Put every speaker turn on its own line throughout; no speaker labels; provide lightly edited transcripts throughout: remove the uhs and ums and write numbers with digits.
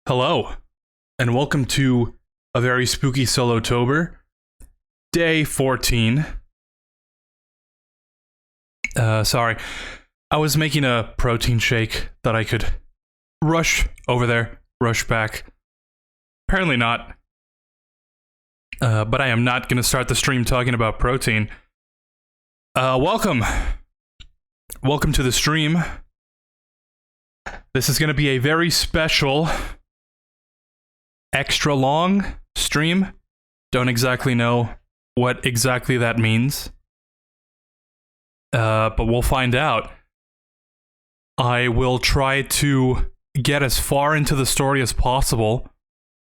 Hello, and welcome to a very spooky Solotober, day 14. Sorry, I was making a protein shake that I could rush over there, rush back. Apparently not. But I am not going to start the stream talking about protein. Welcome to the stream. This is going to be a very special, extra long stream. Don't exactly know what exactly that means. But we'll find out. I will try to get as far into the story as possible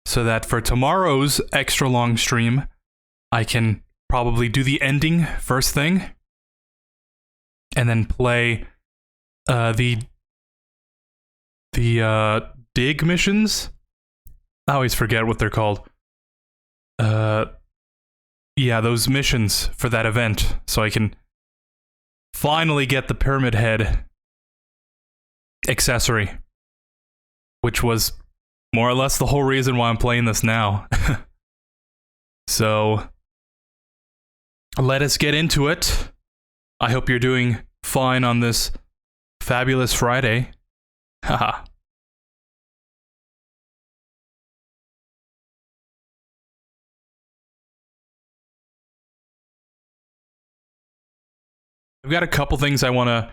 so that for tomorrow's extra long stream, I can probably do the ending first thing and then play the dig missions. I always forget what they're called. Yeah, those missions for that event, so I can finally get the Pyramid Head accessory, which was more or less the whole reason why I'm playing this now. So, let us get into it. I hope you're doing fine on this fabulous Friday. Haha. I've got a couple things I want to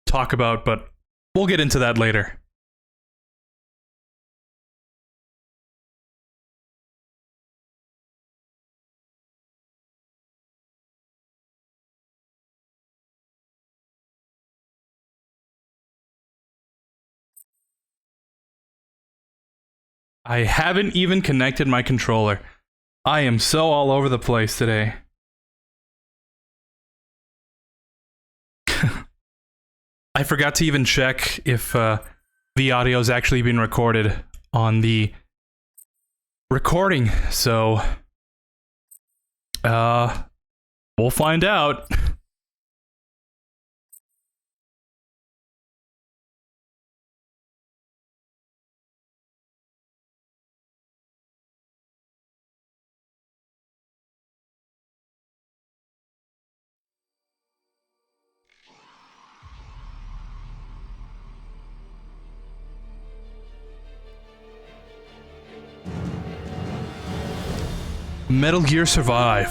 talk about, but we'll get into that later. I haven't even connected my controller. I am so all over the place today. I forgot to even check if the audio is actually being recorded on the recording, so we'll find out. Metal Gear Survive.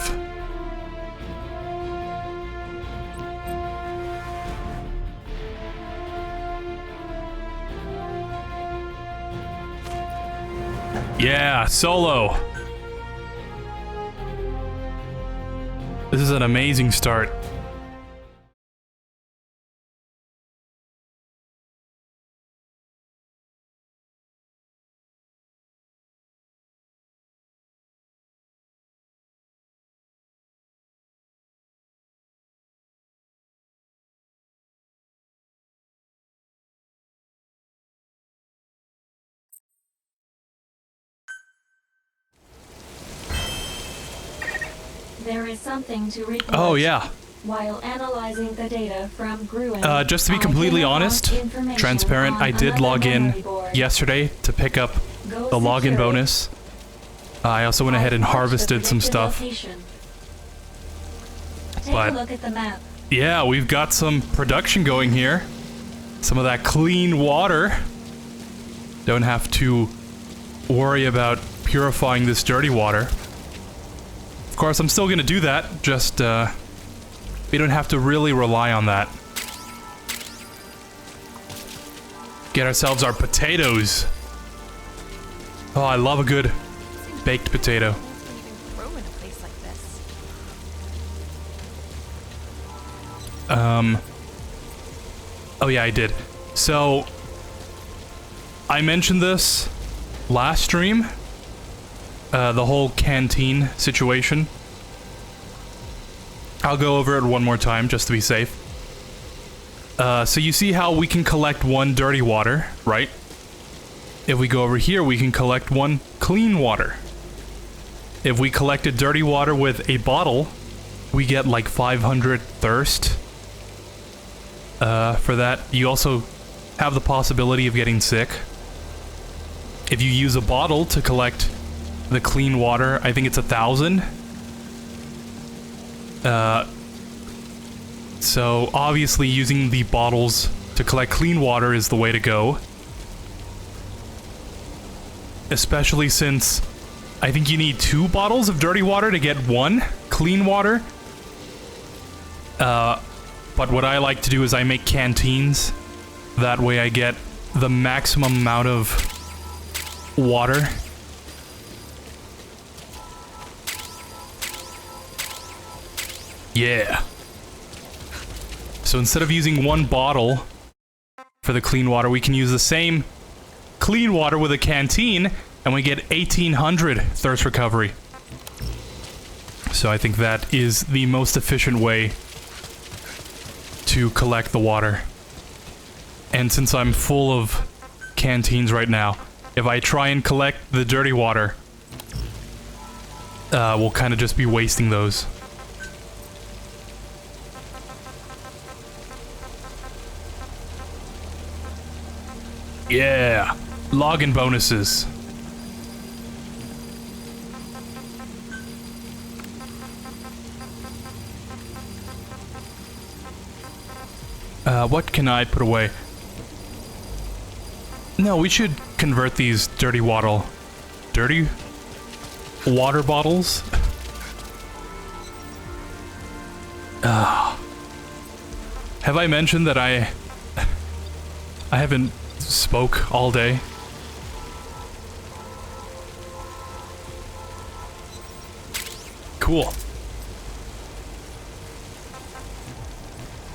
Yeah, Solo. This is an amazing start.
There is something to report.
Oh yeah.
While analyzing the data from Gruen,
Just to be completely honest, transparent, I did log in yesterday to pick up the login bonus. I also went ahead and harvested some stuff.
Take
But
a look at the map.
yeah, we've got some production going here. Some of that clean water. Don't have to worry about purifying this dirty water. Of course, I'm still gonna do that, just, we don't have to really rely on that. Get ourselves our potatoes. Oh, I love a good baked potato. Oh yeah, I did. So, I mentioned this last stream. The whole canteen situation. I'll go over it one more time, just to be safe. So you see how we can collect one dirty water, right? If we go over here, we can collect one clean water. If we collected dirty water with a bottle, we get like 500 thirst. For that, you also have the possibility of getting sick. If you use a bottle to collect the clean water, I think it's 1,000. So obviously using the bottles to collect clean water is the way to go. Especially since I think you need 2 bottles of dirty water to get 1 clean water. But what I like to do is I make canteens. That way I get the maximum amount of water. Yeah. So instead of using 1 bottle for the clean water, we can use the same clean water with a canteen, and we get 1,800 thirst recovery. So I think that is the most efficient way to collect the water. And since I'm full of canteens right now, if I try and collect the dirty water, we'll kind of just be wasting those. Yeah, login bonuses. What can I put away? No, we should convert these dirty water bottles. Have I mentioned that I haven't spoke all day? Cool.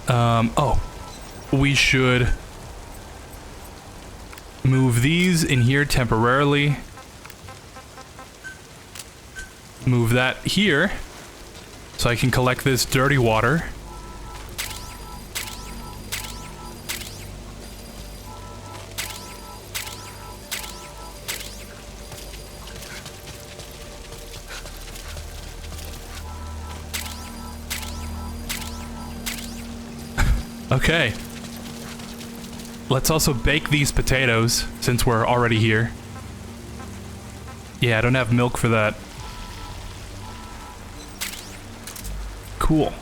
Oh. We should move these in here temporarily. Move that here so I can collect this dirty water. Okay. Let's also bake these potatoes, since we're already here. Yeah, I don't have milk for that. Cool.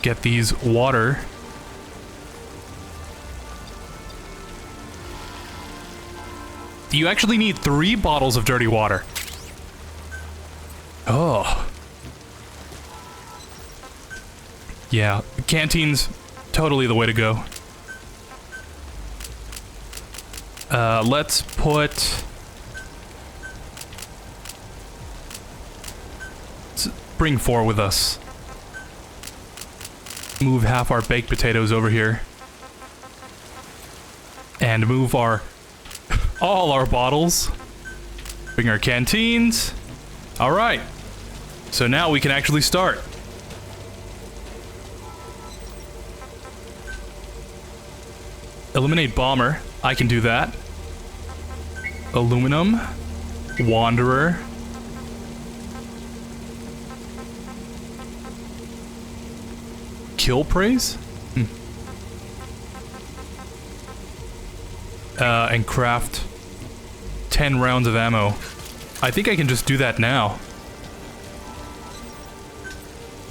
Get these water. You actually need 3 bottles of dirty water. Oh. Yeah, canteens, totally the way to go. Let's bring 4 with us. Move half our baked potatoes over here. And move all our bottles. Bring our canteens. Alright. So now we can actually start. Eliminate bomber. I can do that. Aluminum. Wanderer. Kill praise? And craft 10 rounds of ammo. I think I can just do that now.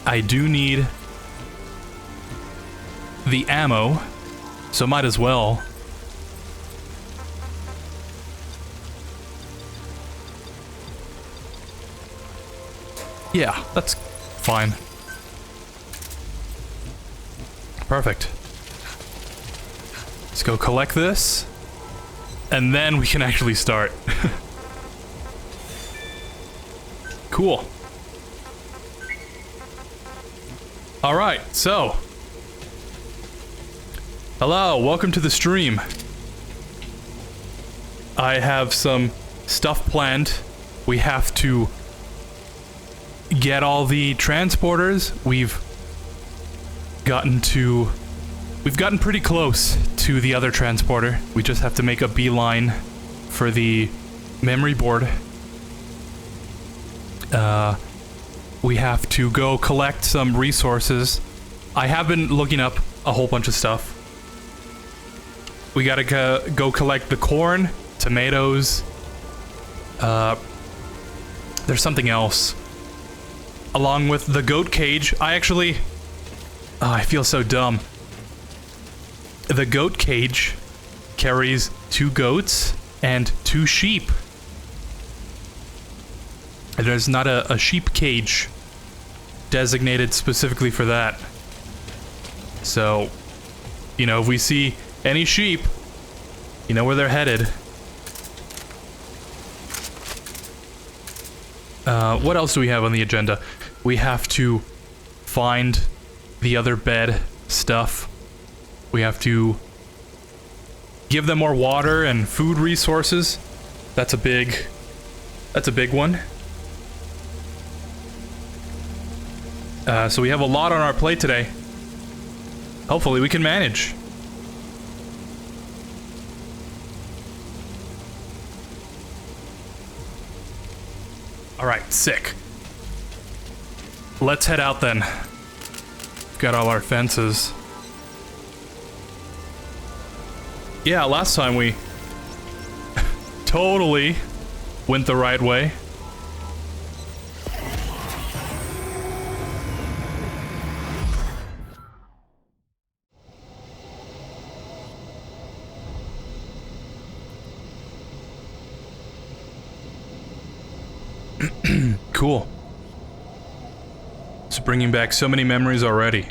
I do need the ammo, so might as well. Yeah, that's fine. Perfect. Let's go collect this, and then we can actually start. Cool. Alright, so. Hello, welcome to the stream. I have some stuff planned. We have to get all the transporters. We've gotten pretty close to the other transporter. We just have to make a beeline for the memory board. We have to go collect some resources. I have been looking up a whole bunch of stuff. We gotta go collect the corn, tomatoes. There's something else. Along with the goat cage. I actually... Oh, I feel so dumb. The goat cage carries 2 goats and 2 sheep. And there's not a sheep cage designated specifically for that. So, you know, if we see any sheep, you know where they're headed. What else do we have on the agenda? We have to find the other bed stuff. We have to give them more water and food resources. That's a big one. So we have a lot on our plate today. Hopefully we can manage. Alright, sick. Let's head out then. Got all our fences. Yeah, last time we totally went the right way. Cool. It's bringing back so many memories already.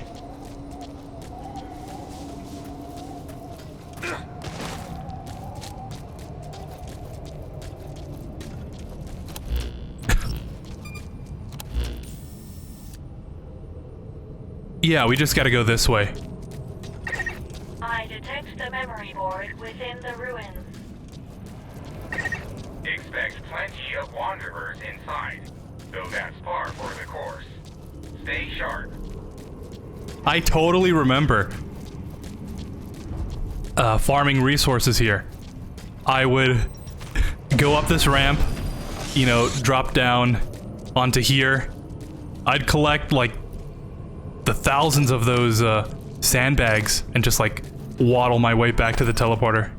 Yeah, we just gotta go this way.
I detect the memory board within the ruins.
Expect plenty of wanderers inside, though that's par for the course. Stay sharp.
I totally remember farming resources here. I would go up this ramp, you know, drop down onto here. I'd collect like the thousands of those sandbags and just like waddle my way back to the teleporter.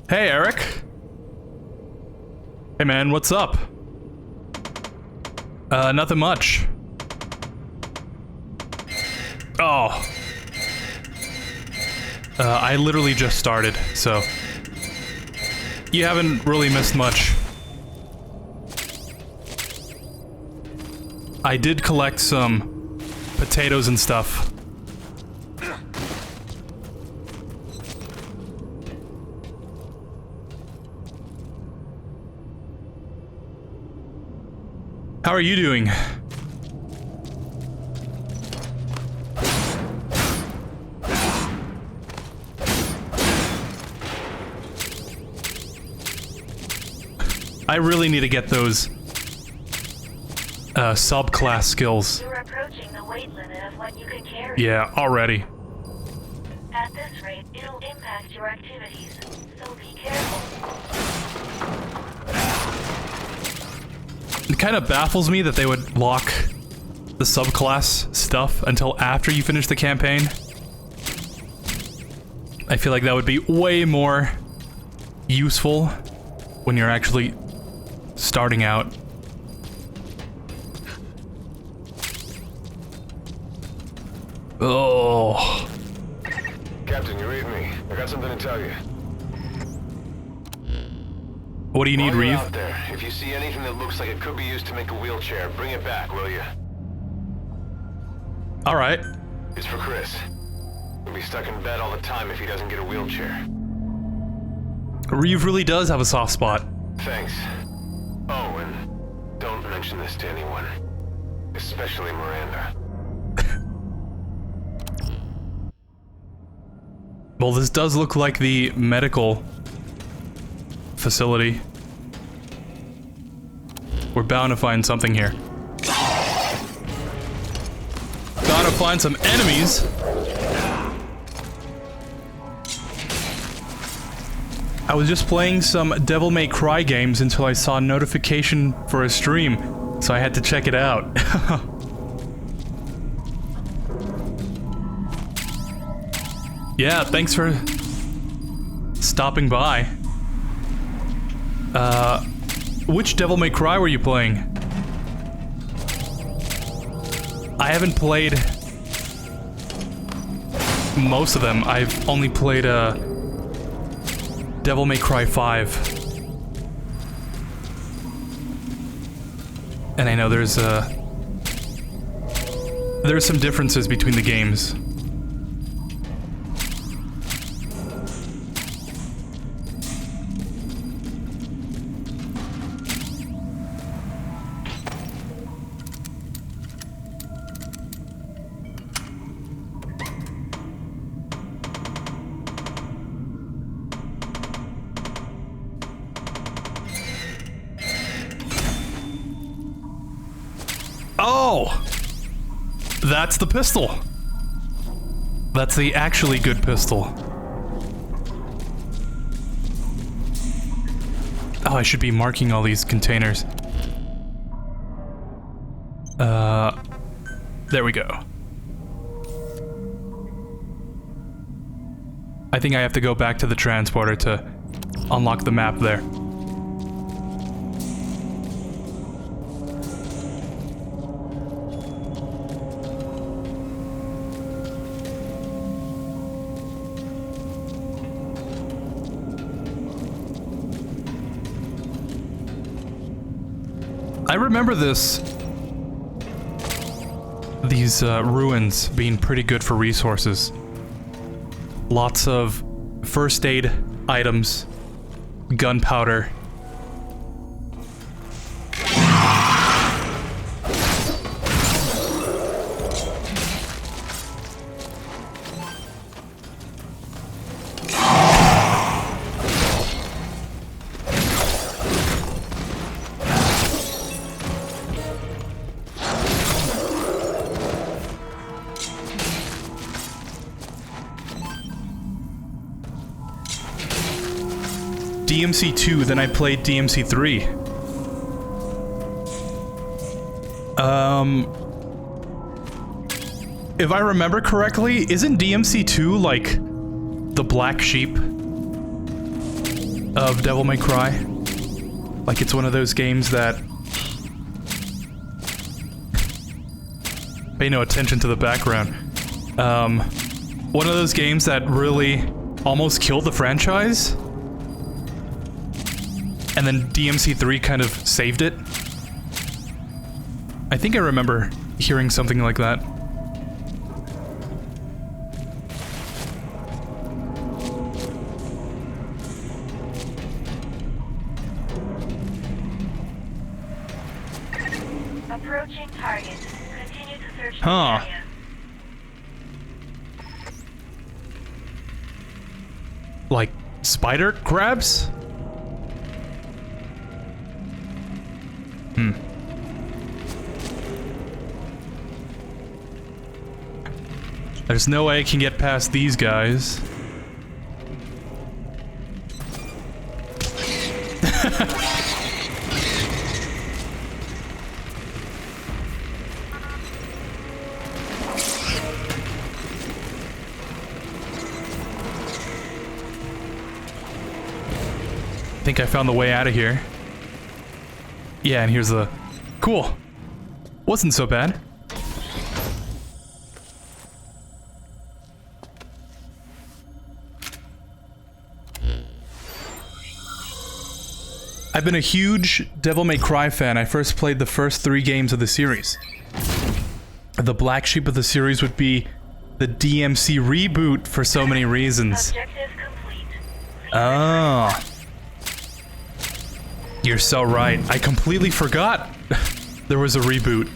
Hey, Eric. Hey, man, what's up? Nothing much. Oh. I literally just started, so... You haven't really missed much. I did collect some potatoes and stuff. How are you doing? I really need to get those subclass skills.
You're approaching the weight limit of what you can carry.
Yeah, already.
At this rate, it'll impact your activities, so be careful.
It kind of baffles me that they would lock the subclass stuff until after you finish the campaign. I feel like that would be way more useful when you're actually starting out. Oh.
Captain, you read me. I got something to tell you.
What do you need,
While you're
Reeve?
out there, if you see anything that looks like it could be used to make a wheelchair, bring it back, will you?
Alright.
It's for Chris. He'll be stuck in bed all the time if he doesn't get a wheelchair.
Reeve really does have a soft spot.
Thanks. Oh, and don't mention this to anyone. Especially Miranda.
Well, this does look like the medical facility. We're bound to find something here. Gotta find some enemies. I was just playing some Devil May Cry games until I saw a notification for a stream, so I had to check it out. Yeah, thanks for stopping by. Which Devil May Cry were you playing? I haven't played most of them. I've only played Devil May Cry 5. And I know there's some differences between the games. Oh! That's the pistol. That's the actually good pistol. Oh, I should be marking all these containers. There we go. I think I have to go back to the transporter to unlock the map there. I remember these ruins being pretty good for resources. Lots of first aid items, gunpowder. DMC2, then I played DMC3. If I remember correctly, isn't DMC2 like the black sheep of Devil May Cry? Like it's one of those games that pay no attention to the background. One of those games that really almost killed the franchise? And then DMC3 kind of saved it? I think I remember hearing something like that.
Approaching target. Continue to search the
Huh.
area.
Like spider crabs? There's no way I can get past these guys. I think I found the way out of here. Yeah, and here's the... Cool. Wasn't so bad. I've been a huge Devil May Cry fan. I first played the first 3 games of the series. The black sheep of the series would be the DMC reboot for so many reasons.
Objective complete.
Oh. You're so right. I completely forgot there was a reboot.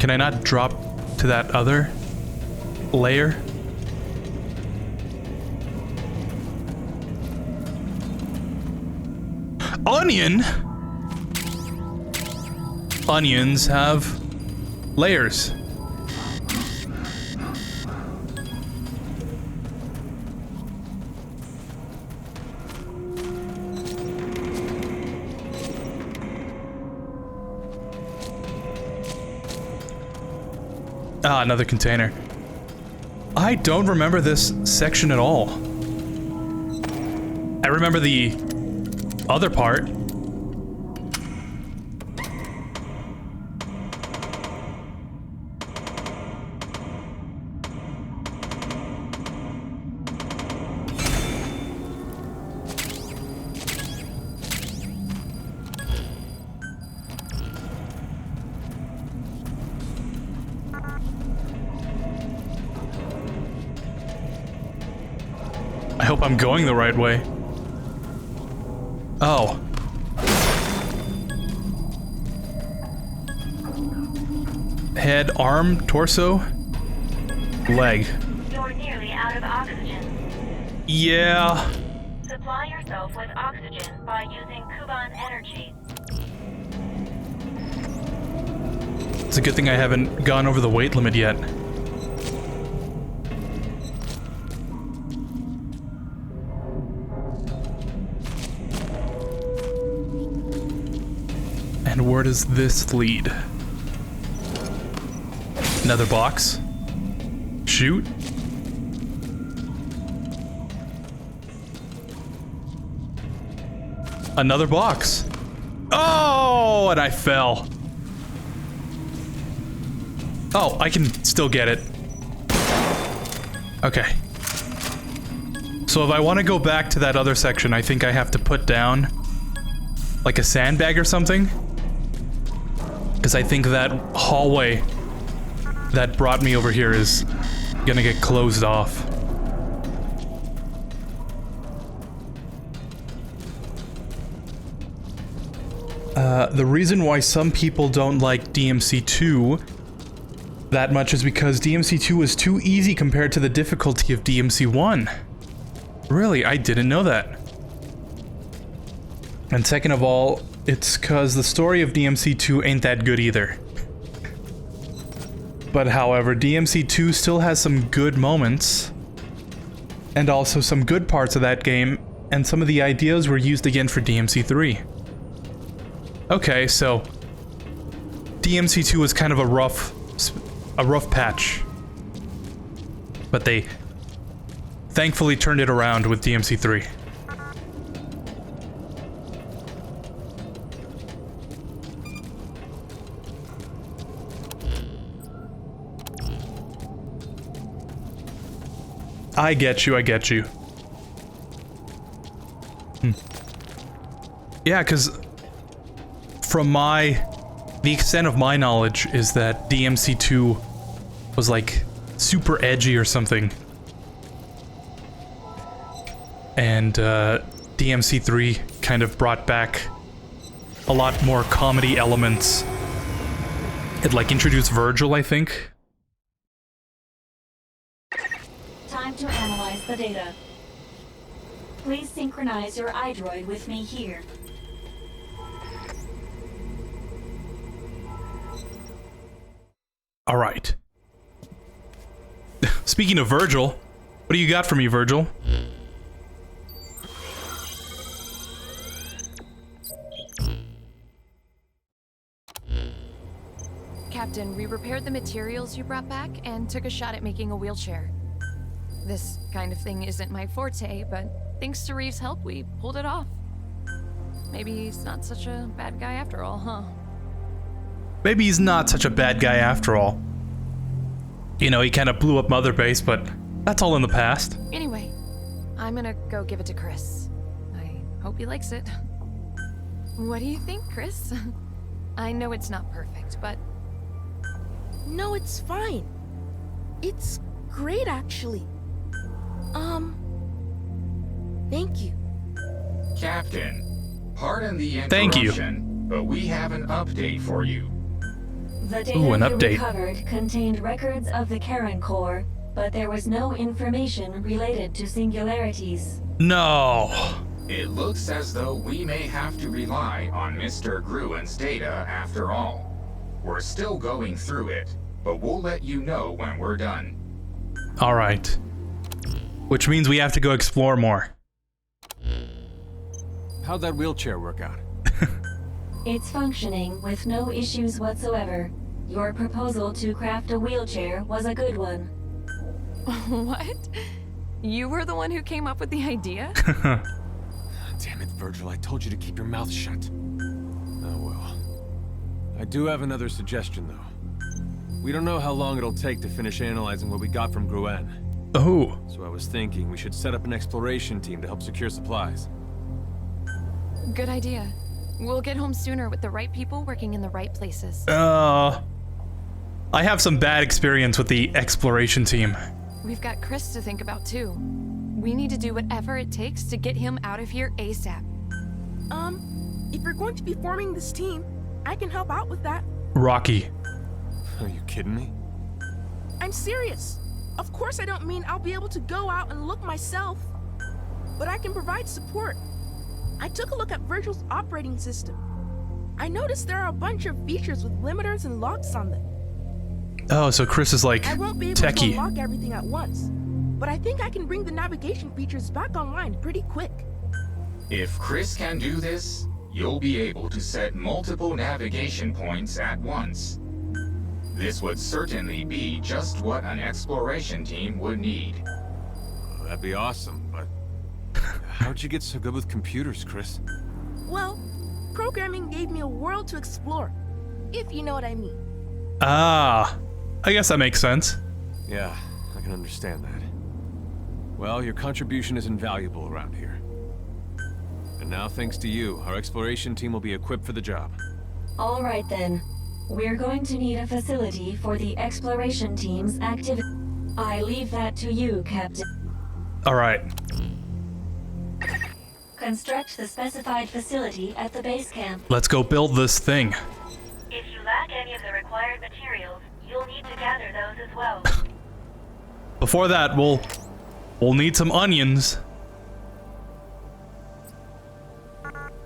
Can I not drop to that other layer? Onion? Onions have layers. Ah, another container. I don't remember this section at all. I remember the other part. I hope I'm going the right way. Oh. Head, arm, torso, leg.
You're nearly out of oxygen.
Yeah.
Supply yourself with oxygen by using Kuban energy.
It's a good thing I haven't gone over the weight limit yet. And where does this lead? Another box? Shoot. Another box. Oh, and I fell. Oh, I can still get it. Okay. So if I want to go back to that other section, I think I have to put down like a sandbag or something. Because I think that hallway that brought me over here is gonna get closed off. The reason why some people don't like DMC2 that much is because DMC2 is too easy compared to the difficulty of DMC1. Really, I didn't know that. And second of all, it's cause the story of DMC2 ain't that good either. But however, DMC2 still has some good moments, and also some good parts of that game, and some of the ideas were used again for DMC3. Okay, so DMC2 was kind of a rough patch, but they thankfully turned it around with DMC3. I get you, I get you. Yeah, because from the extent of my knowledge is that DMC2 was like super edgy or something. And DMC3 kind of brought back a lot more comedy elements. It like introduced Virgil, I think.
Time to analyze the data. Please synchronize your iDroid with me here.
All right. Speaking of Virgil, what do you got for me, Virgil?
Captain, we repaired the materials you brought back and took a shot at making a wheelchair. This kind of thing isn't my forte, but thanks to Reeves' help, we pulled it off. Maybe he's not such a bad guy after all, huh?
Maybe he's not such a bad guy after all. You know, he kind of blew up Mother Base, but that's all in the past.
Anyway, I'm gonna go give it to Chris. I hope he likes it. What do you think, Chris? I know it's not perfect, but...
No, it's fine. It's great, actually. Thank you.
Captain, pardon the
Thank you.
interruption, but we have an update for you.
The data
Ooh, an
you
update.
recovered contained records of the Karen core, but there was no information related to singularities.
No.
It looks as though we may have to rely on Mr. Gruen's data after all. We're still going through it, but we'll let you know when we're done.
All right. Which means we have to go explore more.
How'd that wheelchair work out?
It's functioning with no issues whatsoever. Your proposal to craft a wheelchair was a good one.
What? You were the one who came up with the idea?
Damn it, Virgil, I told you to keep your mouth shut. Oh well. I do have another suggestion, though. We don't know how long it'll take to finish analyzing what we got from Gruen.
Oh.
So I was thinking we should set up an exploration team to help secure supplies.
Good idea. We'll get home sooner with the right people working in the right places.
I have some bad experience with the exploration team.
We've got Chris to think about too. We need to do whatever it takes to get him out of here ASAP.
If you're going to be forming this team, I can help out with that.
Rocky.
Are you kidding me?
I'm serious. Of course I don't mean I'll be able to go out and look myself, but I can provide support. I took a look at Virgil's operating system. I noticed there are a bunch of features with limiters and locks on them.
Oh, so Chris is like
I won't be able to
techie.
unlock everything at once, but I think I can bring the navigation features back online pretty quick.
If Chris can do this, you'll be able to set multiple navigation points at once. This would certainly be just what an exploration team would need.
Well, that'd be awesome, but how'd you get so good with computers, Chris?
Well, programming gave me a world to explore, if you know what I mean.
Ah, I guess that makes sense.
Yeah, I can understand that. Well, your contribution is invaluable around here. And now, thanks to you, our exploration team will be equipped for the job.
All right then. We're going to need a facility for the exploration team's activity. I leave that to you, Captain.
All right.
Construct the specified facility at the base camp.
Let's go build this thing.
If you lack any of the required materials, you'll need to gather those as well.
Before that, we'll need some onions.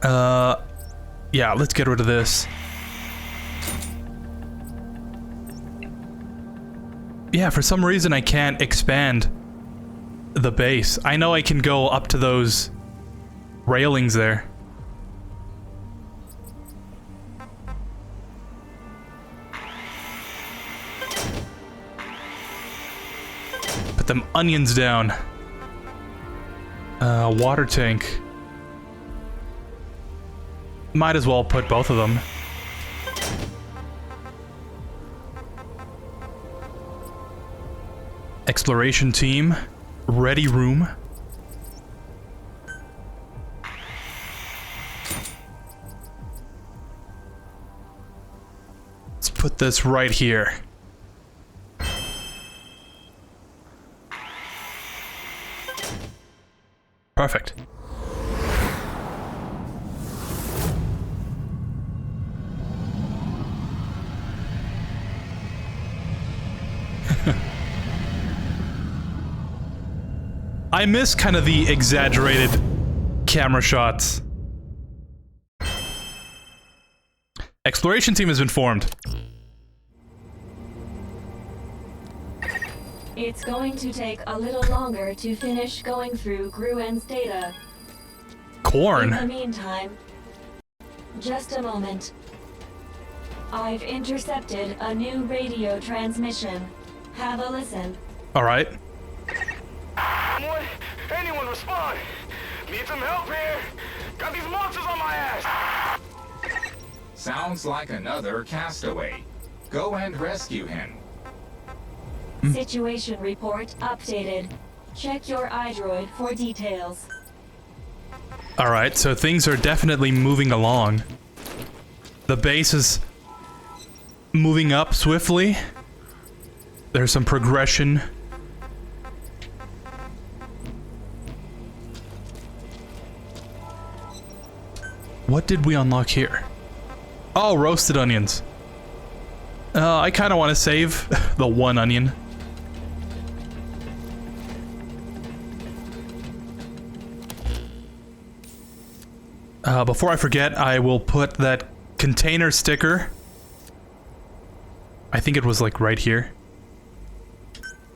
Yeah, let's get rid of this. Yeah, for some reason I can't expand the base. I know I can go up to those railings there. Put them onions down. Water tank. Might as well put both of them. Exploration team. Ready room. Let's put this right here. Perfect. I miss kind of the exaggerated camera shots. Exploration team has been formed.
It's going to take a little longer to finish going through Gruen's data. In the
Corn?
meantime, just a moment. I've intercepted a new radio transmission. Have a listen.
Alright.
Anyone respond? Need some help here. Got these monsters on my ass.
Sounds like another castaway. Go and rescue him.
Situation report updated. Check your iDroid for details.
Alright, so things are definitely moving along. The base is moving up swiftly. There's some progression. What did we unlock here? Oh, roasted onions. I kind of want to save the one onion. Before I forget, I will put that container sticker. I think it was like right here.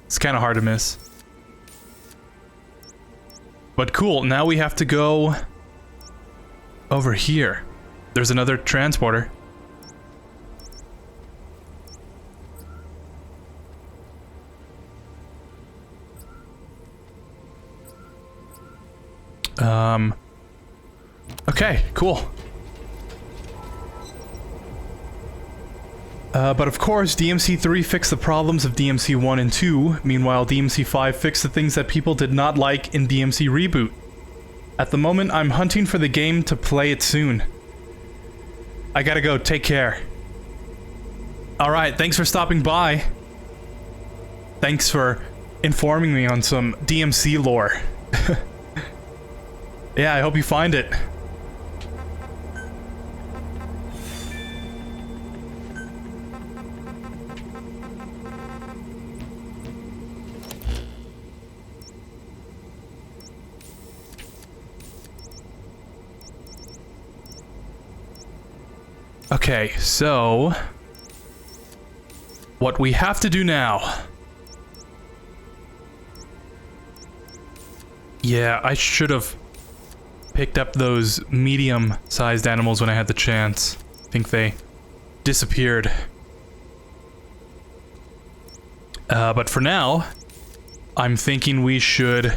It's kind of hard to miss. But cool, now we have to go over here. There's another transporter. Okay, cool. But of course, DMC3 fixed the problems of DMC 1 and 2, meanwhile DMC 5 fixed the things that people did not like in DMC Reboot. At the moment, I'm hunting for the game to play it soon. I gotta go, take care. Alright, thanks for stopping by. Thanks for informing me on some DMC lore. Yeah, I hope you find it. Okay, so what we have to do now. Yeah, I should have picked up those medium-sized animals when I had the chance. I think they disappeared. But for now, I'm thinking we should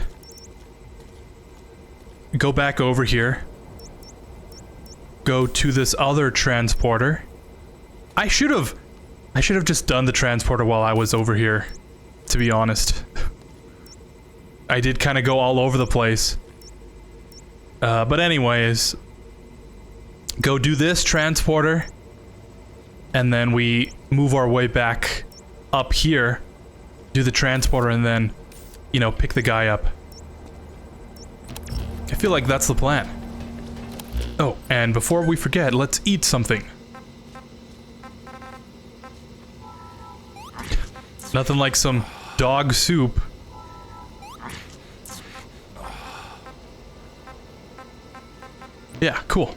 go back over here. Go to this other transporter. I should have just done the transporter while I was over here, to be honest. I did kind of go all over the place. But anyways, go do this transporter, and then we move our way back up here, do the transporter, and then, you know, pick the guy up. I feel like that's the plan. Oh, and before we forget, let's eat something. Nothing like some dog soup. Yeah, cool.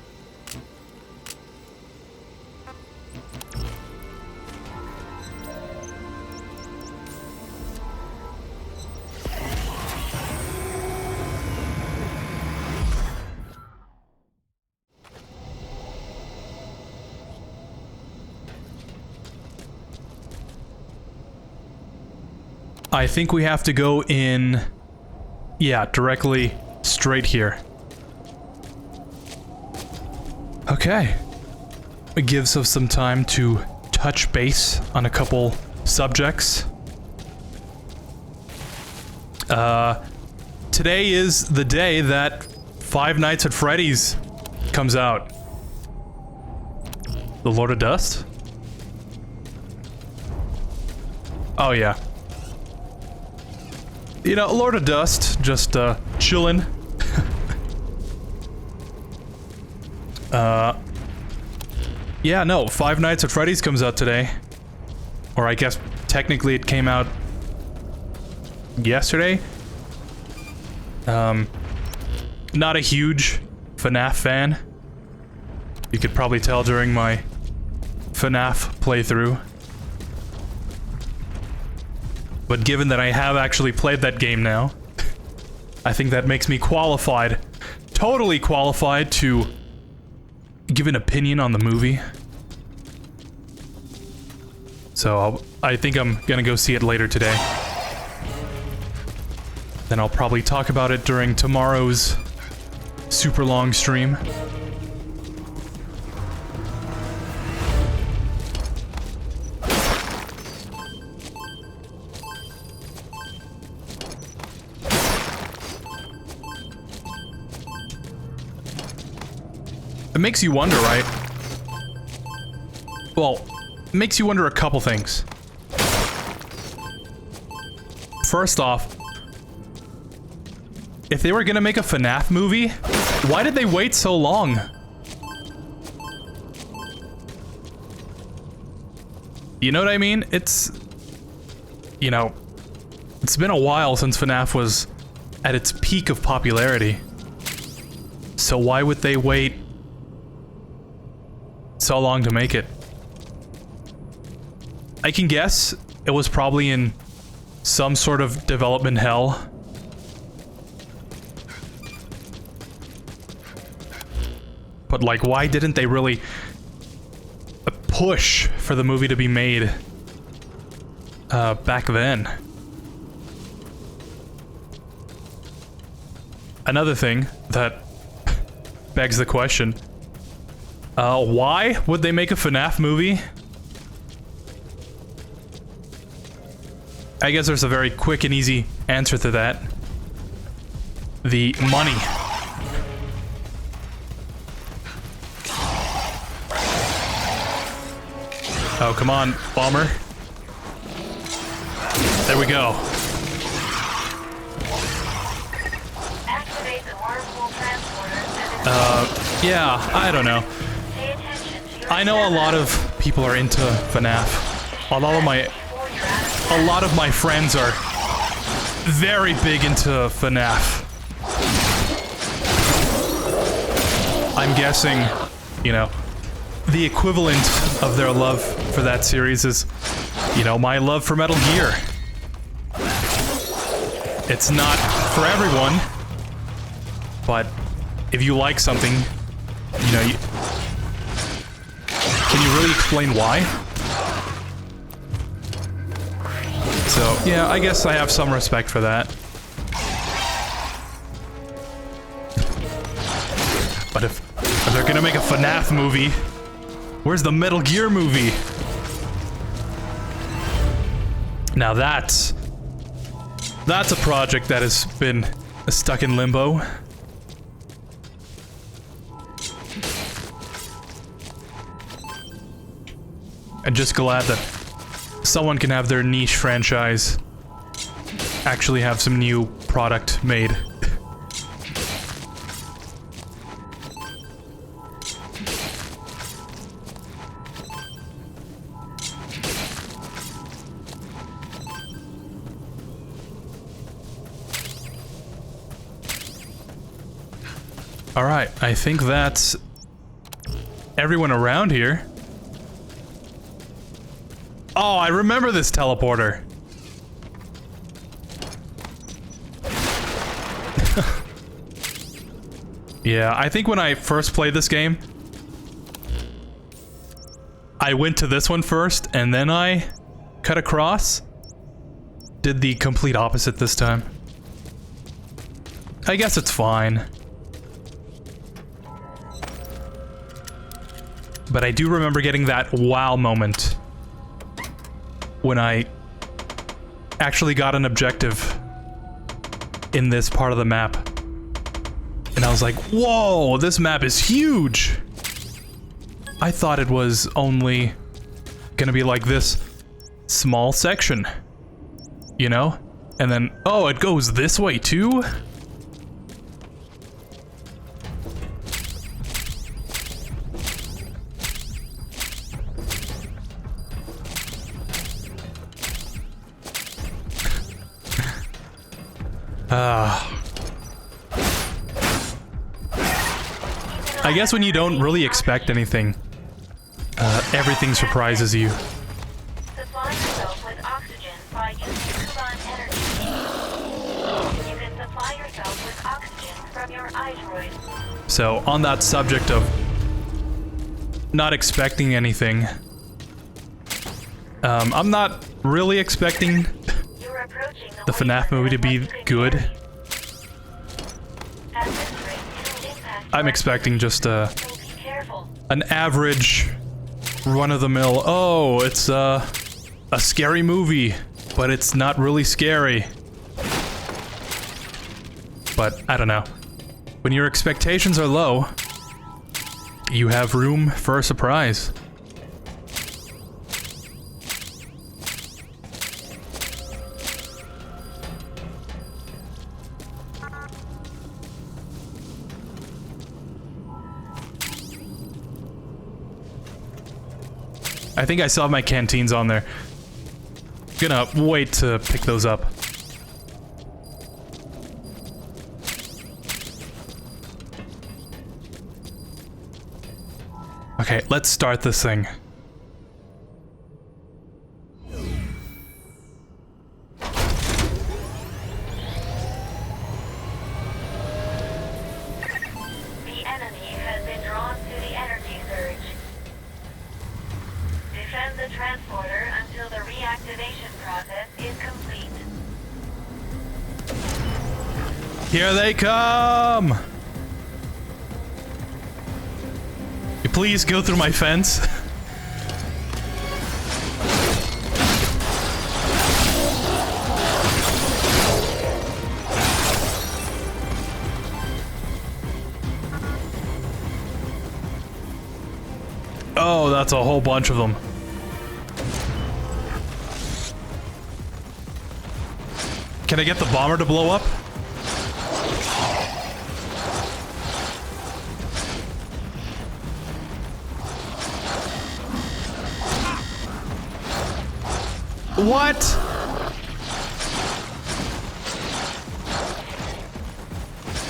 I think we have to go in, yeah, directly straight here. Okay. It gives us some time to touch base on a couple subjects. Today is the day that Five Nights at Freddy's comes out. The Lord of Dust? Oh yeah. You know, Lord of Dust, just, chillin'. Yeah, no, Five Nights at Freddy's comes out today. Or I guess, technically it came out yesterday. Not a huge FNAF fan. You could probably tell during my FNAF playthrough. But given that I have actually played that game now, I think that makes me qualified, totally qualified to give an opinion on the movie. So I think I'm gonna go see it later today. Then I'll probably talk about it during tomorrow's super long stream. It makes you wonder, right? Well, it makes you wonder a couple things. First off, if they were gonna make a FNAF movie, why did they wait so long? You know what I mean? It's, you know, it's been a while since FNAF was at its peak of popularity. So why would they wait so long to make it? I can guess it was probably in some sort of development hell. But like, why didn't they really push for the movie to be made back then? Another thing that begs the question, why would they make a FNAF movie? I guess there's a very quick and easy answer to that. The money. Oh, come on, Bomber. There we go. Yeah, I don't know. I know a lot of people are into FNAF. A lot of my friends are very big into FNAF. I'm guessing, you know, the equivalent of their love for that series is, you know, my love for Metal Gear. It's not for everyone, but if you like something, you know, can you really explain why? So, yeah, I guess I have some respect for that. But if they're gonna make a FNAF movie, where's the Metal Gear movie? Now that's a project that has been stuck in limbo. I'm just glad that someone can have their niche franchise actually have some new product made. Alright, I think that's everyone around here. Oh, I remember this teleporter. Yeah, I think when I first played this game, I went to this one first, and then I cut across. Did the complete opposite this time. I guess it's fine. But I do remember getting that wow moment when I actually got an objective in this part of the map. And I was like, whoa, this map is huge! I thought it was only gonna be like this small section, you know? And then, oh, it goes this way too? I guess when you don't really expect anything, everything surprises you.
Supply yourself with oxygen by using Kuban energy. You can supply yourself with oxygen from your iDroid.
So, on that subject of not expecting anything, I'm not really expecting the FNAF movie to be good. I'm expecting just an average, run-of-the-mill, oh, it's a scary movie, but it's not really scary. But, I don't know. When your expectations are low, you have room for a surprise. I think I still have my canteens on there. Gonna wait to pick those up. Okay, let's start this thing.
The enemy has been drawn to the energy surge. Defend the transporter until the reactivation process is complete.
Here they come! You please go through my fence. Oh, that's a whole bunch of them. Can I get the bomber to blow up? What?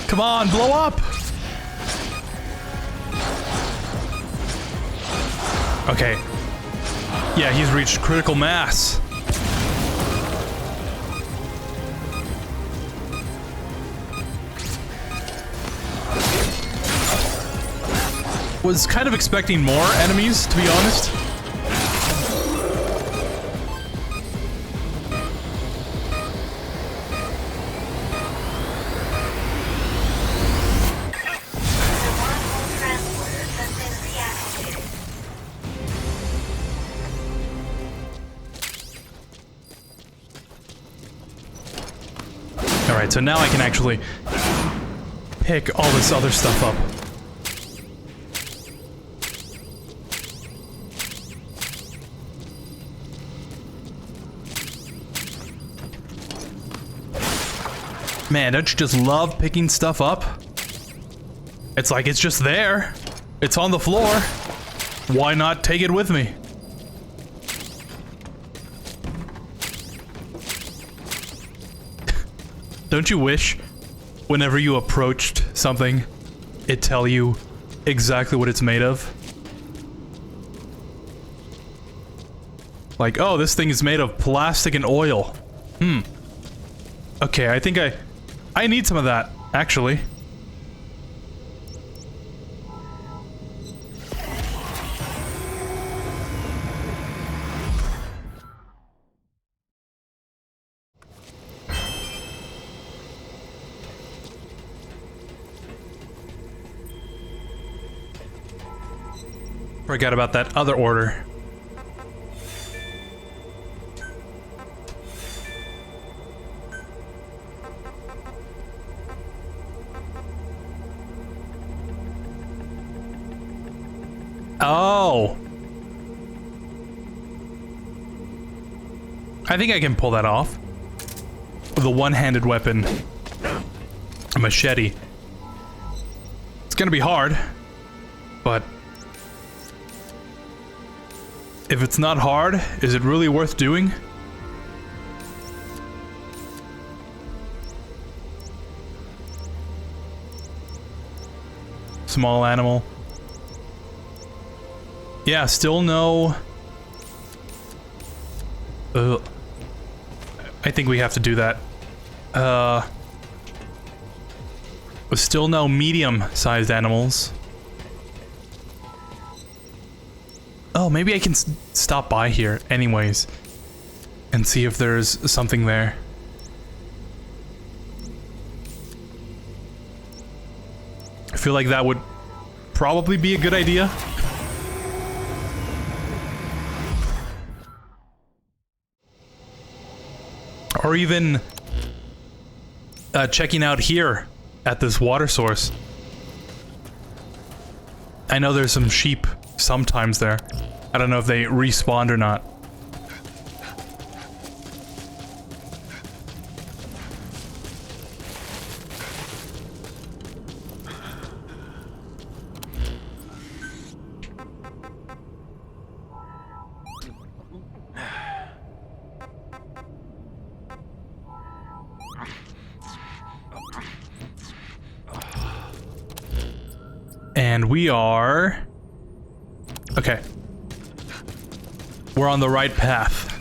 Come on, blow up! Okay. Yeah, he's reached critical mass. Was kind of expecting more enemies, to be honest. Alright, so now I can actually pick all this other stuff up. Man, don't you just love picking stuff up? It's like it's just there. It's on the floor. Why not take it with me? Don't you wish, whenever you approached something, it'd tell you exactly what it's made of? Like, oh, this thing is made of plastic and oil. Okay, I think I need some of that, actually. Forgot about that other order. Oh. I think I can pull that off. With a one-handed weapon. A machete. It's gonna be hard. But if it's not hard, is it really worth doing? Small animal. Yeah, still no... I think we have to do that. Still no medium-sized animals. Oh, maybe I can stop by here anyways. And see if there's something there. I feel like that would probably be a good idea. Or even checking out here at this water source. I know there's some sheep sometimes there. I don't know if they respawned or not. And we are... Okay. We're on the right path.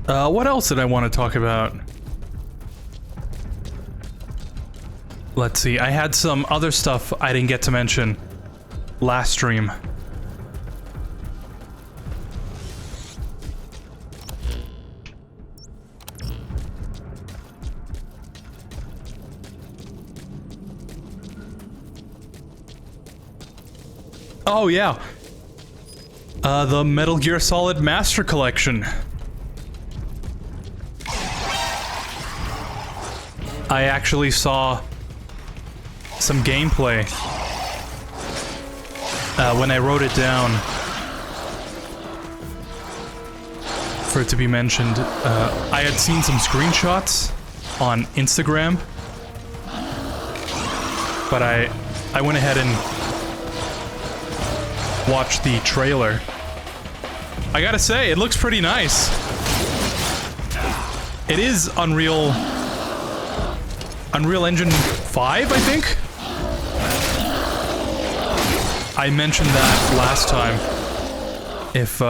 What else did I want to talk about? Let's see, I had some other stuff I didn't get to mention last stream. Oh yeah, the Metal Gear Solid Master Collection. I actually saw some gameplay when I wrote it down for it to be mentioned. I had seen some screenshots on Instagram, but I went ahead and watched the trailer. I gotta say, it looks pretty nice. It is Unreal Engine 5, I think? I mentioned that last time. If,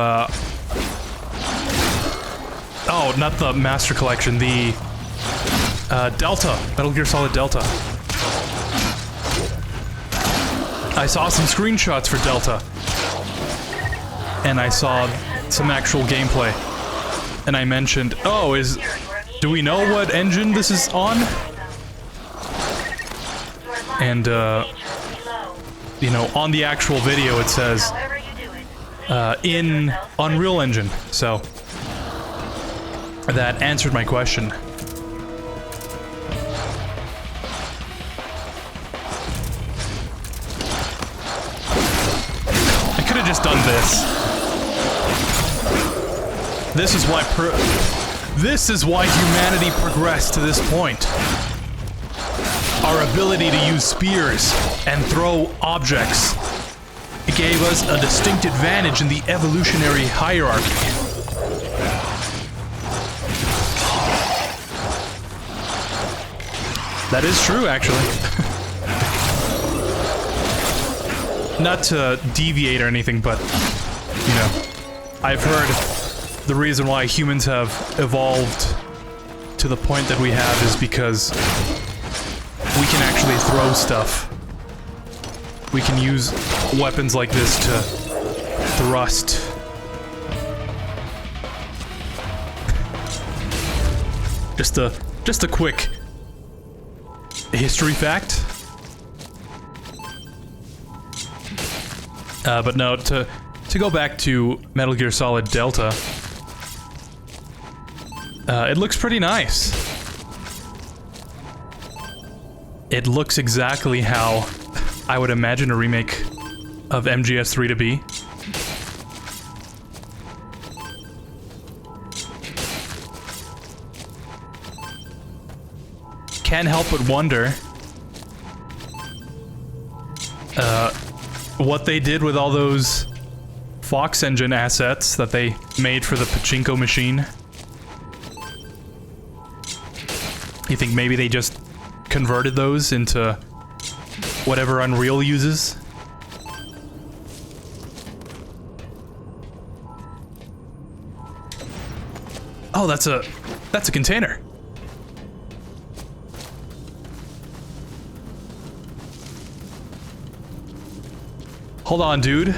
oh, not the Master Collection, the, Delta. Metal Gear Solid Delta. I saw some screenshots for Delta. And I saw some actual gameplay. And I mentioned, oh, do we know what engine this is on? And, you know, on the actual video it says, in Unreal Engine, so that answered my question. I could have just done this. This is why humanity progressed to this point. Our ability to use spears and throw objects. It gave us a distinct advantage in the evolutionary hierarchy. That is true, actually. Not to deviate or anything, but, you know, I've heard the reason why humans have evolved to the point that we have is because we can actually throw stuff. We can use weapons like this to thrust. Just a quick history fact. But no, to go back to Metal Gear Solid Delta, it looks pretty nice. It looks exactly how I would imagine a remake of MGS3 to be. Can't help but wonder what they did with all those Fox Engine assets that they made for the pachinko machine. You think maybe they just converted those into whatever Unreal uses? Oh, that's a container. Hold on, dude.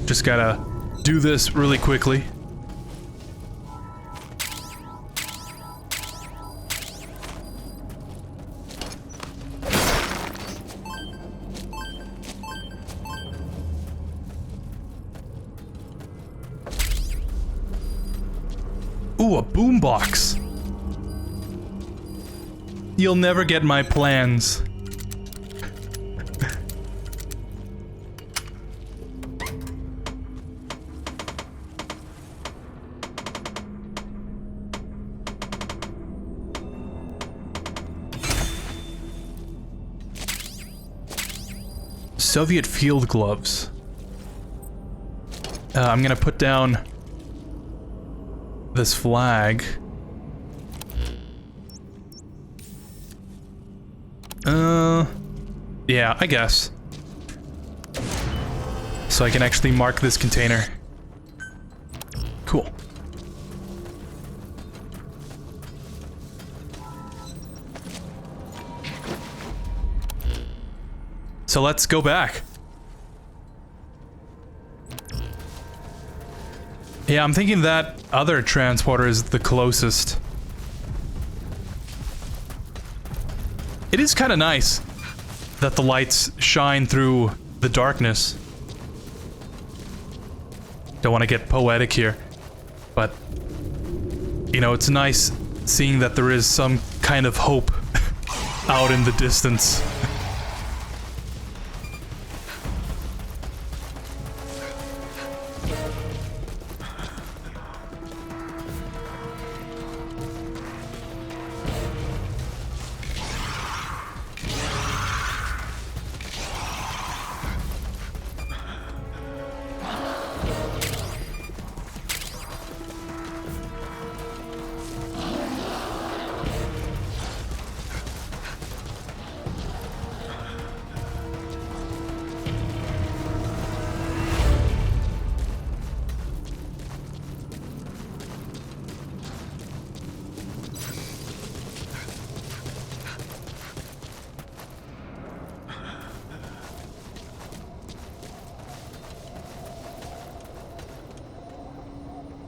Just gotta do this really quickly. Ooh, a boombox. You'll never get my plans. Soviet field gloves. I'm gonna put down this flag. Yeah, I guess. So I can actually mark this container. Cool. So let's go back. Yeah, I'm thinking that other transporter is the closest. It is kind of nice that the lights shine through the darkness. Don't want to get poetic here, but you know, it's nice seeing that there is some kind of hope out in the distance.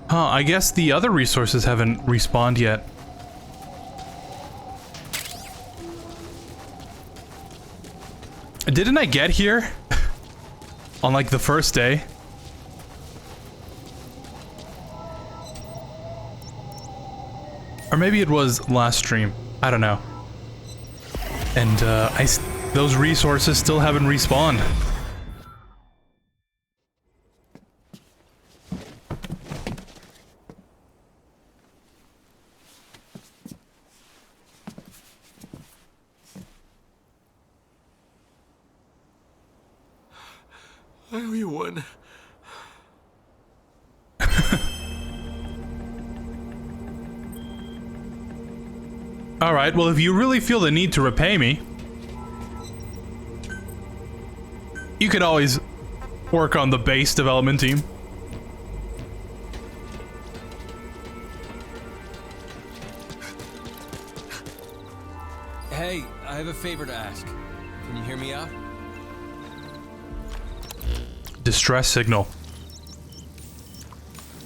Huh, I guess the other resources haven't respawned yet. Didn't I get here on like the first day? Or maybe it was last stream. I don't know. And those resources still haven't respawned.
I owe you one.
Alright, well if you really feel the need to repay me, you could always work on the base development team.
Hey, I have a favor to ask. Can you hear me out?
Distress signal.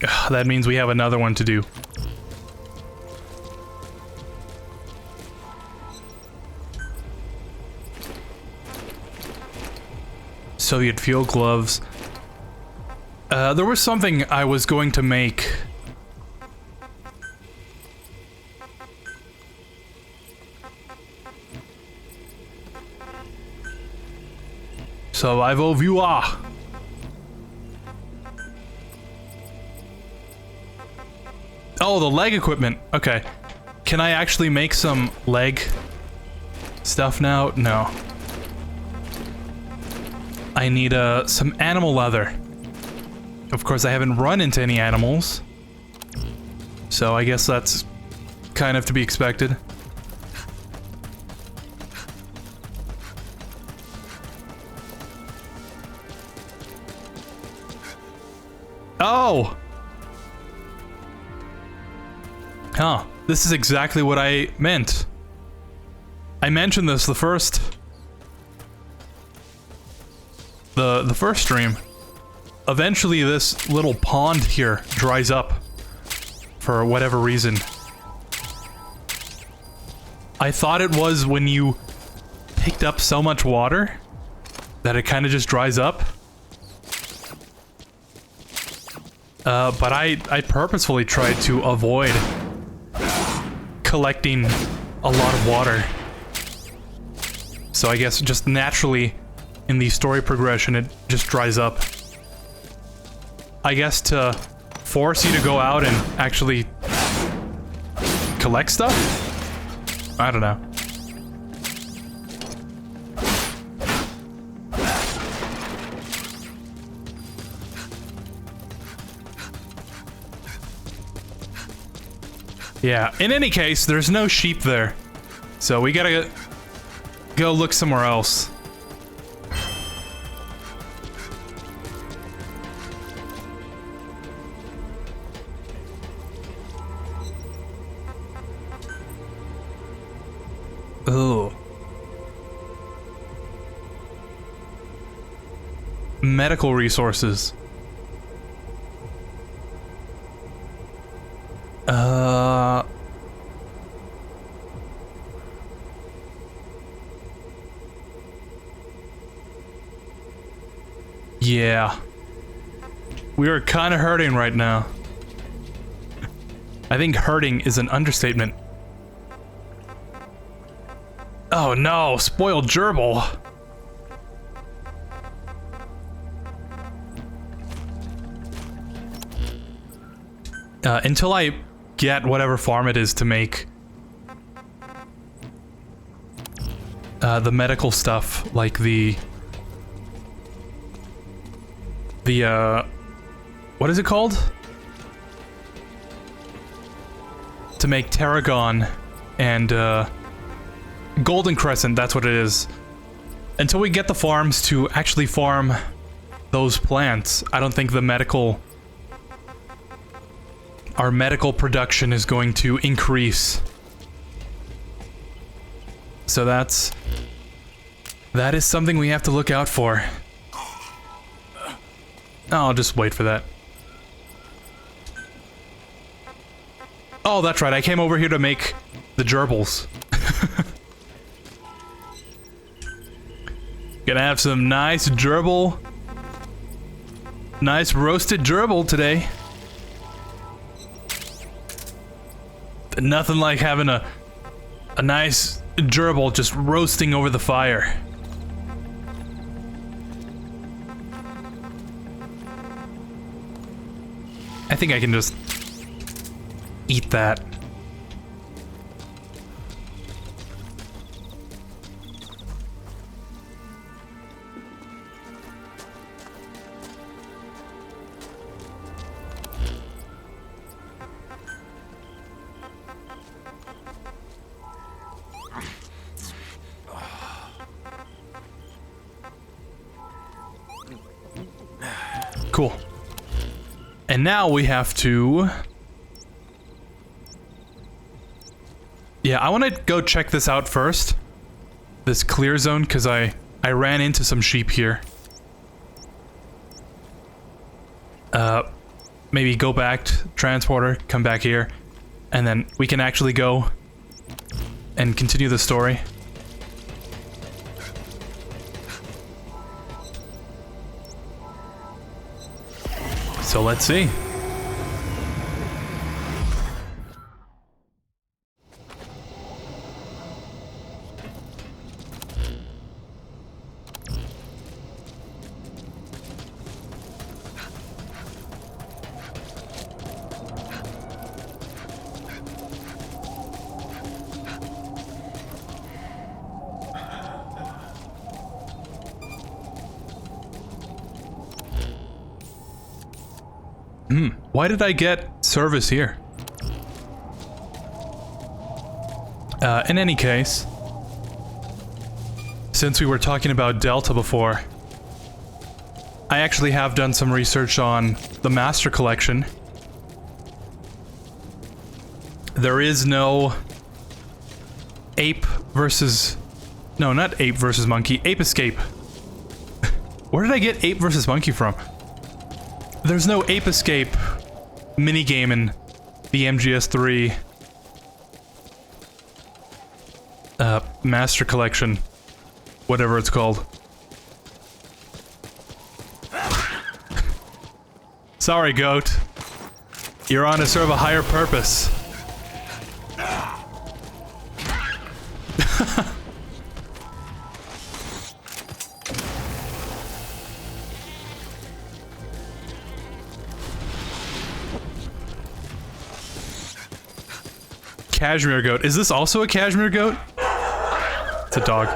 Ugh, that means we have another one to do. Soviet field gloves. There was something I was going to make. Survival viewer. Oh, the leg equipment. Okay. Can I actually make some leg stuff now? No. I need some animal leather. Of course, I haven't run into any animals. So I guess that's kind of to be expected. Oh! Huh. This is exactly what I meant. I mentioned this the first stream. Eventually this little pond here dries up for whatever reason. I thought it was when you picked up so much water that it kind of just dries up. But I purposefully tried to avoid collecting a lot of water. So I guess just naturally in the story progression it just dries up. I guess to force you to go out and actually collect stuff? I don't know. Yeah, in any case, there's no sheep there. So we gotta go look somewhere else. Oh. Medical resources. Yeah. We are kind of hurting right now. I think hurting is an understatement. Oh no, spoiled gerbil. Until I get whatever farm it is to make the medical stuff, like the what is it called? To make tarragon and golden crescent, that's what it is. Until we get the farms to actually farm those plants, I don't think our medical production is going to increase. So that is something we have to look out for. I'll just wait for that. Oh, that's right, I came over here to make the gerbils. Gonna have some nice gerbil. Nice roasted gerbil today. Nothing like having a nice gerbil just roasting over the fire. I think I can just eat that. Cool. And now we have to... Yeah, I want to go check this out first. This clear zone, because I ran into some sheep here. Maybe go back to transporter, come back here, and then we can actually go and continue the story. So let's see. Why did I get service here? In any case, since we were talking about Delta before, I actually have done some research on the Master Collection. There is no ape versus... No, not ape versus monkey. Ape Escape. Where did I get ape versus monkey from? There's no Ape Escape minigame in the MGS3 Master Collection, whatever it's called. Sorry, goat. You're on to serve a higher purpose. Cashmere goat. Is this also a cashmere goat? It's a dog.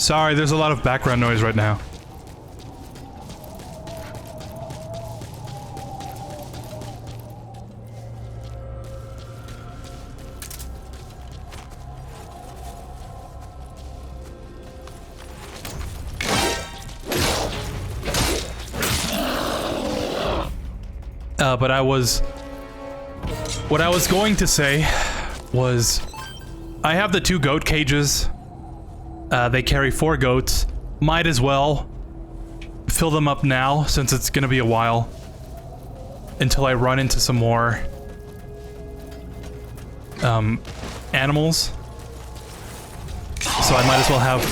Sorry, there's a lot of background noise right now. But what I was going to say was, I have the 2 goat cages. They carry 4 goats. Might as well fill them up now, since it's gonna be a while until I run into some more animals. So I might as well have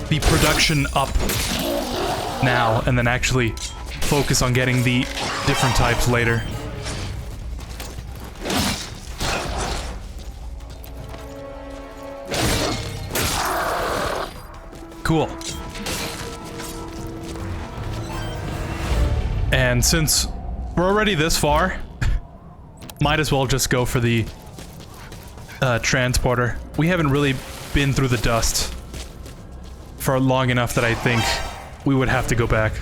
the production up now and then actually focus on getting the different types later. Cool. And since we're already this far, might as well just go for the transporter. We haven't really been through the dust for long enough that I think we would have to go back.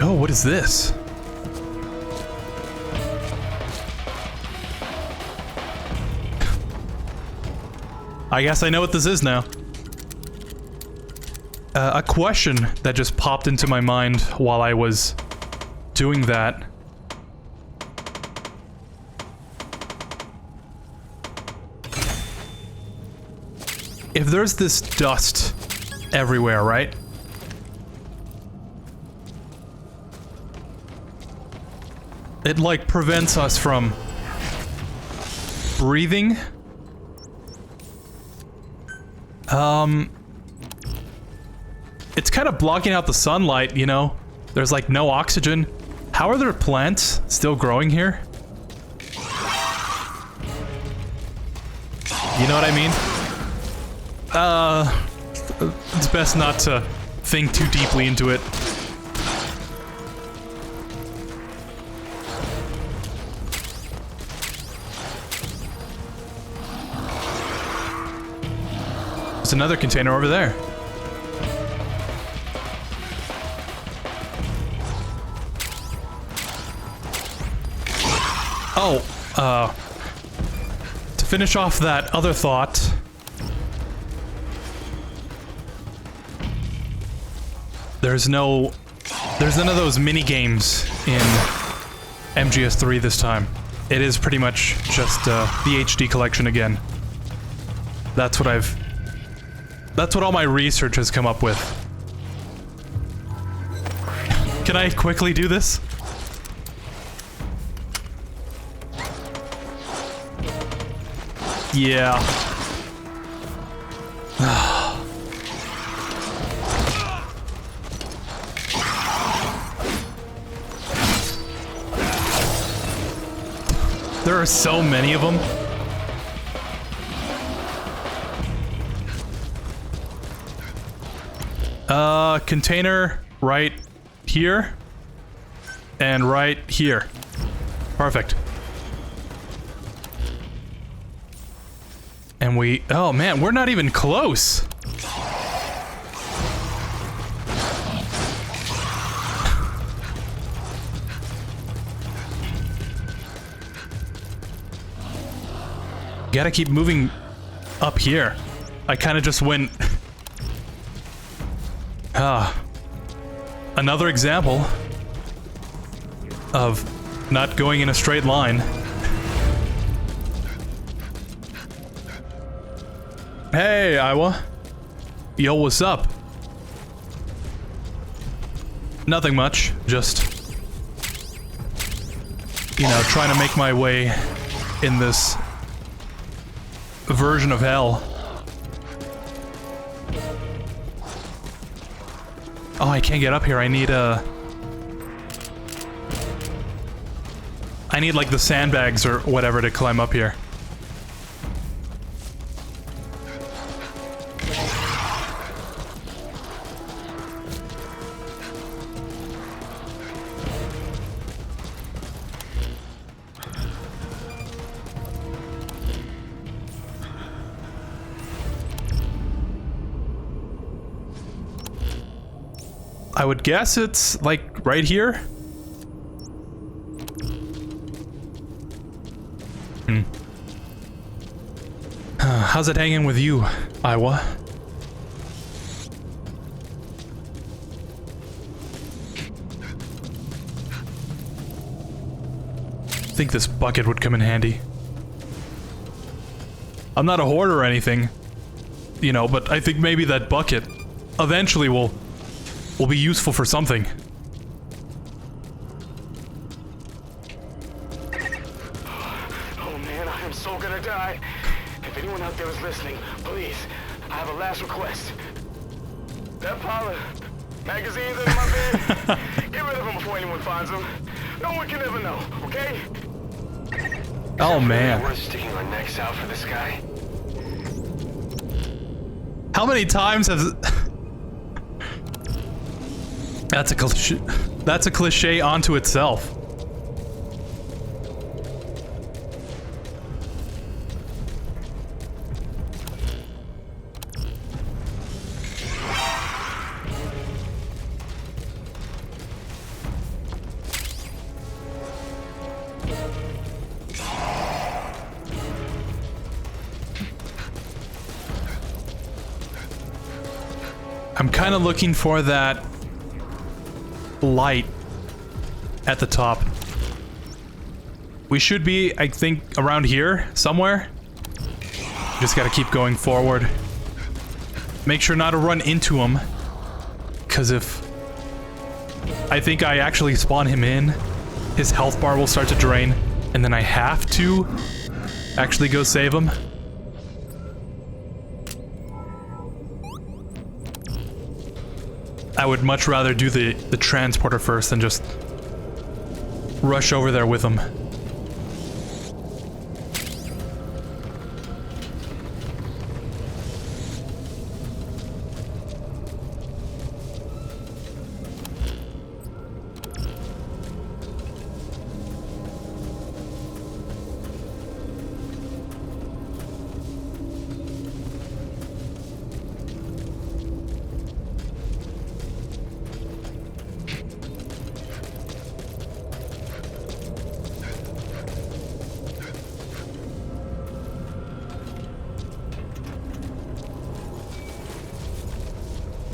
Oh, what is this? I guess I know what this is now. A question that just popped into my mind while I was doing that. If there's this dust everywhere, right? It, like, prevents us from breathing. It's kind of blocking out the sunlight, you know? There's, like, no oxygen. How are there plants still growing here? You know what I mean? It's best not to think too deeply into it. There's another container over there. Oh, to finish off that other thought, there's none of those mini games in MGS3 this time. It is pretty much just the HD collection again. That's what all my research has come up with. Can I quickly do this? Yeah. There are so many of them. Container right here and right here. Perfect. And oh man, we're not even close. Gotta keep moving up here. I kind of just went... Another example of not going in a straight line. Hey, Iowa. Yo, what's up? Nothing much, just... you know, trying to make my way in this version of hell. Oh, I can't get up here. I need like the sandbags or whatever to climb up here. I would guess it's like right here. How's it hanging with you, Iowa? I think this bucket would come in handy. I'm not a hoarder or anything, you know, but I think maybe that bucket eventually will be useful for something.
Oh man, I am so gonna die. If anyone out there is listening, please, I have a last request. That pile of magazines in my bed, get rid of them before anyone finds them. No one can ever know, okay?
Oh man.
We're sticking our necks out for this guy.
How many times has... That's a cliche. That's a cliche onto itself. I'm kind of looking for that light at the top. We should be, I think, around here somewhere. Just gotta keep going forward. Make sure not to run into him, because if I think I actually spawn him in, his health bar will start to drain, and then I have to actually go save him. I would much rather do the transporter first than just rush over there with him.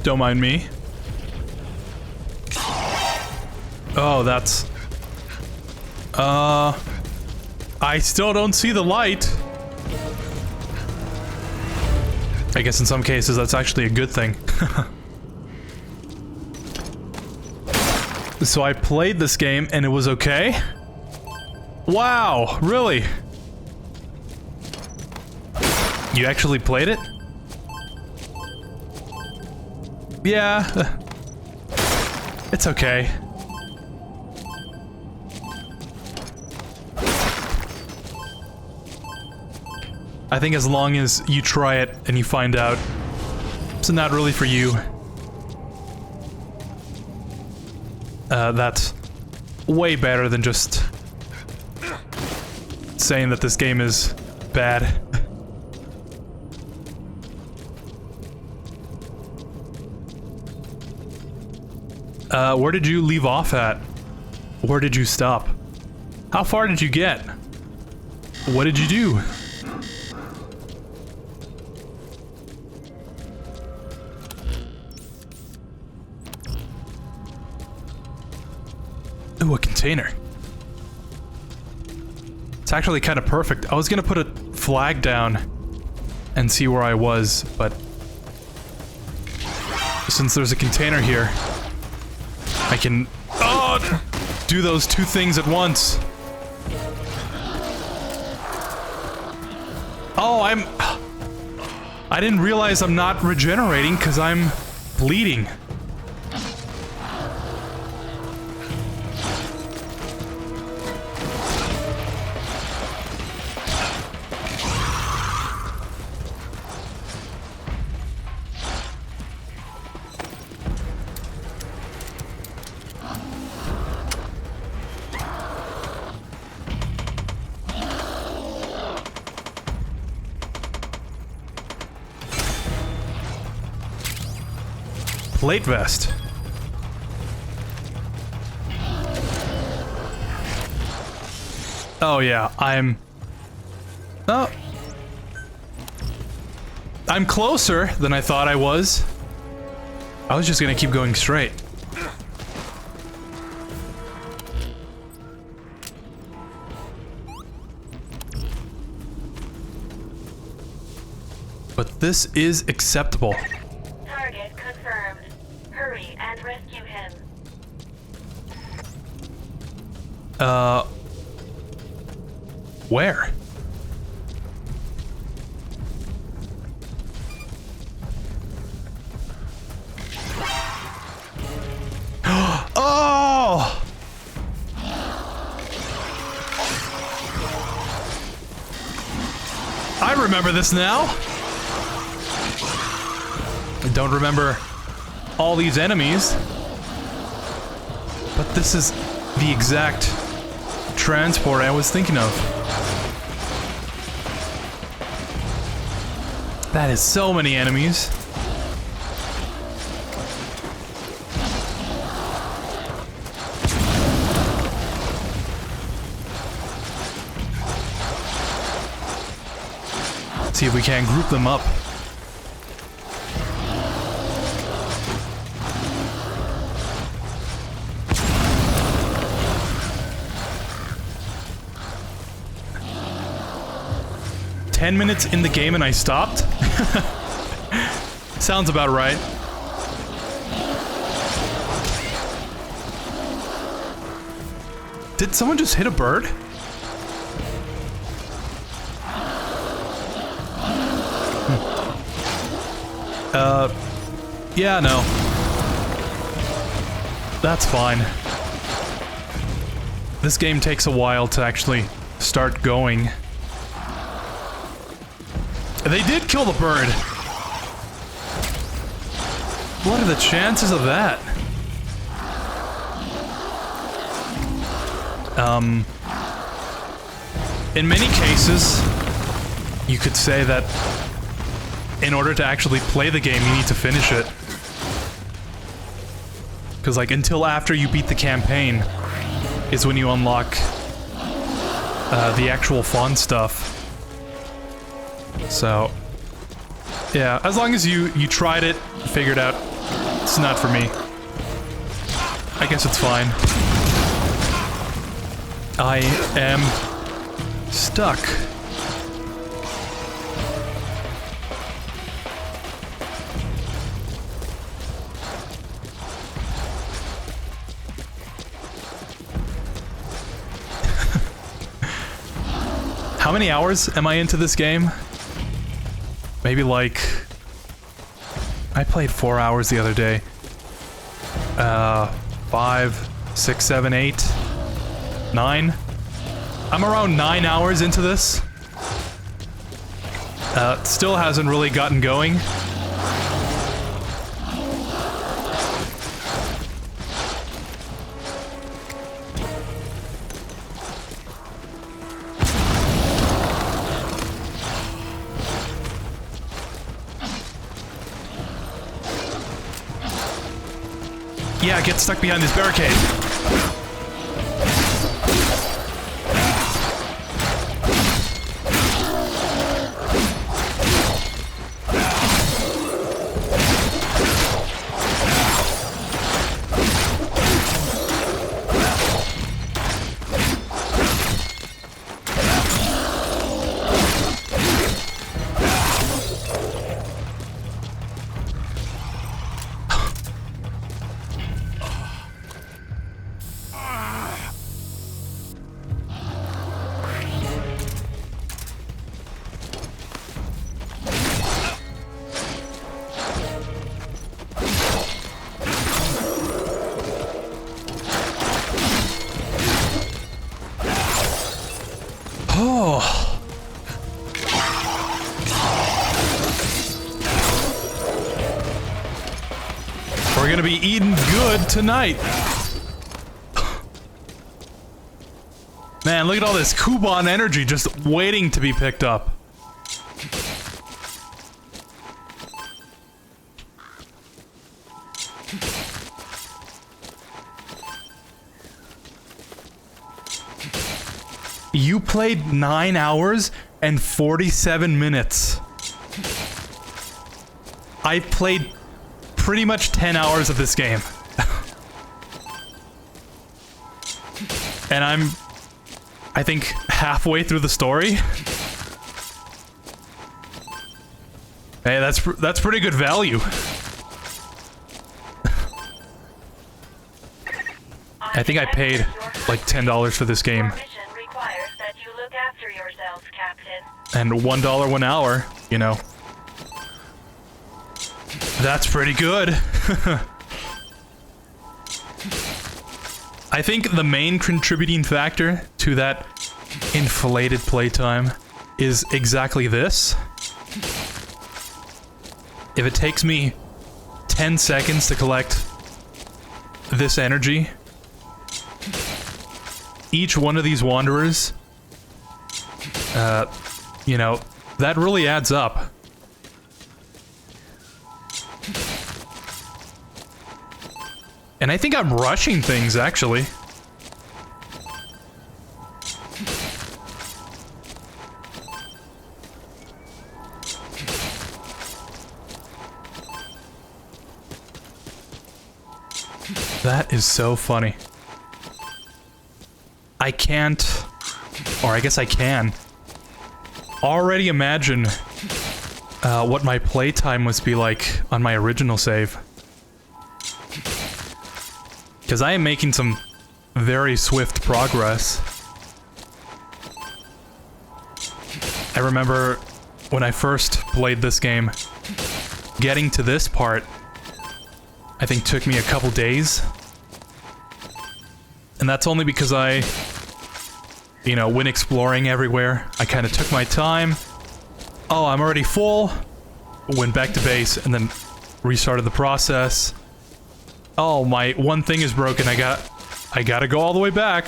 Don't mind me. Oh, that's... I still don't see the light. I guess in some cases that's actually a good thing. So I played this game and it was okay? Wow, really? You actually played it? Yeah, it's okay. I think as long as you try it and you find out it's not really for you, that's way better than just saying that this game is bad. Where did you leave off at? Where did you stop? How far did you get? What did you do? Ooh, a container. It's actually kind of perfect. I was gonna put a flag down and see where I was, but since there's a container here, I can do those two things at once. Oh, I didn't realize I'm not regenerating because I'm bleeding. Plate vest. Oh yeah, I'm closer than I thought I was. I was just gonna keep going straight. But this is acceptable.
Target confirmed. Hurry and rescue him.
Where? Oh! I remember this now. I don't remember all these enemies, but this is the exact transport I was thinking of. That is so many enemies. Let's see if we can group them up. "10 minutes in the game and I stopped?" Sounds about right. Did someone just hit a bird? Yeah, no. That's fine. This game takes a while to actually start going. They did kill the bird. What are the chances of that? In many cases, you could say that in order to actually play the game, you need to finish it. Because, like, until after you beat the campaign is when you unlock the actual fun stuff. So, yeah, as long as you tried it, figured out it's not for me, I guess it's fine. I am stuck. How many hours am I into this game? Maybe like... I played 4 hours the other day. 5, 6, 7, 8, 9. I'm around 9 hours into this. Still hasn't really gotten going. Yeah, get stuck behind this barricade. We're gonna be eating good tonight. Man, look at all this Kuban energy just waiting to be picked up. You played 9 hours and 47 minutes. I played pretty much 10 hours of this game. And I think, halfway through the story. Hey, that's pretty good value. I think I paid like $10 for this game.
Your mission requires that you look after yourselves, Captain.
And $1 1 hour, you know. That's pretty good. I think the main contributing factor to that inflated playtime is exactly this. If it takes me 10 seconds to collect this energy, each one of these wanderers, you know, that really adds up. And I think I'm rushing things, actually. That is so funny. I can't, or I guess I can, already imagine what my playtime must be like on my original save. Because I am making some very swift progress. I remember when I first played this game, getting to this part, I think took me a couple days. And that's only because I, you know, went exploring everywhere. I kind of took my time. Oh, I'm already full. Went back to base and then restarted the process. Oh, my one thing is broken. I gotta go all the way back.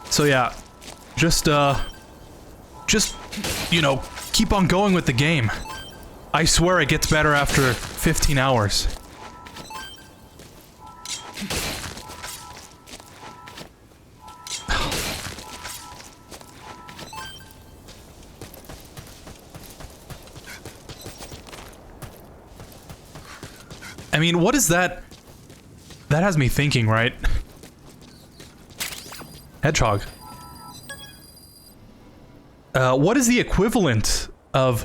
So yeah, just, you know, keep on going with the game. I swear it gets better after 15 hours. I mean, what is that? That has me thinking, right? Hedgehog. What is the equivalent of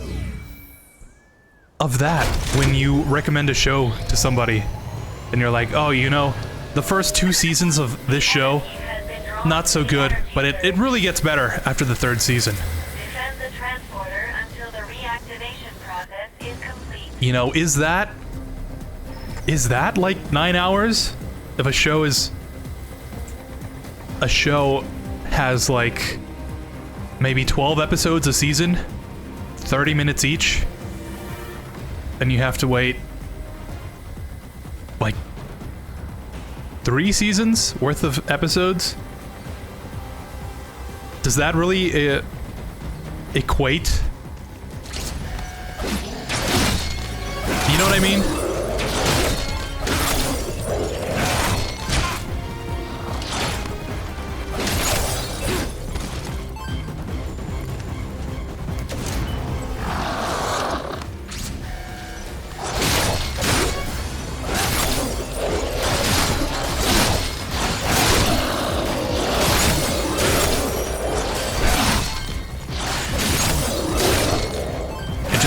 that when you recommend a show to somebody and you're like, oh, you know, the first 2 seasons of this show, not so good, but it really gets better after the 3rd season.
Defend the transporter until the reactivation process is complete.
You know, is that like 9 hours? If a show has like maybe 12 episodes a season, 30 minutes each, and you have to wait like 3 seasons worth of episodes? Does that really equate? You know what I mean?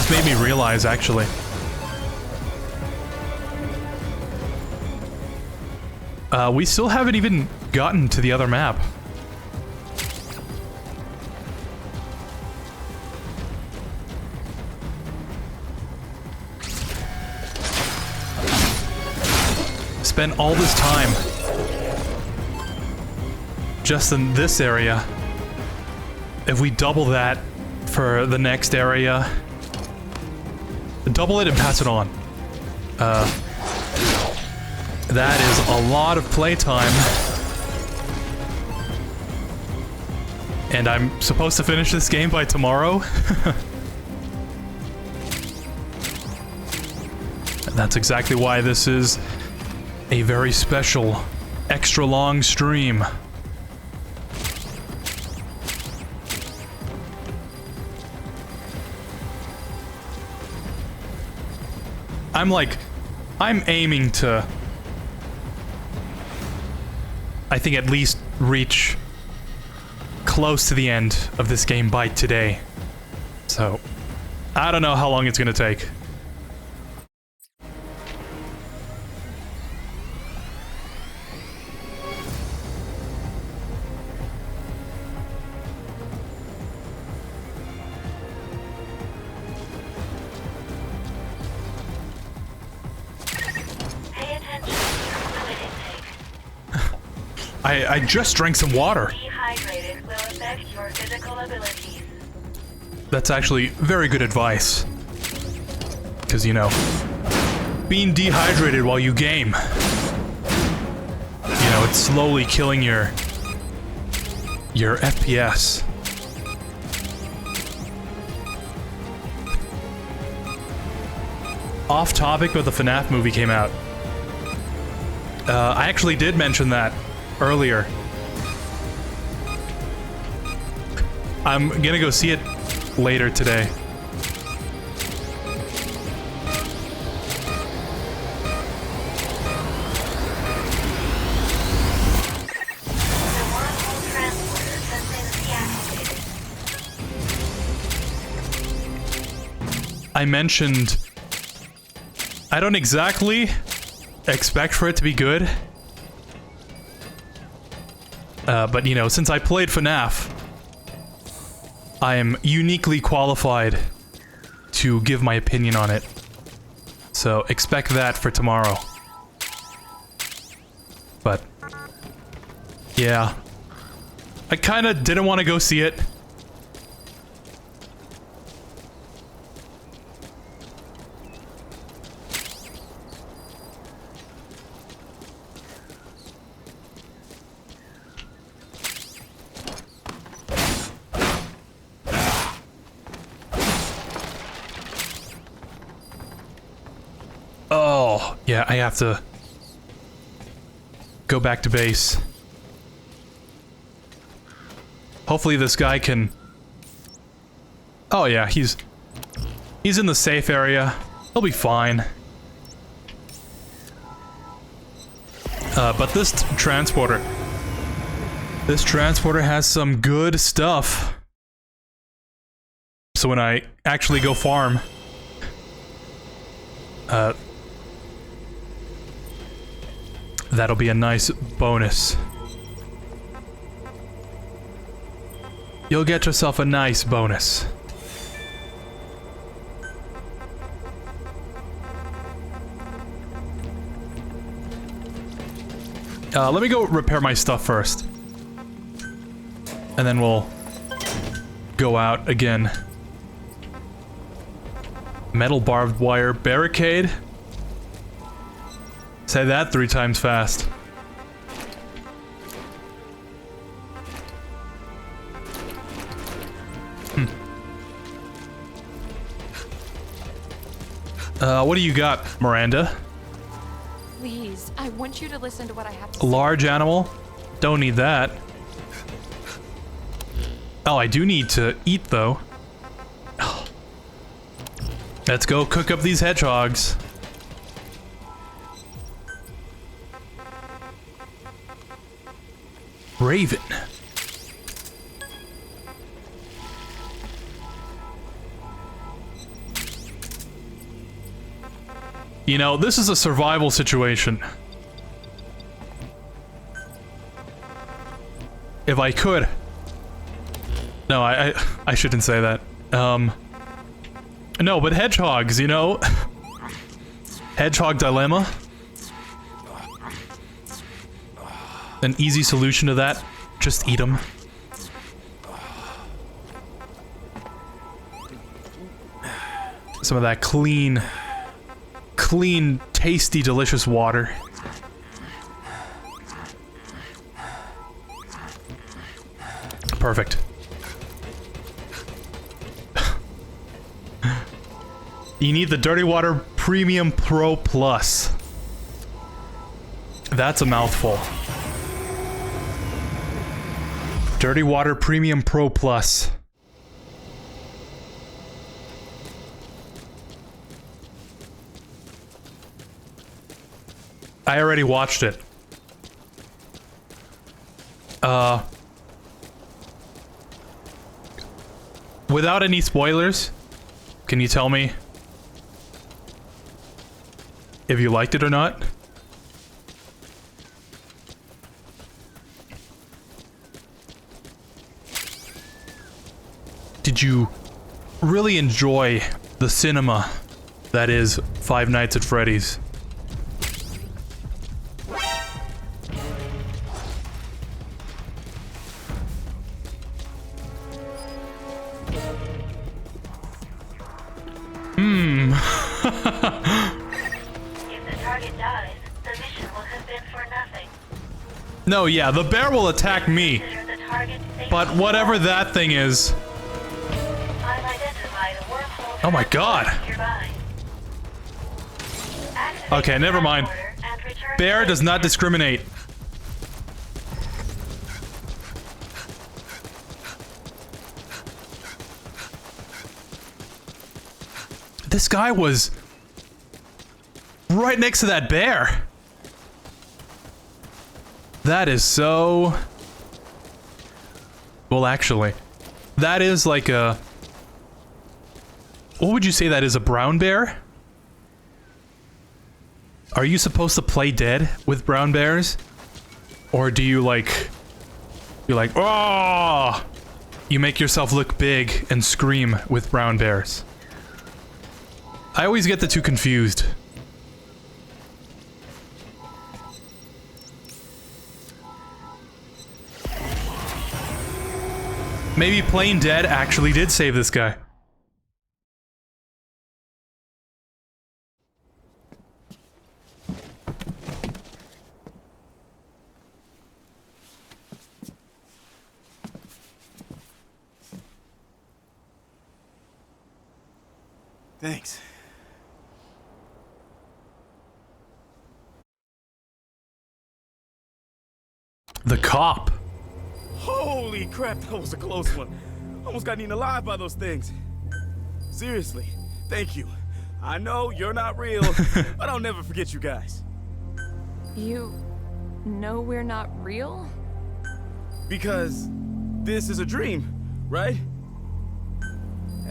Made me realize, actually. We still haven't even gotten to the other map. Spent all this time just in this area. If we double that for the next area, double it and pass it on. That is a lot of playtime. And I'm supposed to finish this game by tomorrow? That's exactly why this is a very special, extra long stream. I'm aiming to, I think, at least reach close to the end of this game by today. So, I don't know how long it's gonna take. I just drank some water.
Dehydrated will affect your physical abilities.
That's actually very good advice. Because, you know, being dehydrated while you game, you know, it's slowly killing your FPS. Off topic, but the FNAF movie came out. I actually did mention that earlier. I'm gonna go see it later today. I mentioned I don't exactly expect for it to be good. But, you know, since I played FNAF, I am uniquely qualified to give my opinion on it. So, expect that for tomorrow. But, yeah. I kinda didn't want to go see it. Oh, yeah, I have to go back to base. Hopefully this guy can... Oh yeah, he's in the safe area. He'll be fine. But this transporter has some good stuff. So when I actually go farm, that'll be a nice bonus. You'll get yourself a nice bonus. Let me go repair my stuff first. And then we'll go out again. Metal barbed wire barricade. Say that 3 times fast. What do you got, Miranda?
Please, I want you to listen to what I have to
A large animal? Don't need that. Oh, I do need to eat, though. Let's go cook up these hedgehogs. Raven. You know, this is a survival situation. If I could... No, I shouldn't say that. No, but hedgehogs, you know? Hedgehog dilemma. An easy solution to that, just eat them. Some of that clean, tasty, delicious water. Perfect. You need the Dirty Water Premium Pro Plus. That's a mouthful. Dirty Water Premium Pro Plus. I already watched it. Without any spoilers, can you tell me if you liked it or not? Did you really enjoy the cinema that is Five Nights at Freddy's?
If the target dies, the mission will have been for nothing.
No, yeah, the bear will attack me,
Consider the target safe.
but whatever that thing is...
I've identified a wormhole.
Oh my god.
Nearby. Activate
Okay,
the
never mind.
transporter and return
Bear
to
does not discriminate. This guy was right next to that bear. That is so... Well, actually, that is like a... What would you say that is, a brown bear? Are you supposed to play dead with brown bears? Or do you like... You're like, oh! You make yourself look big and scream with brown bears. I always get the two confused. Maybe playing dead actually did save this guy.
Thanks.
The cop.
Holy crap, that was a close one. Almost got eaten alive by those things. Seriously, thank you. I know you're not real, but I'll never forget you guys.
You know we're not real?
Because this is a dream, right?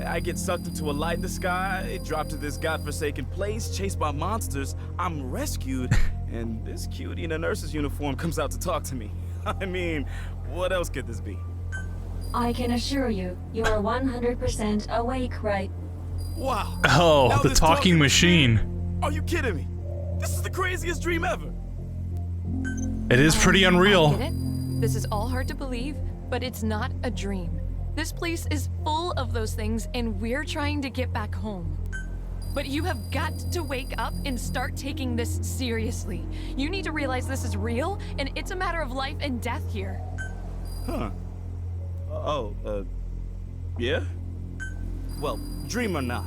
I get sucked into a light in the sky, drop to this godforsaken place, chased by monsters, I'm rescued, and this cutie in a nurse's uniform comes out to talk to me. I mean, what else could this be?
I can assure you, you are 100% awake right.
Wow.
Oh,
Now
the
this
talking machine.
Are you kidding me? This is the craziest dream ever.
It is pretty
I
unreal.
get it. This is all hard to believe, but it's not a dream. This place is full of those things, and we're trying to get back home. But you have got to wake up and start taking this seriously. You need to realize this is real, and it's a matter of life and death here.
Huh. Yeah? Well, dream or not,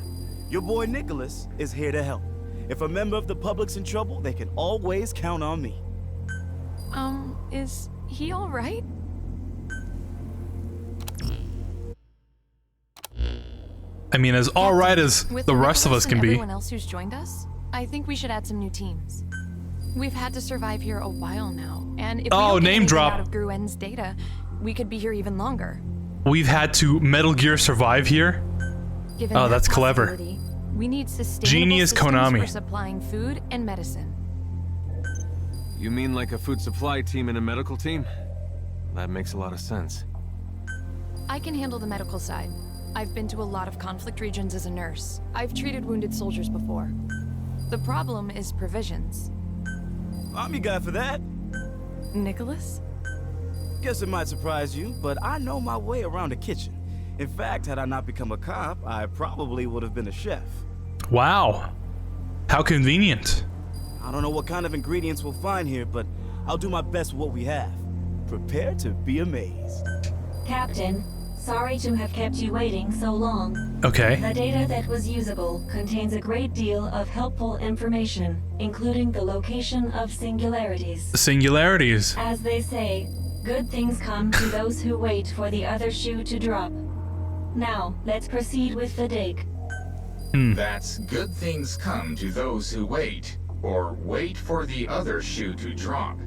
your boy Nicholas is here to help. If a member of the public's in trouble, they can always count on me.
Is he all right?
I mean, as alright as
With
the rest of us
Nicholas
can
and
be.
everyone else who's joined us, I think we should add some new teams. We've had to survive here a while now, and if we
Oh,
don't get
name
anything
drop.
out of Gruen's data, we could be here even longer.
We've had to Metal Gear survive here.
Given
Oh,
that
that's clever.
possibility, we need sustainable
Genius
systems
Konami.
for supplying food and medicine.
You mean like a food supply team and a medical team? That makes a lot of sense.
I can handle the medical side. I've been to a lot of conflict regions as a nurse. I've treated wounded soldiers before. The problem is provisions.
I'm your guy for that.
Nicholas?
Guess it might surprise you, but I know my way around a kitchen. In fact, had I not become a cop, I probably would have been a chef.
Wow. How convenient.
I don't know what kind of ingredients we'll find here, but I'll do my best with what we have. Prepare to be amazed.
Captain, Sorry to have kept you waiting so long.
Okay.
The data that was usable contains a great deal of helpful information, including the location of singularities.
Singularities.
As they say, good things come to those who wait for the other shoe to drop. Now, let's proceed with the dig.
That's good things come to those who wait, or wait for the other shoe to drop.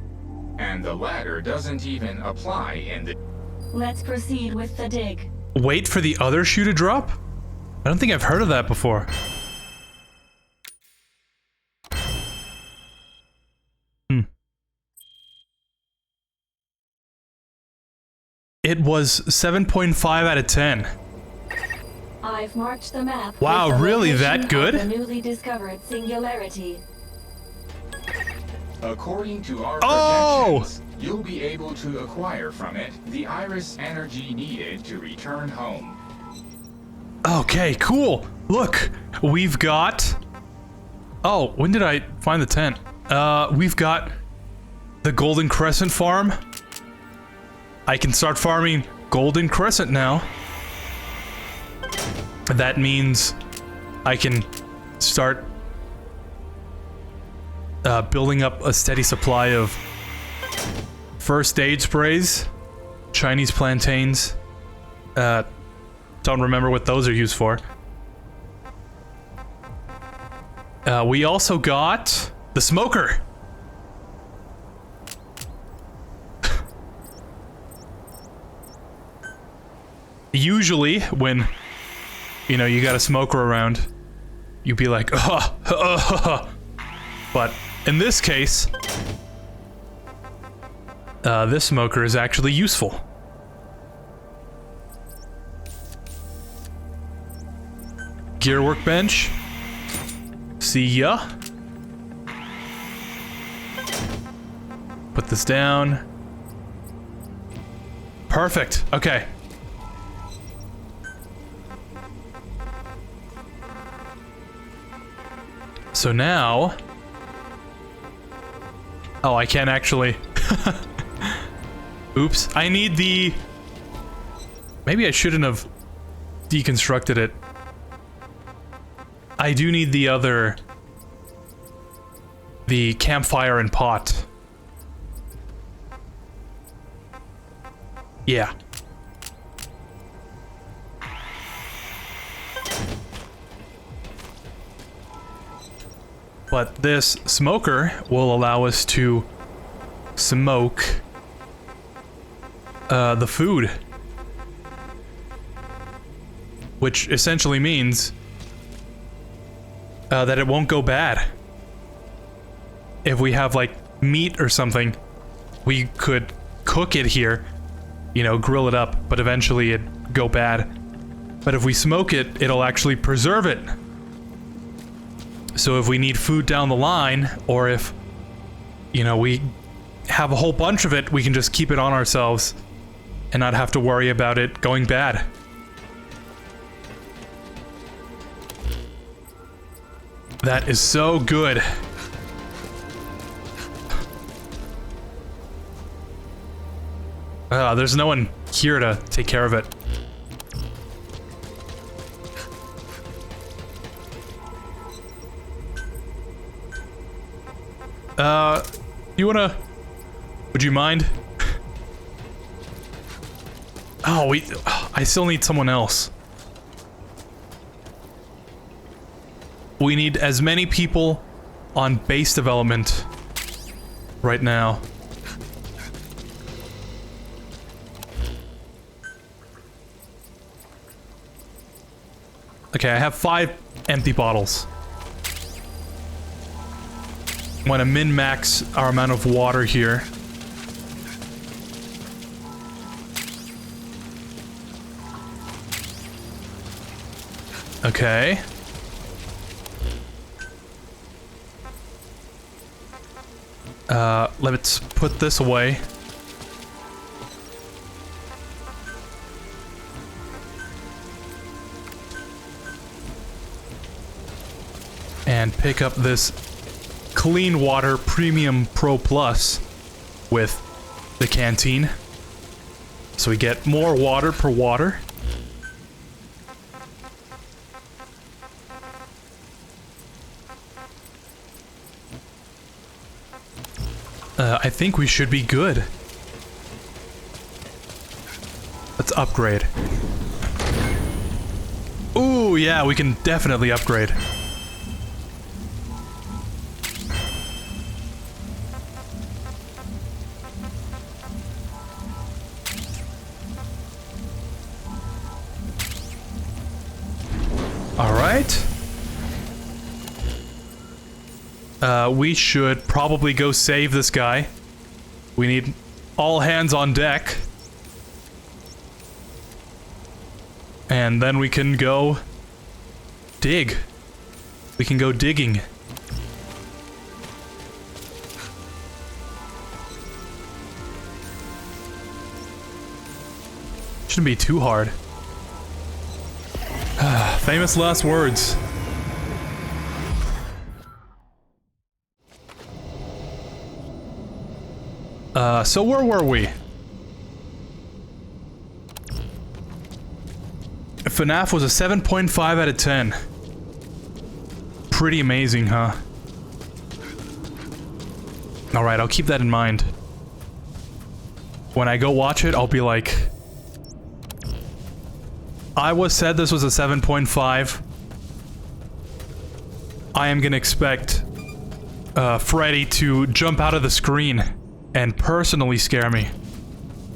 And the latter doesn't even apply in the...
Let's proceed with the dig.
Wait for the other shoe to drop? I don't think I've heard of that before. It was 7.5 out of 10.
I've marked the map.
Wow,
with the
really
location
that good?
of the newly discovered singularity.
According to our
Oh!
projections, you'll be able to acquire from it the iris energy needed to return home.
Okay, cool. Look, we've got... Oh, when did I find the tent? We've got the Golden Crescent farm. I can start farming Golden Crescent now. That means I can start building up a steady supply of first aid sprays, Chinese plantains. Don't remember what those are used for. We also got the smoker. Usually, when, you know, you got a smoker around, you'd be like, but in this case, this smoker is actually useful. Gear workbench. See ya. Put this down. Perfect. Okay. So now... Oh, I can't actually... Oops. I need the... Maybe I shouldn't have deconstructed it. I do need the other... The campfire and pot. Yeah. But this smoker will allow us to smoke the food. Which essentially means that it won't go bad. If we have like meat or something, we could cook it here, you know, grill it up, but eventually it'd go bad. But if we smoke it, it'll actually preserve it. So if we need food down the line, or if, you know, we have a whole bunch of it, we can just keep it on ourselves and not have to worry about it going bad. That is so good. There's no one here to take care of it. You wanna... Would you mind? Oh, I still need someone else. We need as many people on base development right now. Okay, I have 5 empty bottles. Want to min-max our amount of water here. Okay. Let's put this away. And pick up this Clean Water Premium Pro Plus with the canteen. So we get more water per water. I think we should be good. Let's upgrade. Ooh, yeah, we can definitely upgrade. Alright. We should probably go save this guy. We need all hands on deck. And then we can go dig. We can go digging. Shouldn't be too hard. Famous last words. So where were we? FNAF was a 7.5 out of 10. Pretty amazing, huh? Alright, I'll keep that in mind. When I go watch it, I'll be like... I was said this was a 7.5. I am gonna expect Freddy to jump out of the screen and personally scare me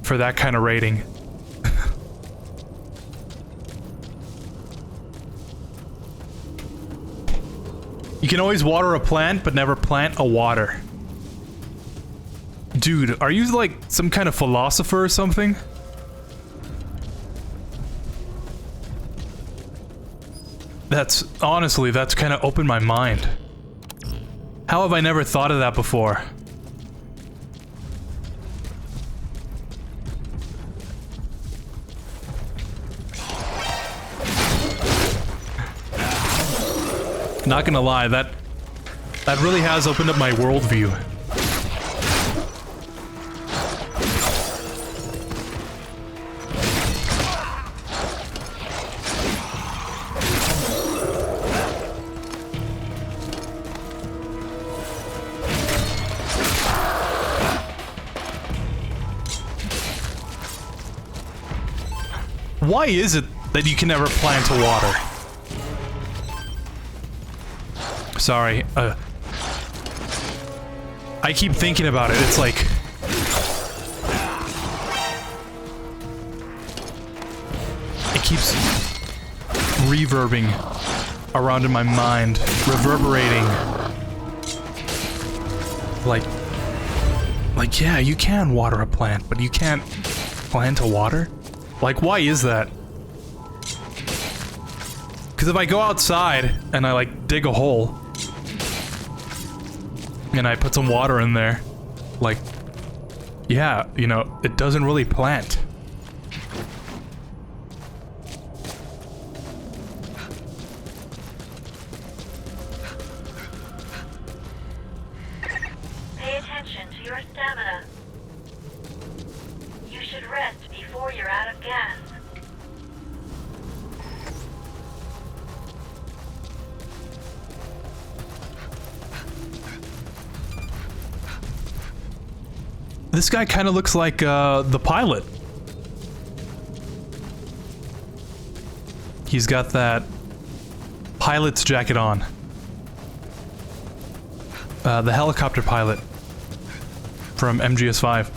for that kind of rating. You can always water a plant, but never plant a water. Dude, are you like some kind of philosopher or something? That's, honestly, that's kind of opened my mind. How have I never thought of that before? Not gonna lie, that really has opened up my worldview. Why is it that you can never plant a water? Sorry, I keep thinking about it, it's like... It keeps reverbing around in my mind, reverberating. Like, yeah, you can water a plant, but you can't plant a water? Like, why is that? Because if I go outside and I, like, dig a hole, and I put some water in there, like, yeah, you know, it doesn't really plant.
Pay attention to your stamina. You should rest before you're out of gas.
This guy kind of looks like, the pilot. He's got that pilot's jacket on. The helicopter pilot from MGS5.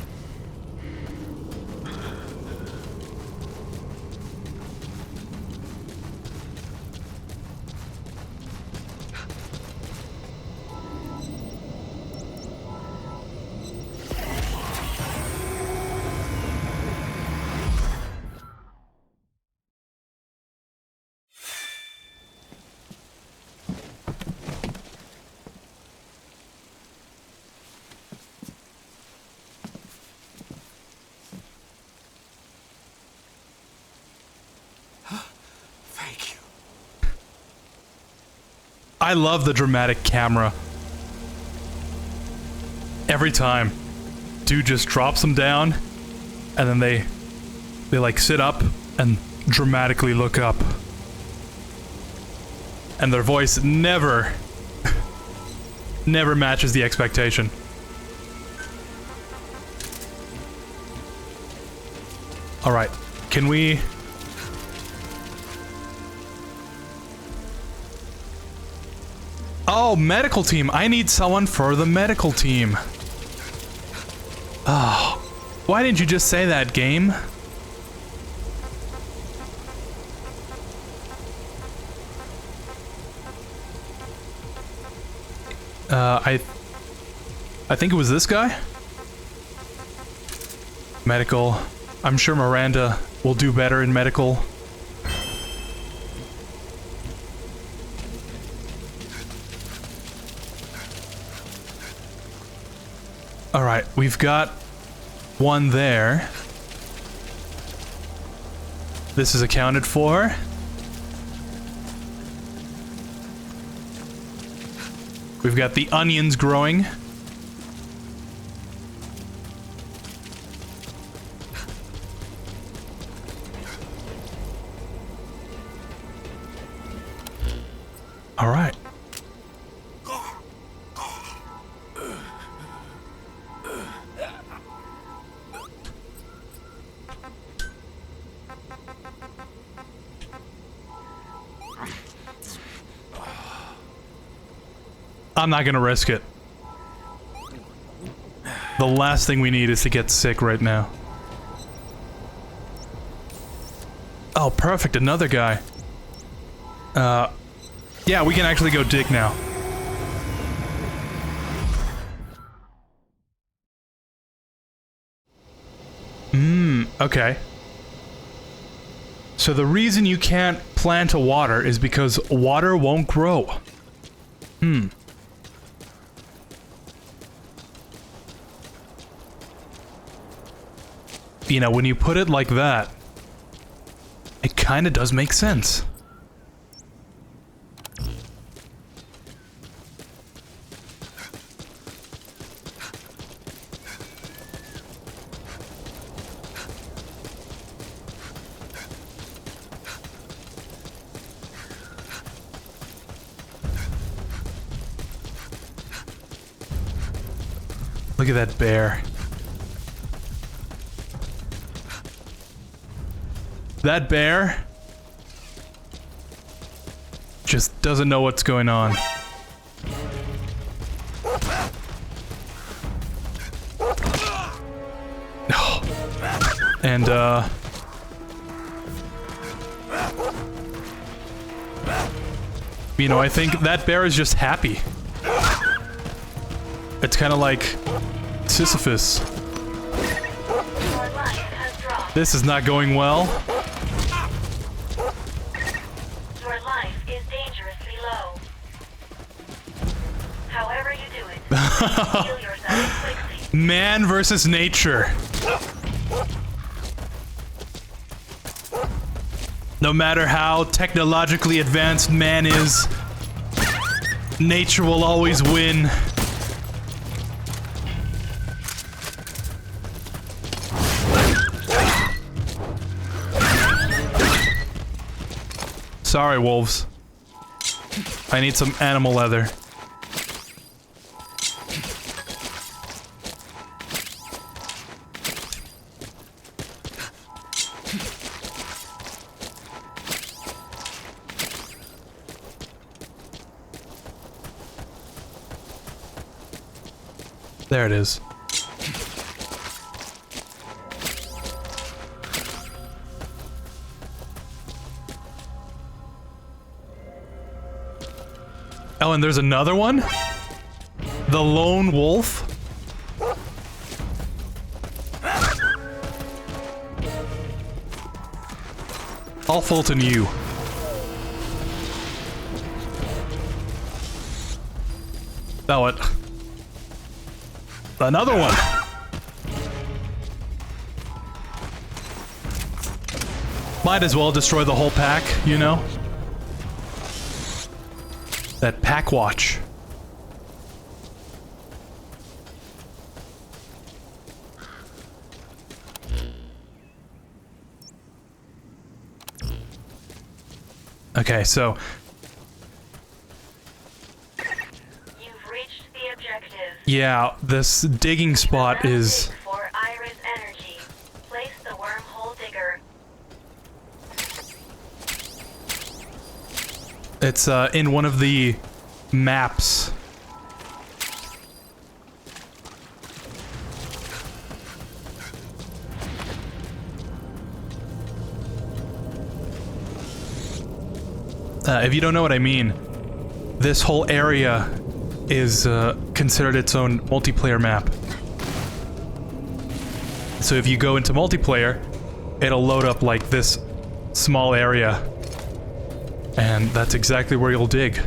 I love the dramatic camera. Every time. Dude just drops them down, and then they like sit up and dramatically look up. And their voice never matches the expectation. Alright, can we... Oh, medical team! I need someone for the medical team. Oh, why didn't you just say that, game? I think it was this guy? Medical. I'm sure Miranda will do better in medical. Alright, we've got one there. This is accounted for. We've got the onions growing. All right. I'm not gonna risk it. The last thing we need is to get sick right now. Oh, perfect, another guy. Yeah, we can actually go dig now. Okay. So the reason you can't plant a water is because water won't grow. You know, when you put it like that, it kinda does make sense. Look at that bear. That bear just doesn't know what's going on. And, you know, I think that bear is just happy. It's kind of like Sisyphus. This is not going well.
Your life is dangerously low. However you do it, heal yourself quickly.
Man versus nature. No matter how technologically advanced man is, nature will always win. Sorry, wolves. I need some animal leather. There it is. Oh, and there's another one? The lone wolf? I'll Fulton you. Oh, what? Another one! Might as well destroy the whole pack, you know? That pack watch. Okay, so
You've reached the objective.
yeah, this digging spot is
For Iris energy. Place the wormhole digger
It's in one of the maps. If you don't know what I mean, this whole area is considered its own multiplayer map. So if you go into multiplayer, it'll load up like this small area. And that's exactly where you'll dig.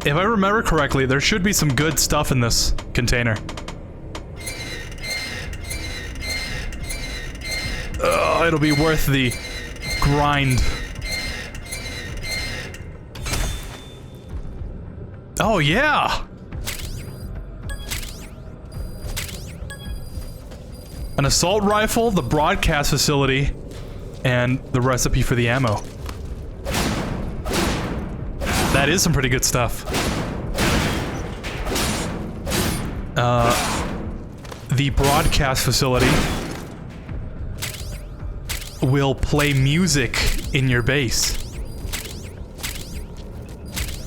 If I remember correctly, there should be some good stuff in this container. It'll be worth the grind. Oh, yeah! An assault rifle, the broadcast facility, and the recipe for the ammo. That is some pretty good stuff. The broadcast facility will play music in your base.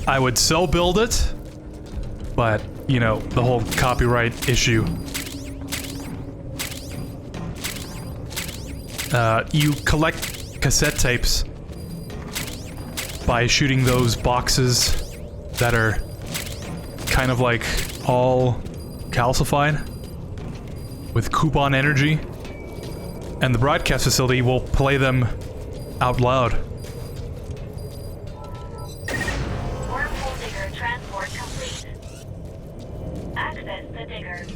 I would so build it, but, you know, the whole copyright issue. You collect cassette tapes by shooting those boxes that are kind of like all calcified with coupon energy, and the broadcast facility will play them out loud.
Wormhole digger transport complete. Access the digger.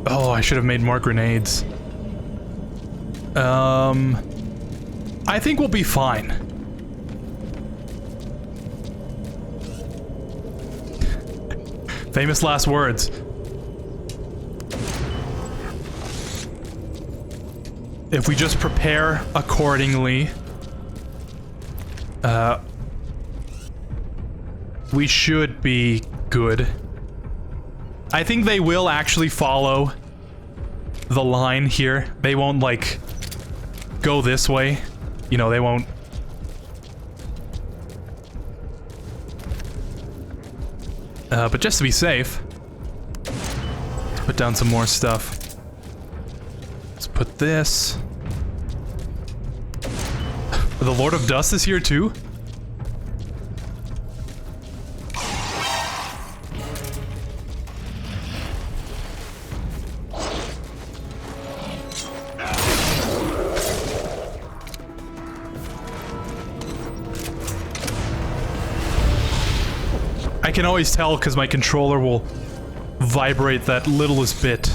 Oh, I should have made more grenades. I think we'll be fine. Famous last words. If we just prepare accordingly, we should be good. I think they will actually follow the line here. They won't, like, go this way. You know, they won't... but just to be safe, let's put down some more stuff. Let's put this... The Lord of Dust is here too? I can always tell because my controller will vibrate that littlest bit.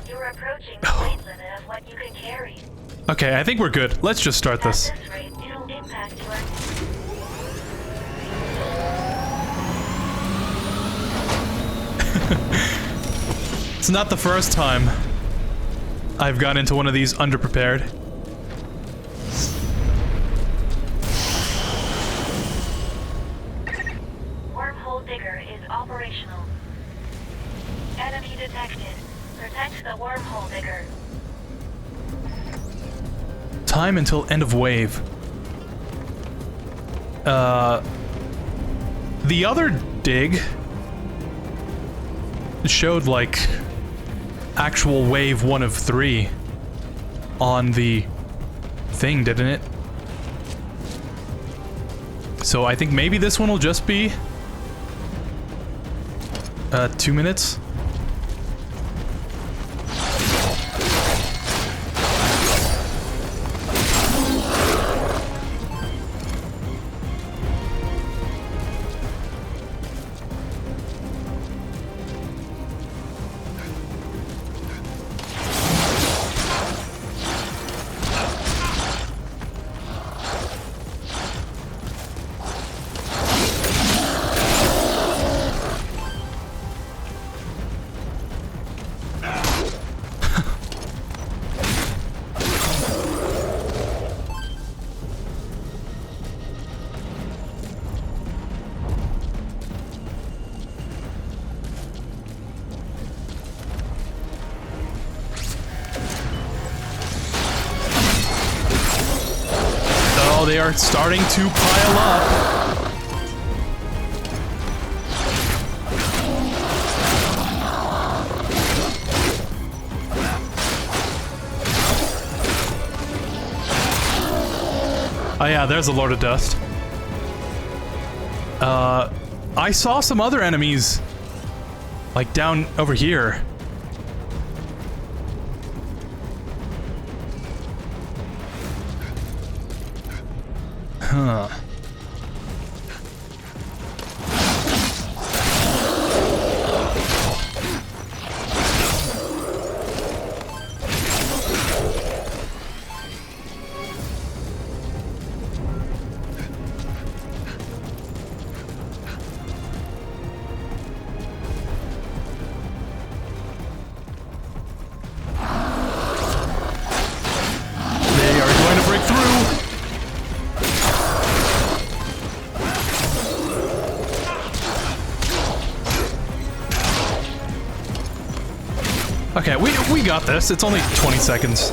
You're approaching the weight limit of what you can carry.
Okay, I think we're good. Let's just start this.
At this rate, it'll impact your...
It's not the first time I've gone into one of these underprepared.
Wormhole digger is operational. Enemy detected. Protect the wormhole digger.
Time until end of wave. The other dig showed, like, actual wave 1 of 3 on the thing, didn't it? So I think maybe this one will just be 2 minutes. Oh, they are starting to pile up. Oh yeah, there's a Lord of Dust. I saw some other enemies, like down over here. Huh. They are going to break through. Okay, we got this. It's only 20 seconds.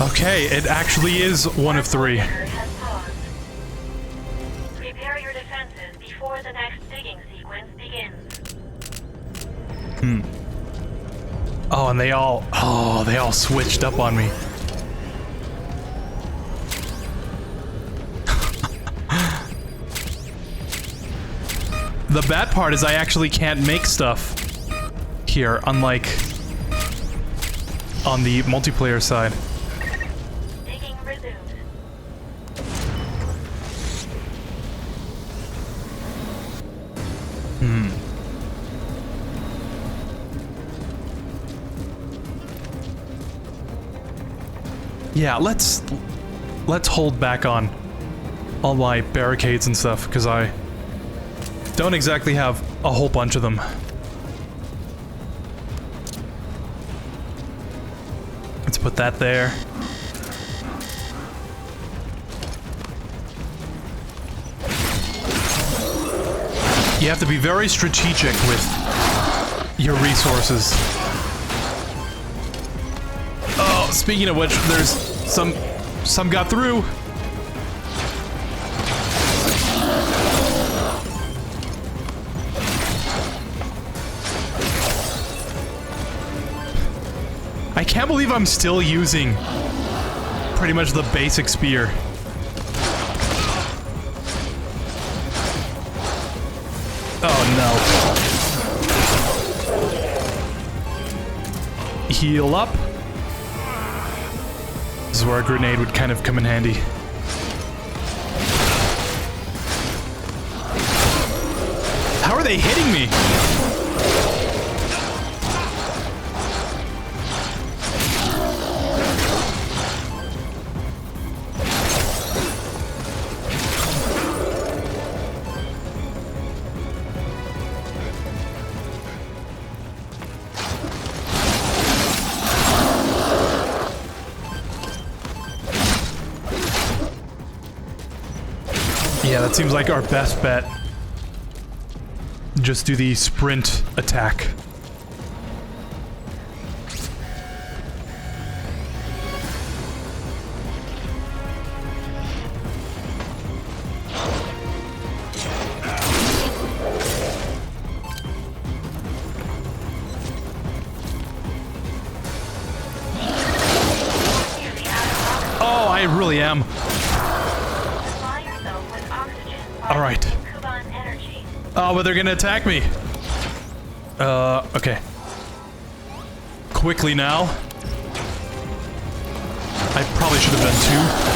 Okay, it actually is one of three.
Has paused. Prepare your defenses before the next digging sequence begins.
Oh, and they all switched up on me. The bad part is I actually can't make stuff here, unlike on the multiplayer side.
Digging resumed.
Yeah, let's hold back on all my barricades and stuff, because I don't exactly have a whole bunch of them. Let's put that there. You have to be very strategic with your resources. Oh, speaking of which, there's some got through. I can't believe I'm still using pretty much the basic spear. Oh no. Heal up. This is where a grenade would kind of come in handy. How are they hitting me? Yeah, that seems like our best bet. Just do the sprint attack. Oh, I really am.
Supply yourself with oxygen.
All right.
Kuban energy.
Oh, but they're gonna attack me. Okay. Quickly now. I probably should have done two.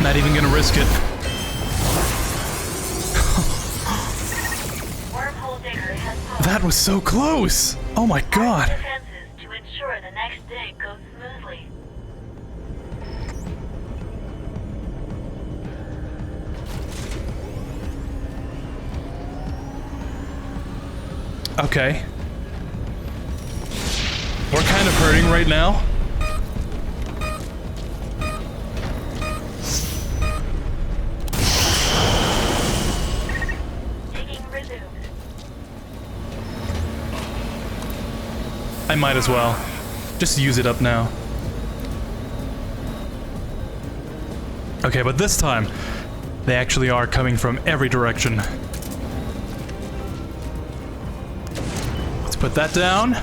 Not even gonna risk it.
Wormhole digger has powered
That was so close! Oh my god!
defenses to ensure the next dig goes smoothly.
Okay. We're kind of hurting right now.
Digging resumed.
I might as well. Just use it up now. Okay, but this time, they actually are coming from every direction. Let's put that down.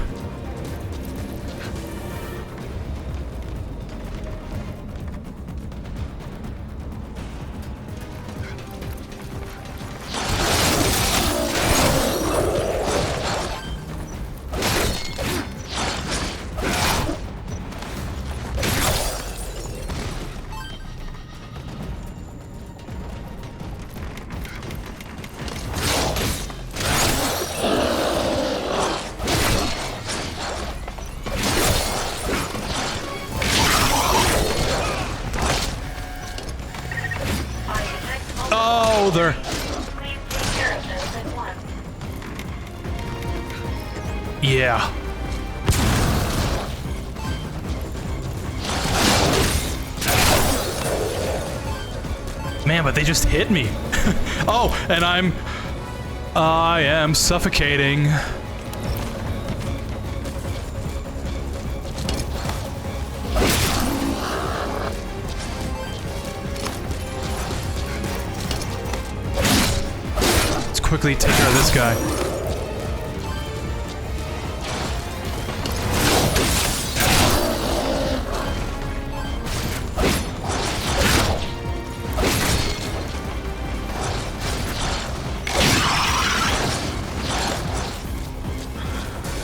Oh, they're...
Please take care of those at once.
Yeah. Man, but they just hit me. Oh, and I am suffocating. Let's quickly take care of this guy.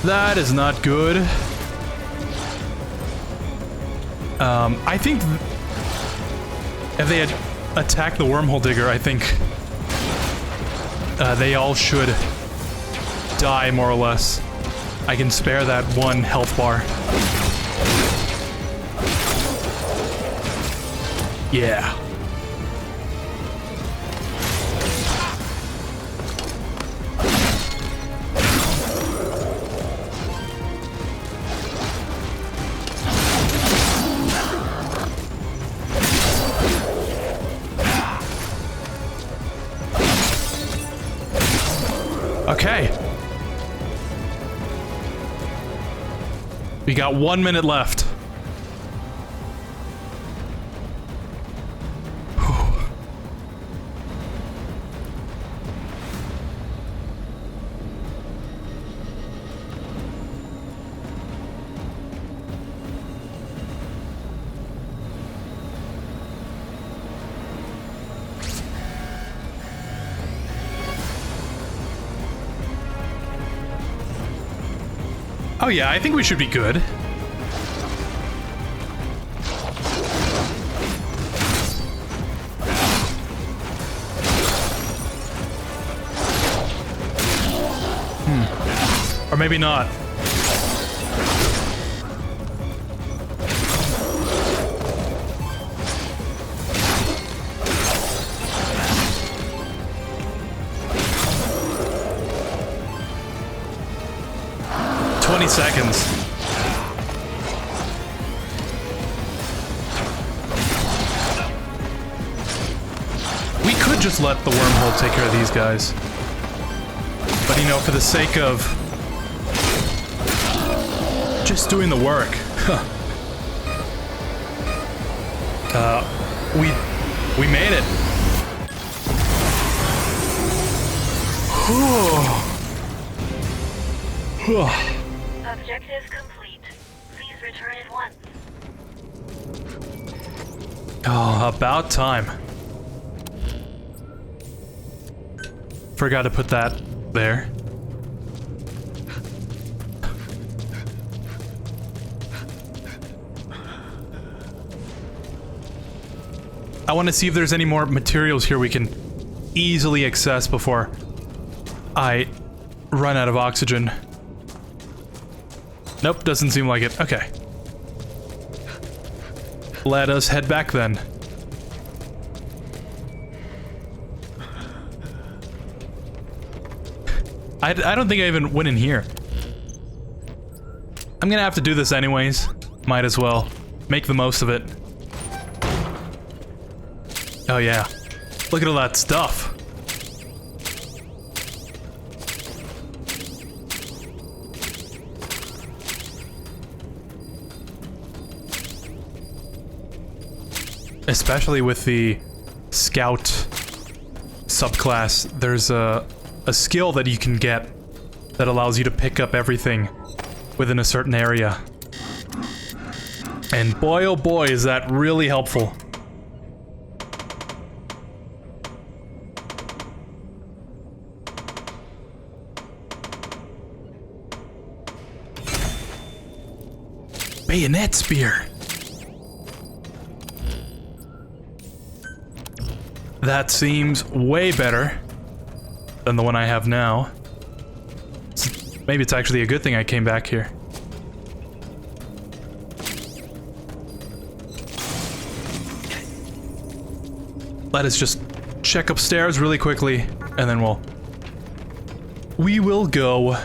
That is not good. I think if they had attacked the wormhole digger, I think they all should die, more or less. I can spare that one health bar. Yeah. Okay. We got 1 minute left. Whew. Oh yeah, I think we should be good. Or maybe not. Seconds. We could just let the wormhole take care of these guys. But you know, for the sake of just doing the work. We made it.
Objective complete. Please return at once.
Oh, about time. Forgot to put that there. I want to see if there's any more materials here we can easily access before I run out of oxygen. Nope, doesn't seem like it. Okay. Let us head back then. I don't think I even went in here. I'm gonna have to do this anyways. Might as well make the most of it. Oh yeah. Look at all that stuff. Especially with the scout subclass, there's a skill that you can get that allows you to pick up everything within a certain area. And boy oh boy is that really helpful. Bayonet spear. That seems way better than the one I have now. Maybe it's actually a good thing I came back here. Let us just check upstairs really quickly, and then we will go.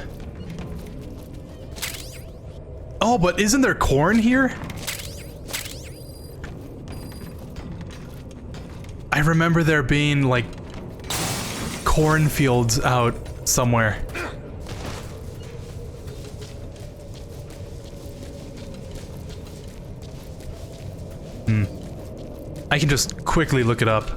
Oh, but isn't there corn here? I remember there being, like, cornfields out somewhere. I can just quickly look it up.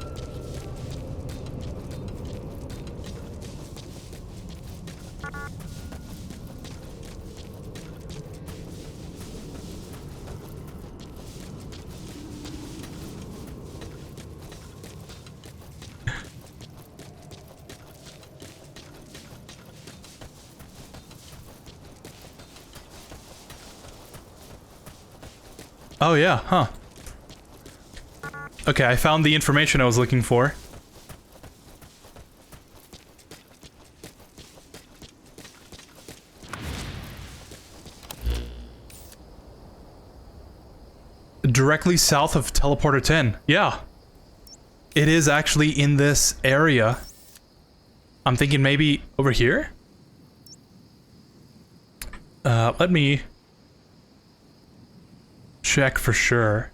Oh yeah, huh. Okay, I found the information I was looking for. Directly south of Teleporter 10. Yeah. It is actually in this area. I'm thinking maybe over here? Let me check for sure.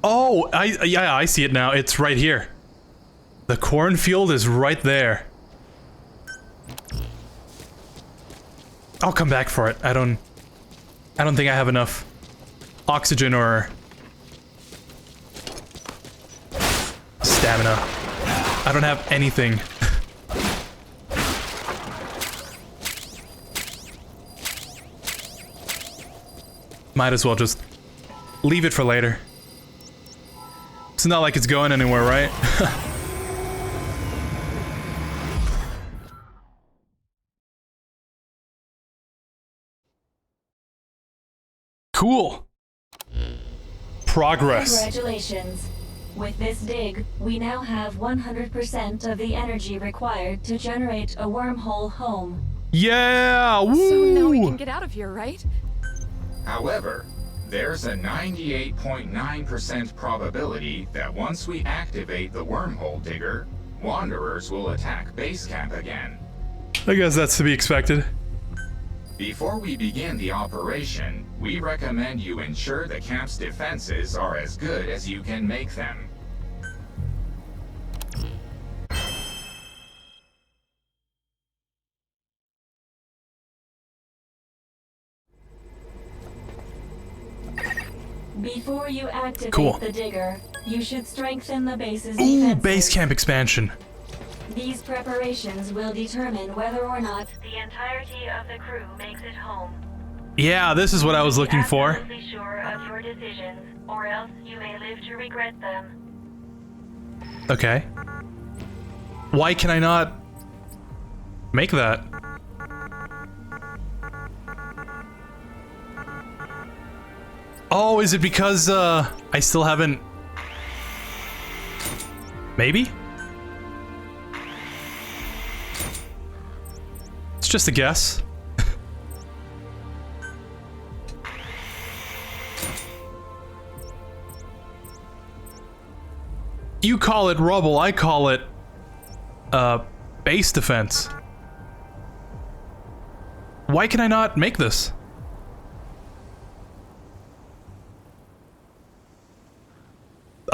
Oh, yeah, I see it now. It's right here. The cornfield is right there. I'll come back for it. I don't think I have enough oxygen or stamina. I don't have anything. Might as well just leave it for later. It's not like it's going anywhere, right? Cool. Progress.
Congratulations. With this dig, we now have 100% of the energy required to generate a wormhole home.
Yeah! Woo!
So now we can get out of here, right?
However, there's a 98.9% probability that once we activate the wormhole digger, wanderers will attack base camp again.
I guess that's to be expected.
Before we begin the operation, we recommend you ensure the camp's defenses are as good as you can make them.
Before you activate
Cool.
the digger, you should strengthen the base's
Ooh,
defenses.
base camp expansion.
These preparations will determine whether or not
The entirety of the crew makes it home.
Yeah, this is what I was looking for.
Be absolutely sure of your decisions, or else you may live to regret them.
Okay. Why can I not make that? Oh, is it because, I still haven't... Maybe? It's just a guess. You call it rubble, I call it, base defense. Why can I not make this?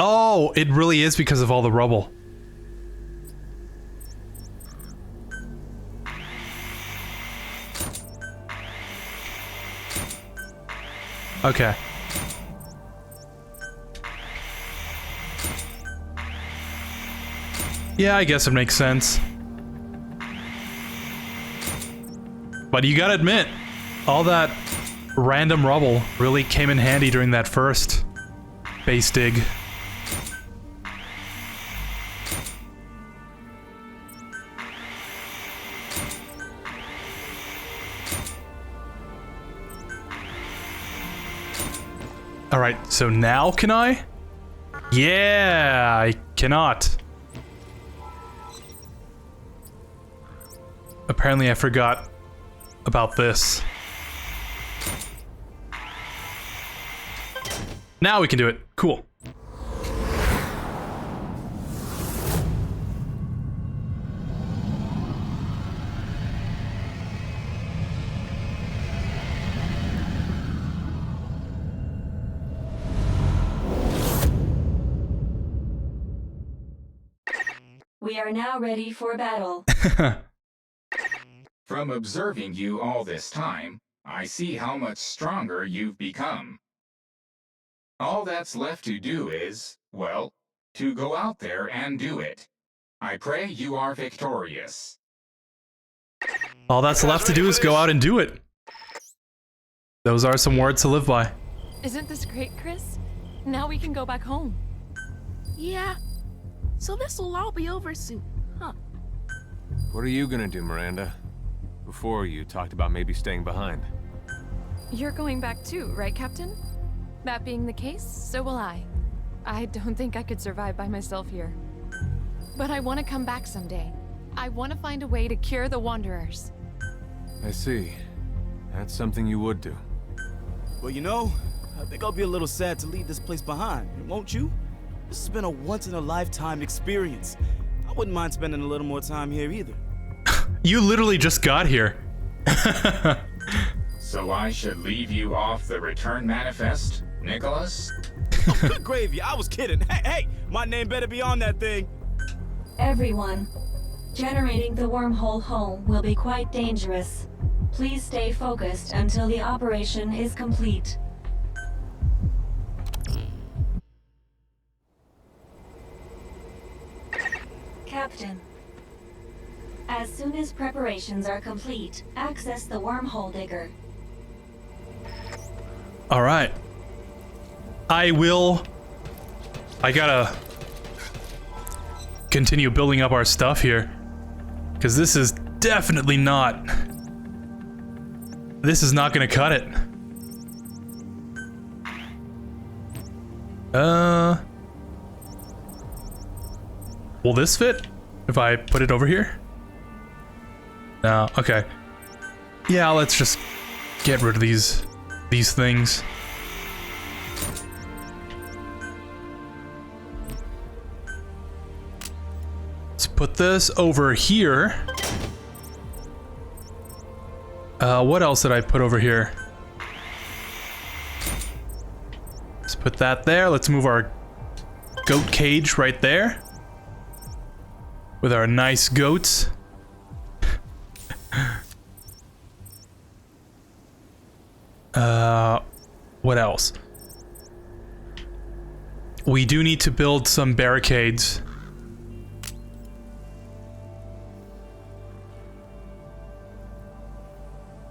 Oh, it really is because of all the rubble. Okay. Yeah, I guess it makes sense. But you gotta admit, all that random rubble really came in handy during that first base dig. Alright, so now can I? Yeah, I cannot. Apparently I forgot about this. Now we can do it. Cool.
We are now ready for battle.
From observing you all this time, I see how much stronger you've become. All that's left to do is, well, to go out there and do it. I pray you are victorious.
All that's left to do is go out and do it. Those are some words to live by.
Isn't this great, Chris? Now we can go back home.
Yeah. So this will all be over soon, huh?
What are you gonna do, Miranda? Before you talked about maybe staying behind.
You're going back too, right, Captain? That being the case, so will I. I don't think I could survive by myself here. But I want to come back someday. I want to find a way to cure the Wanderers.
I see. That's something you would do.
Well, you know, I think I'll be a little sad to leave this place behind, won't you? This has been a once-in-a-lifetime experience. I wouldn't mind spending a little more time here either.
You literally just got here.
So I should leave you off the return manifest, Nicholas?
Oh, good gravy, I was kidding. Hey, my name better be on that thing.
Everyone, generating the wormhole home will be quite dangerous. Please stay focused until the operation is complete. Captain, as soon as preparations are complete, access the wormhole digger.
Alright. I gotta continue building up our stuff here. Because this is definitely not... This is not gonna cut it. Will this fit? If I put it over here? No, okay. Yeah, let's just get rid of these things. Let's put this over here. What else did I put over here? Let's put that there. Let's move our goat cage right there. With our nice goats. What else? We do need to build some barricades.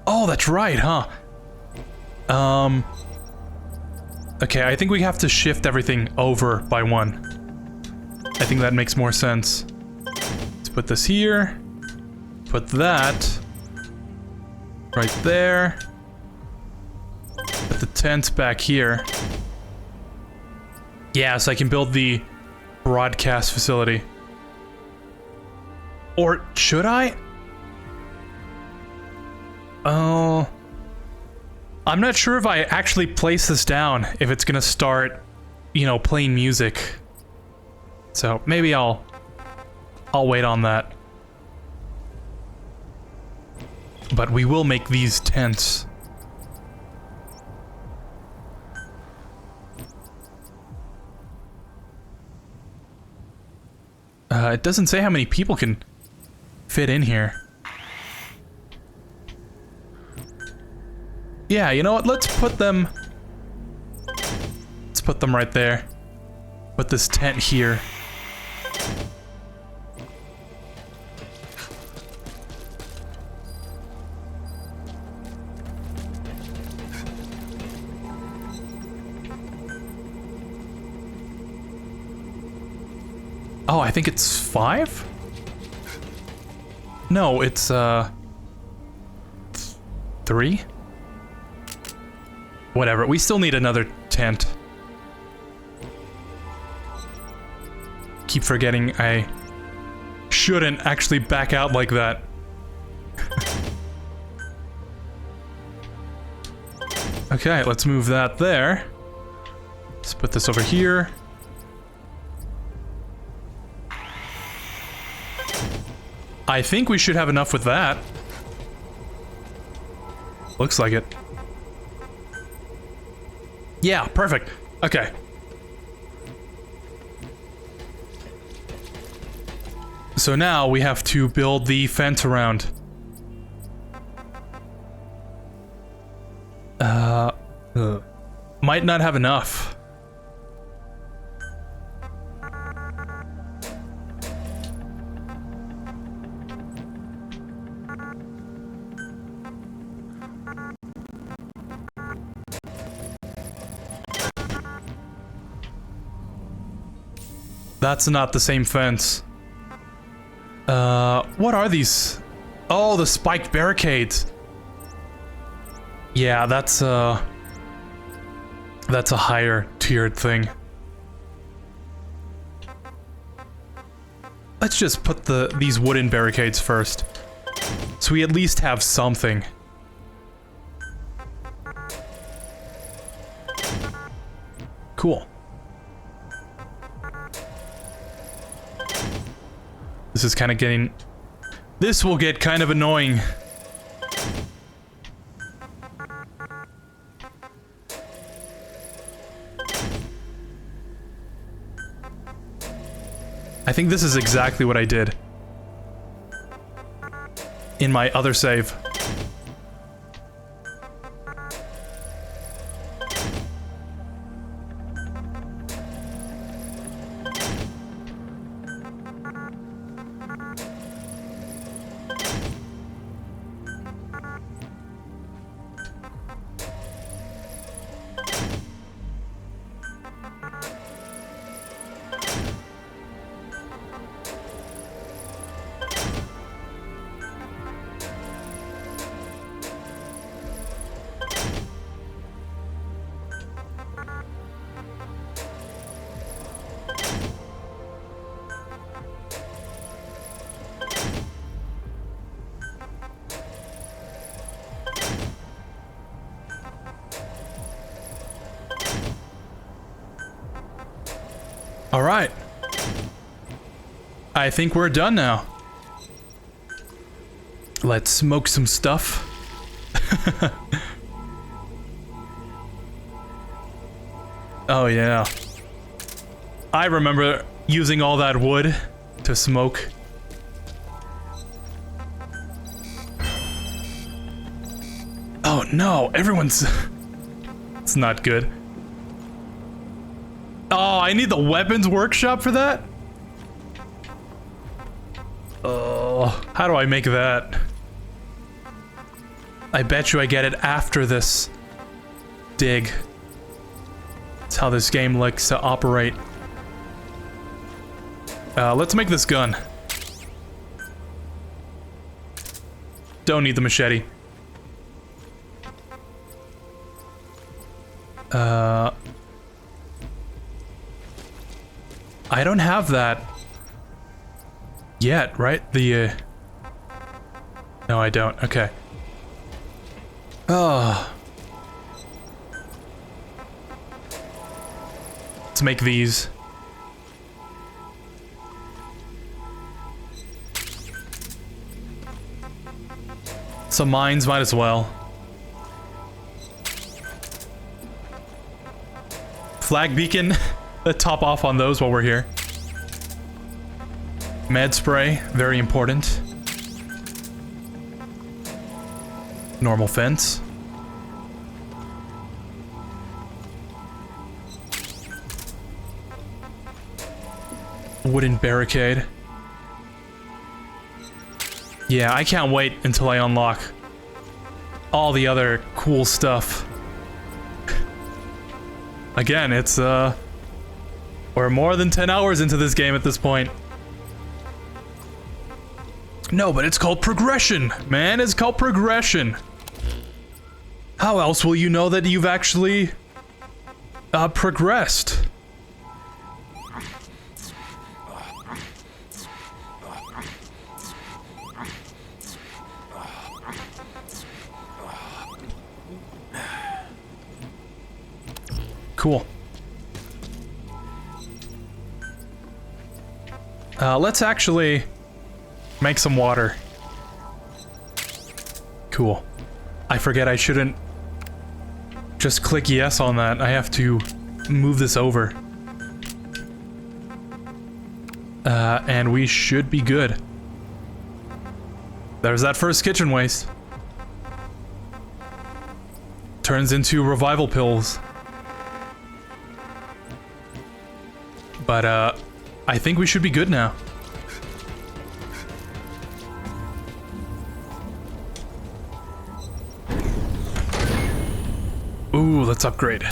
Oh, that's right, huh? Okay, I think we have to shift everything over by one. I think that makes more sense. Let's put this here. Put that right there. Put the tent back here. Yeah, so I can build the broadcast facility. Or should I? Oh. I'm not sure if I actually place this down, if it's gonna start, you know, playing music. So maybe I'll wait on that. But we will make these tents. It doesn't say how many people can fit in here. Yeah, you know what? Let's put them right there. Put this tent here. Oh, I think it's 5? No, it's 3? Whatever, we still need another tent. Keep forgetting I shouldn't actually back out like that. Okay, let's move that there. Let's put this over here. I think we should have enough with that. Looks like it. Yeah, perfect. Okay. So now we have to build the fence around. Might not have enough. That's not the same fence. What are these? Oh, the spiked barricades. Yeah, that's a higher tiered thing. Let's just put these wooden barricades first. So we at least have something. Cool. This is kind of getting... This will get kind of annoying. I think this is exactly what I did in my other save. All right. I think we're done now. Let's smoke some stuff. Oh yeah. I remember using all that wood to smoke. Oh no, everyone's... It's not good. Oh, I need the weapons workshop for that? Oh, how do I make that? I bet you I get it after this dig. That's how this game likes to operate. Let's make this gun. Don't need the machete. I don't have that yet, right? The, no, I don't. Okay. Oh. Let's make these. Some mines might as well. Flag beacon. Let's top off on those while we're here. Med spray, very important. Normal fence. Wooden barricade. Yeah, I can't wait until I unlock all the other cool stuff. Again, it's, we're more than 10 hours into this game at this point. No, but it's called progression, man. It's called progression. How else will you know that you've actually, progressed? Cool. Let's actually make some water. Cool. I forget I shouldn't just click yes on that. I have to move this over. And we should be good. There's that first kitchen waste. Turns into revival pills. But, I think we should be good now. Ooh, let's upgrade.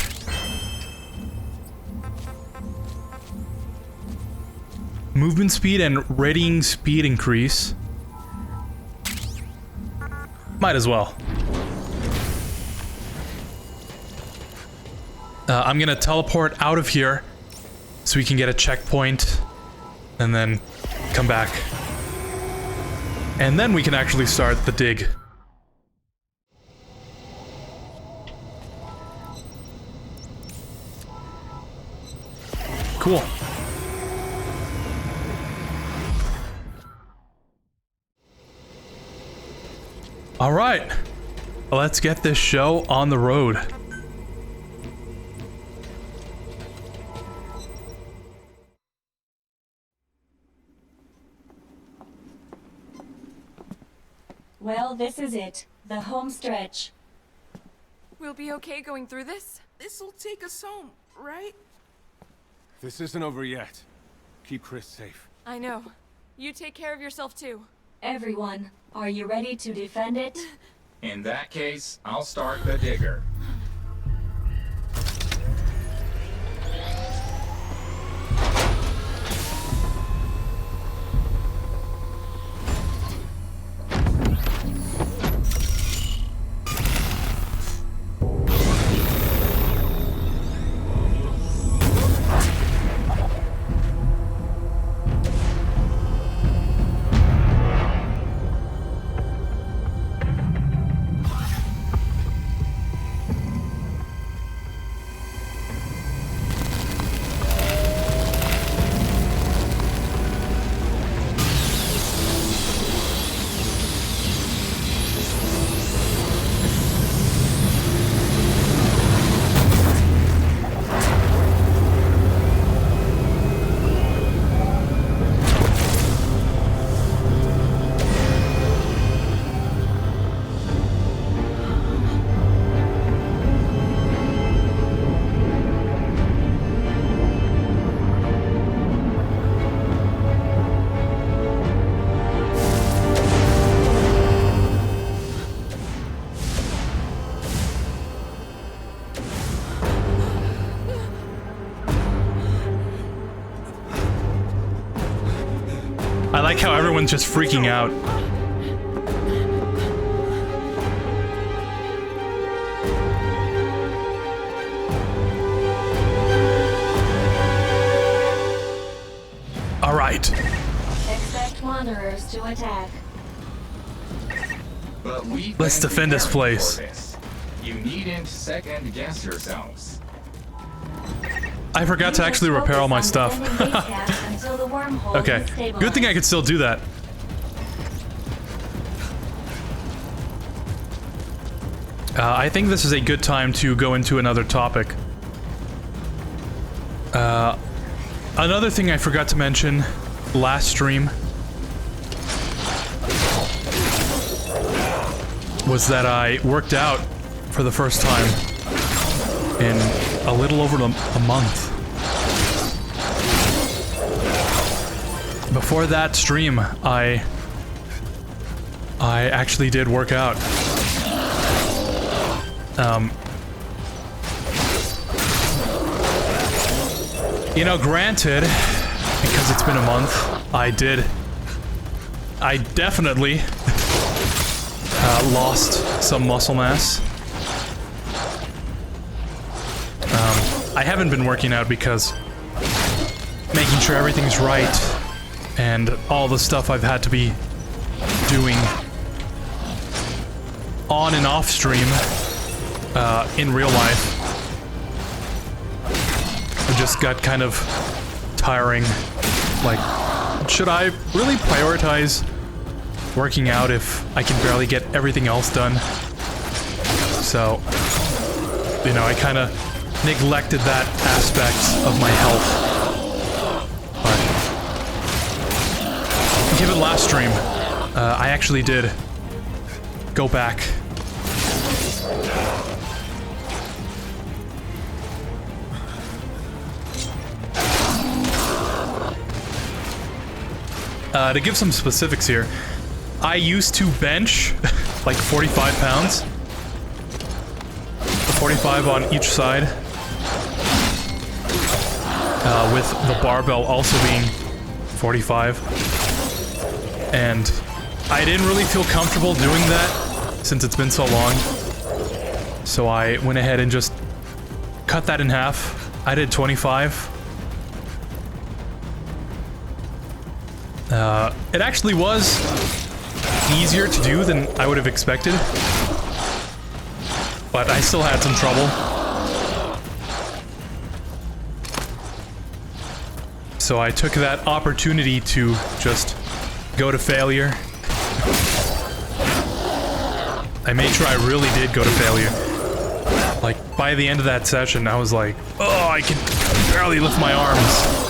Movement speed and readying speed increase. Might as well. I'm gonna teleport out of here so we can get a checkpoint and then come back. And then we can actually start the dig. Cool. All right, let's get this show on the road.
Well, this is it. The home stretch.
We'll be okay going through this?
This'll take us home, right?
This isn't over yet. Keep Chris safe.
I know. You take care of yourself too.
Everyone, are you ready to defend it?
In that case, I'll start the digger.
I like how everyone's just freaking out.
wanderers to attack.
But we've
Let's
been
defend this
preparing
place.
for this. You needn't second guess yourselves.
I forgot to actually repair all my stuff. Okay, good thing I could still do that. I think this is a good time to go into another topic. Another thing I forgot to mention last stream was that I worked out for the first time in a little over a month. Before that stream, I actually did work out. You know, granted, because it's been a month, I definitely lost some muscle mass. I haven't been working out because making sure everything's right and all the stuff I've had to be doing on and off stream in real life. It just got kind of tiring. Like, should I really prioritize working out if I can barely get everything else done? So, you know, I kind of neglected that aspect of my health. But given last stream, I actually did go back. To give some specifics here, I used to bench like 45 pounds. 45 on each side. With the barbell also being 45. And I didn't really feel comfortable doing that since it's been so long. So I went ahead and just cut that in half. I did 25. It actually was easier to do than I would have expected. But I still had some trouble. So I took that opportunity to just go to failure. I made sure I really did go to failure. Like, by the end of that session, I was like, oh, I can barely lift my arms.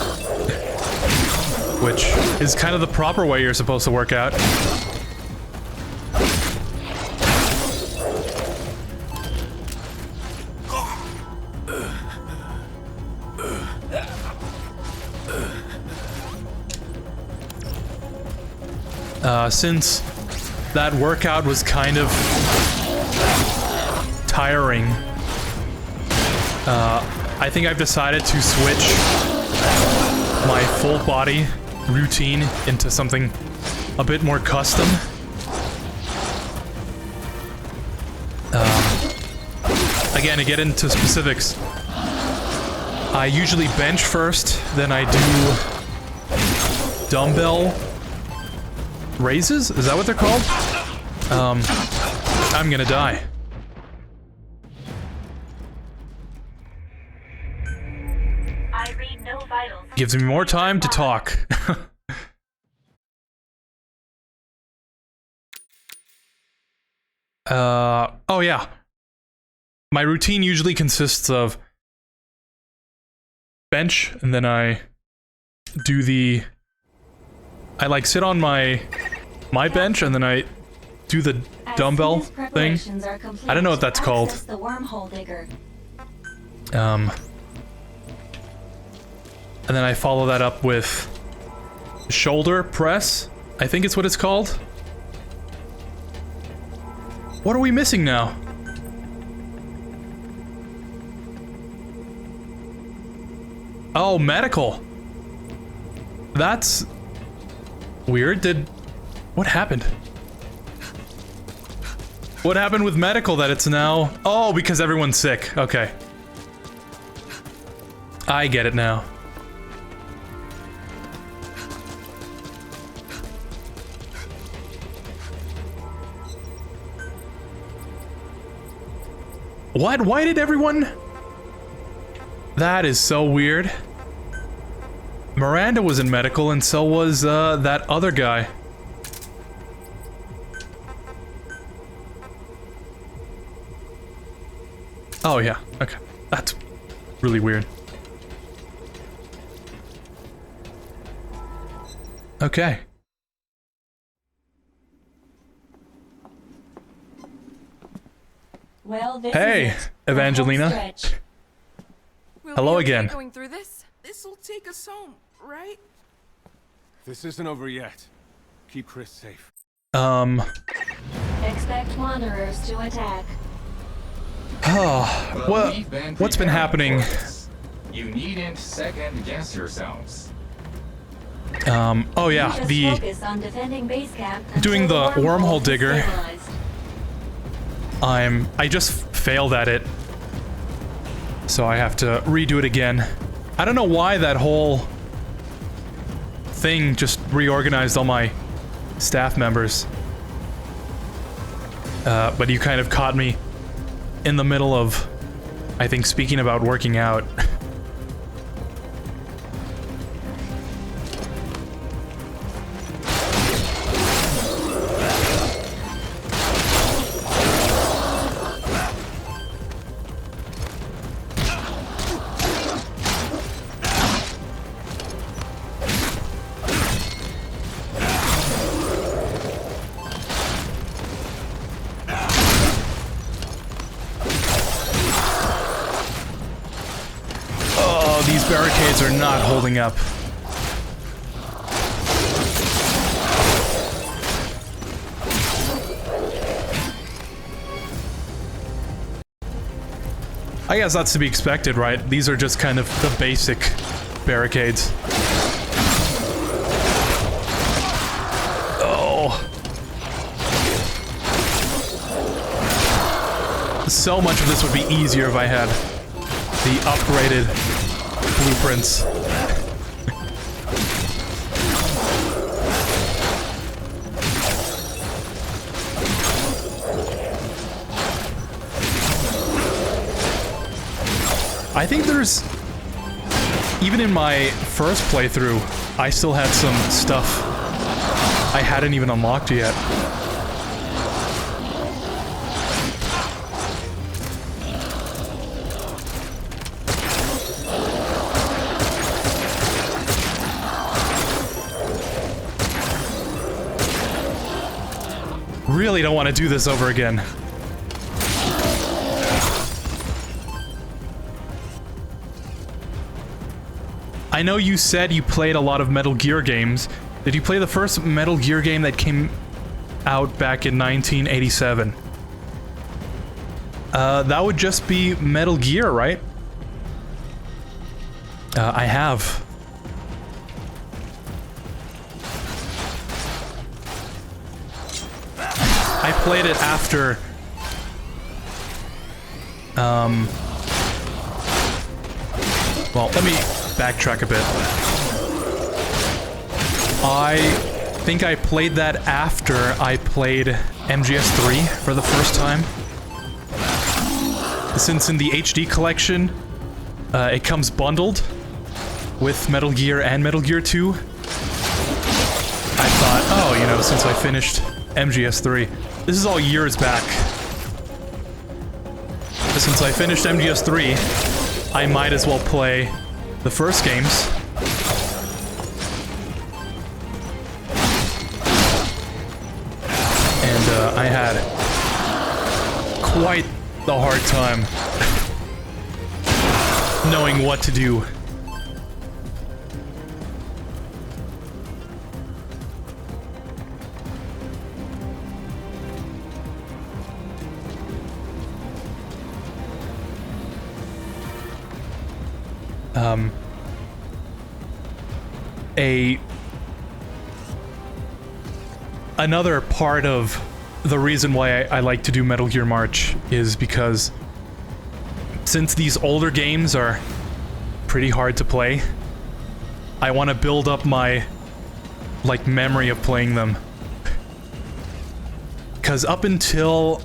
Which is kind of the proper way you're supposed to work out. Since that workout was kind of tiring, I think I've decided to switch my full body routine into something a bit more custom. Again, to get into specifics, I usually bench first, then I do dumbbell raises? Is that what they're called? I'm gonna die.
I read no vitals.
Gives me more time to talk. Oh yeah. My routine usually consists of bench, and then I do the... I like sit on my bench, and then I do the dumbbell thing. I don't know what that's called.
The wormhole digger.
And then I follow that up with shoulder press. I think it's what it's called. What are we missing now? Oh, medical. That's weird. What happened? What happened with medical that it's now... Oh, because everyone's sick. Okay. I get it now. What? Why did everyone... That is so weird. Miranda was in medical, and so was, that other guy. Oh, yeah. Okay. That's really weird. Okay.
Well, this
Hey,
is it.
Evangelina.
The home stretch.
We'll
Hello
be okay
again.
going through this?
This'll take us home, right?
This isn't over yet. Keep Chris safe.
Expect wanderers to attack.
Oh,
But
well,
we've been
what's been
preparing
happening?
for this. You needn't second guess yourselves.
Oh yeah,
Just
the
focus on defending base camp
doing
until
the wormhole
is
digger.
stabilized.
I just failed at it. So I have to redo it again. I don't know why that whole thing just reorganized all my staff members. But you kind of caught me in the middle of, I think, speaking about working out. Barricades are not holding up. I guess that's to be expected, right? These are just kind of the basic barricades. Oh. So much of this would be easier if I had the upgraded blueprints. I think there's... Even in my first playthrough, I still had some stuff I hadn't even unlocked yet. Really don't want to do this over again. I know you said you played a lot of Metal Gear games. Did you play the first Metal Gear game that came out back in 1987? That would just be Metal Gear, right? I have. I played it after... Well, let me backtrack a bit. I think I played that after I played MGS3 for the first time. Since in the HD collection, it comes bundled with Metal Gear and Metal Gear 2. I thought, oh, you know, since I finished MGS3. This is all years back. Since I finished MGS3, I might as well play the first games. And I had quite the hard time knowing what to do. Another part of the reason why I like to do Metal Gear March is because since these older games are pretty hard to play, I want to build up my, like, memory of playing them. Because up until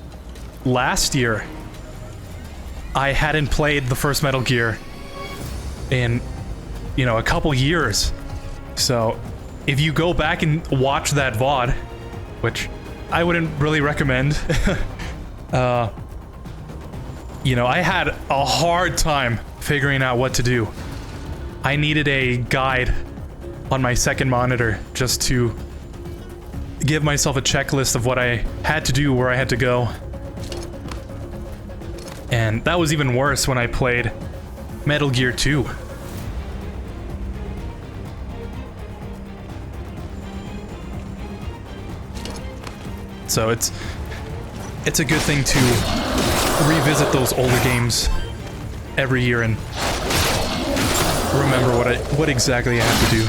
last year, I hadn't played the first Metal Gear in, you know, a couple years. So, if you go back and watch that VOD, which I wouldn't really recommend, you know, I had a hard time figuring out what to do. I needed a guide on my second monitor just to give myself a checklist of what I had to do, where I had to go. And that was even worse when I played Metal Gear 2. So it's a good thing to revisit those older games every year and remember what exactly I have to do.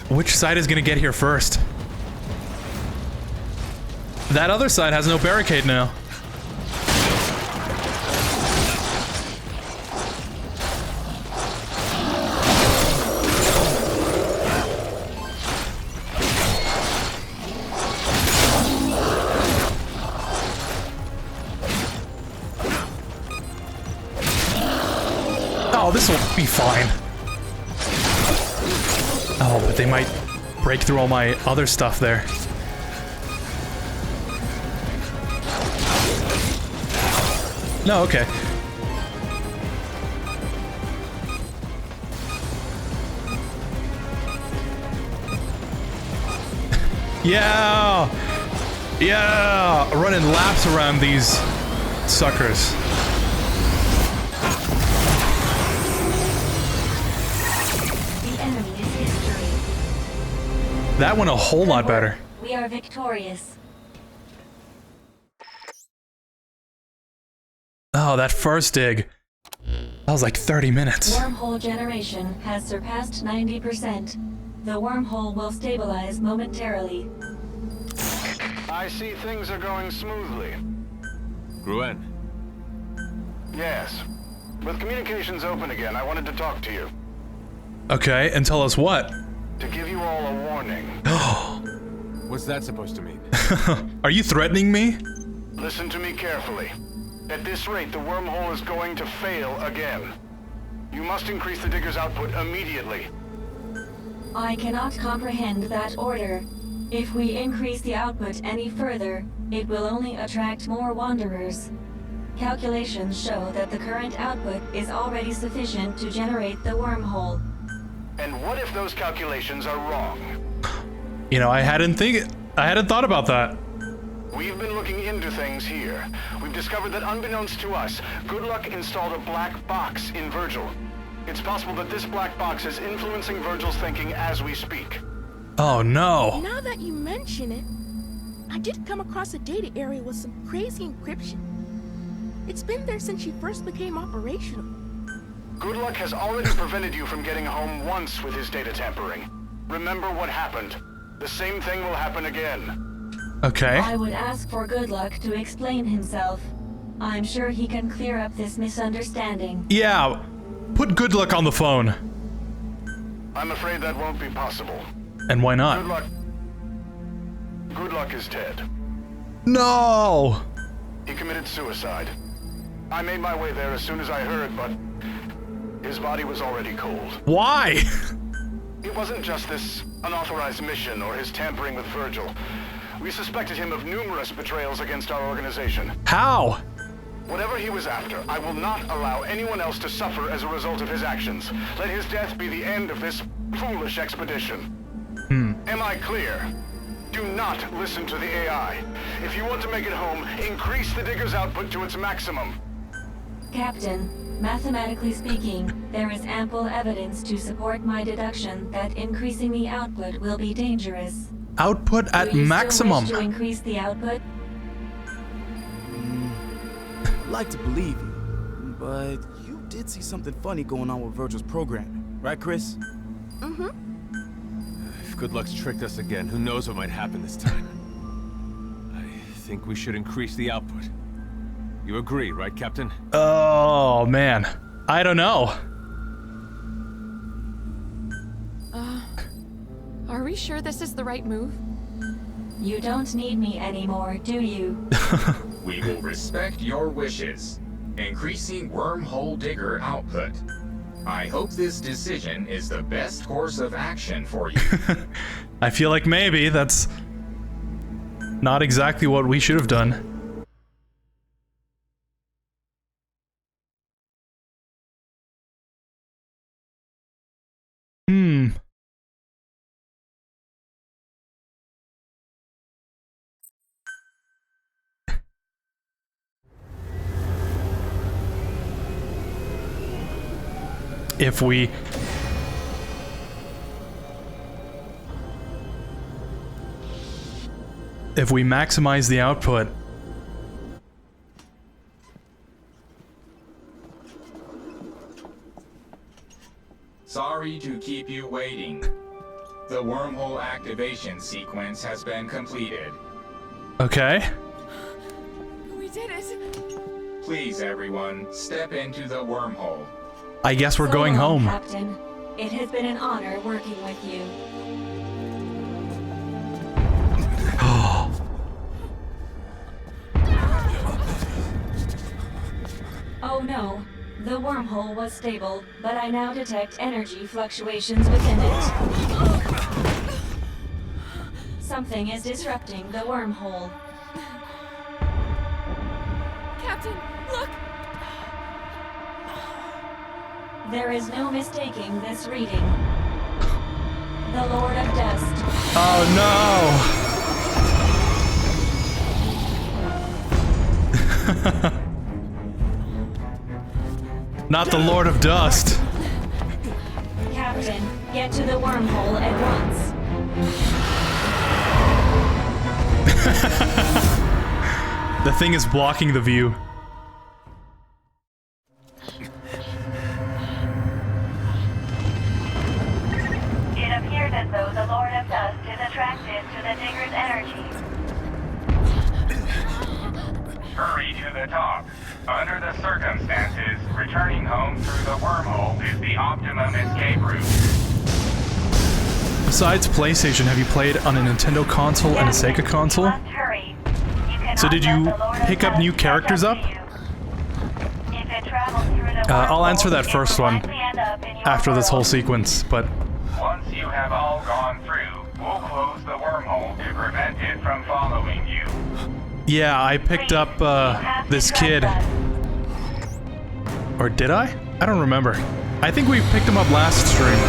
Which side is gonna get here first? That other side has no barricade now. Oh, this will be fine. Oh, but they might break through all my other stuff there. No, okay. Yeah! Yeah! Running laps around these suckers. That went a whole lot better.
We are victorious.
Oh, that first dig. That was like 30 minutes.
Wormhole generation has surpassed 90%. The wormhole will stabilize momentarily.
I see things are going smoothly.
Gruen.
Yes. With communications open again, I wanted to talk to you.
Okay, and tell us what?
To give you all a warning.
What's that supposed to mean?
Are you threatening me?
Listen to me carefully. At this rate, the wormhole is going to fail again. You must increase the digger's output immediately.
I cannot comprehend that order. If we increase the output any further, it will only attract more wanderers. Calculations show that the current output is already sufficient to generate the wormhole.
And what if those calculations are wrong?
You know, I hadn't thought about that.
We've been looking into things here. We've discovered that unbeknownst to us, Goodluck installed a black box in Virgil. It's possible that this black box is influencing Virgil's thinking as we speak.
Oh no.
Now that you mention it, I did come across a data area with some crazy encryption. It's been there since she first became operational.
Goodluck has already prevented you from getting home once with his data tampering. Remember what happened. The same thing will happen again.
Okay.
I would ask for Goodluck to explain himself. I'm sure he can clear up this misunderstanding.
Yeah. Put Goodluck on the phone.
I'm afraid that won't be possible.
And why not?
Goodluck is dead.
No!
He committed suicide. I made my way there as soon as I heard, but his body was already cold.
Why?
It wasn't just this unauthorized mission or his tampering with Virgil. We suspected him of numerous betrayals against our organization.
How?
Whatever he was after, I will not allow anyone else to suffer as a result of his actions. Let his death be the end of this foolish expedition. Am I clear? Do not listen to the AI. If you want to make it home, increase the digger's output to its maximum.
Captain, mathematically speaking, there is ample evidence to support my deduction that increasing the output will be dangerous.
Output at
Do you
maximum.
still wish to increase the output?
I'd like to believe you, but you did see something funny going on with Virgil's programming, right, Chris?
If good luck's tricked us again, who knows what might happen this time. I think we should increase the output. You agree, right, Captain?
Oh, man. I don't know.
Are we sure this is the right move?
You don't need me anymore, do you?
We will respect your wishes. Increasing wormhole digger output. I hope this decision is the best course of action for you.
I feel like maybe that's not exactly what we should have done. If we maximize the output,
Sorry to keep you waiting. The wormhole activation sequence has been completed.
okay.
We did it!
Please, everyone, step into the wormhole.
I guess we're
So
going
long,
home.
Captain. It has been an honor working with you. Oh no. The wormhole was stable, but I now detect energy fluctuations within it. Something is disrupting the wormhole.
Captain, look!
There is no mistaking this reading. The Lord of Dust.
Oh no! Not the Lord of Dust.
Captain, get to the wormhole at once.
The thing is blocking the view.
It appears as though the Lord of Dust is attracted to the digger's energy.
Hurry to the top. Under the circumstances, returning home through the wormhole is the optimum escape route.
Besides PlayStation, have you played on a Nintendo console and a
Captain,
Sega console?
you must hurry. You cannot
So did you
let the Lord of
pick up
Dust
new
catch
characters
to
up?
you. If it travels through the
I'll
wormhole,
answer that
it
first
will
one
likely end up in your
after this whole
world.
sequence, but
Once you have all gone through, we'll close the wormhole to prevent it from following you.
yeah, I picked up
You have to
this
trust
kid.
us.
Or did I? I don't remember. I think we picked him up last stream.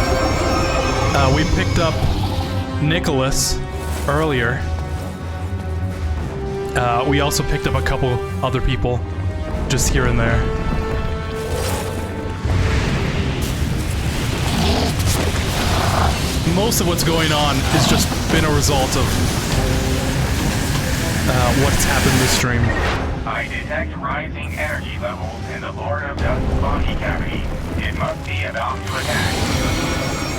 We picked up Nicholas earlier. We also picked up a couple other people just here and there. Most of what's going on has just been a result of what's happened this stream.
I detect rising energy levels in the Lord of Dust's body cavity. It must be about to attack.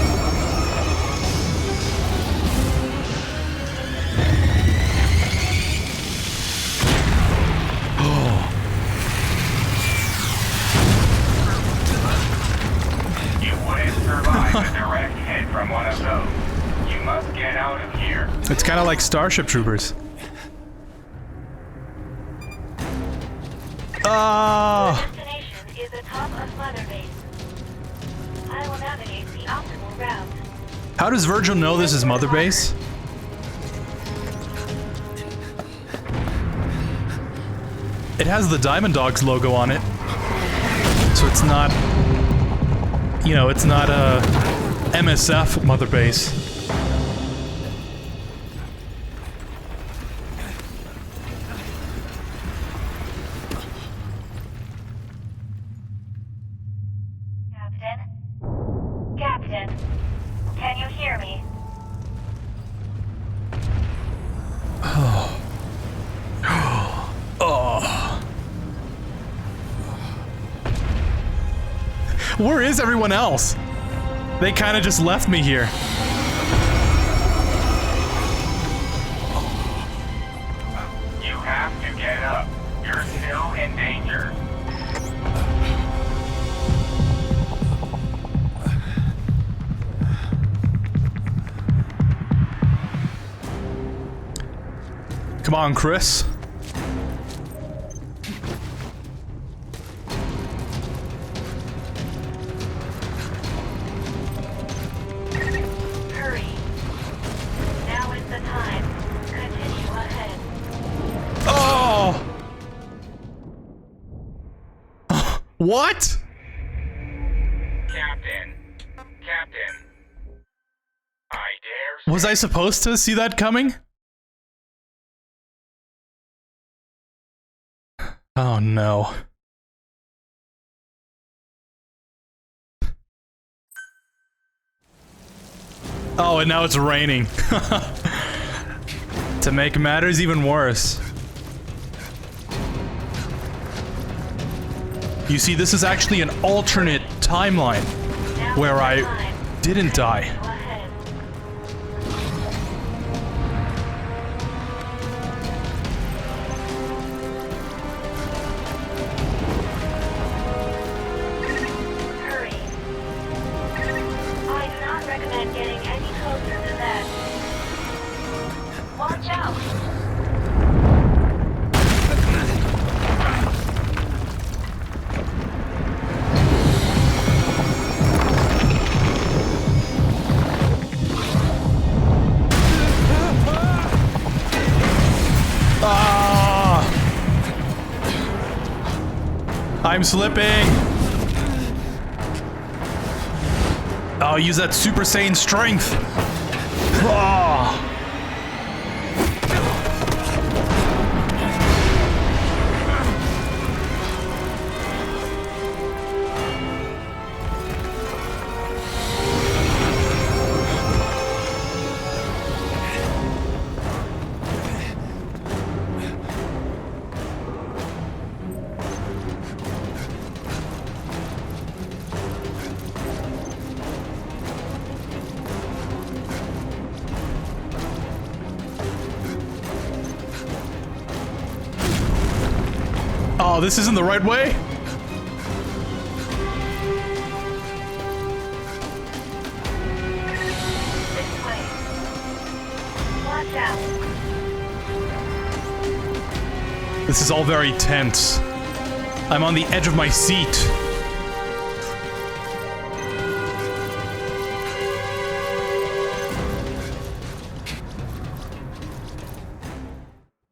You wouldn't survive a direct hit from one of those. You must get out of here.
It's kind of like Starship Troopers. Ah!
Destination is the top of Mother Base. I will navigate the optimal route.
How does Virgil know this is Mother Base? It has the Diamond Dogs logo on it. So it's not, you know, it's not a MSF Mother Base.
Captain? Captain? Can you hear me?
Where is everyone else? They kind of just left me here.
You have to get up. You're still in danger.
Come on, Chris.
Hurry. Now is the time. Continue ahead.
Oh! What?
Captain. I dare
Was I supposed to see that coming? Oh no. Oh, and now it's raining. To make matters even worse. You see, this is actually an alternate timeline where I didn't die.
Ahead. Hurry. I do not recommend getting any closer than that. Watch out.
Ah! I'm slipping. I'll use that Super Saiyan strength. Ah! Oh, this isn't the right way?
This way. Watch out.
This is all very tense. I'm on the edge of my seat.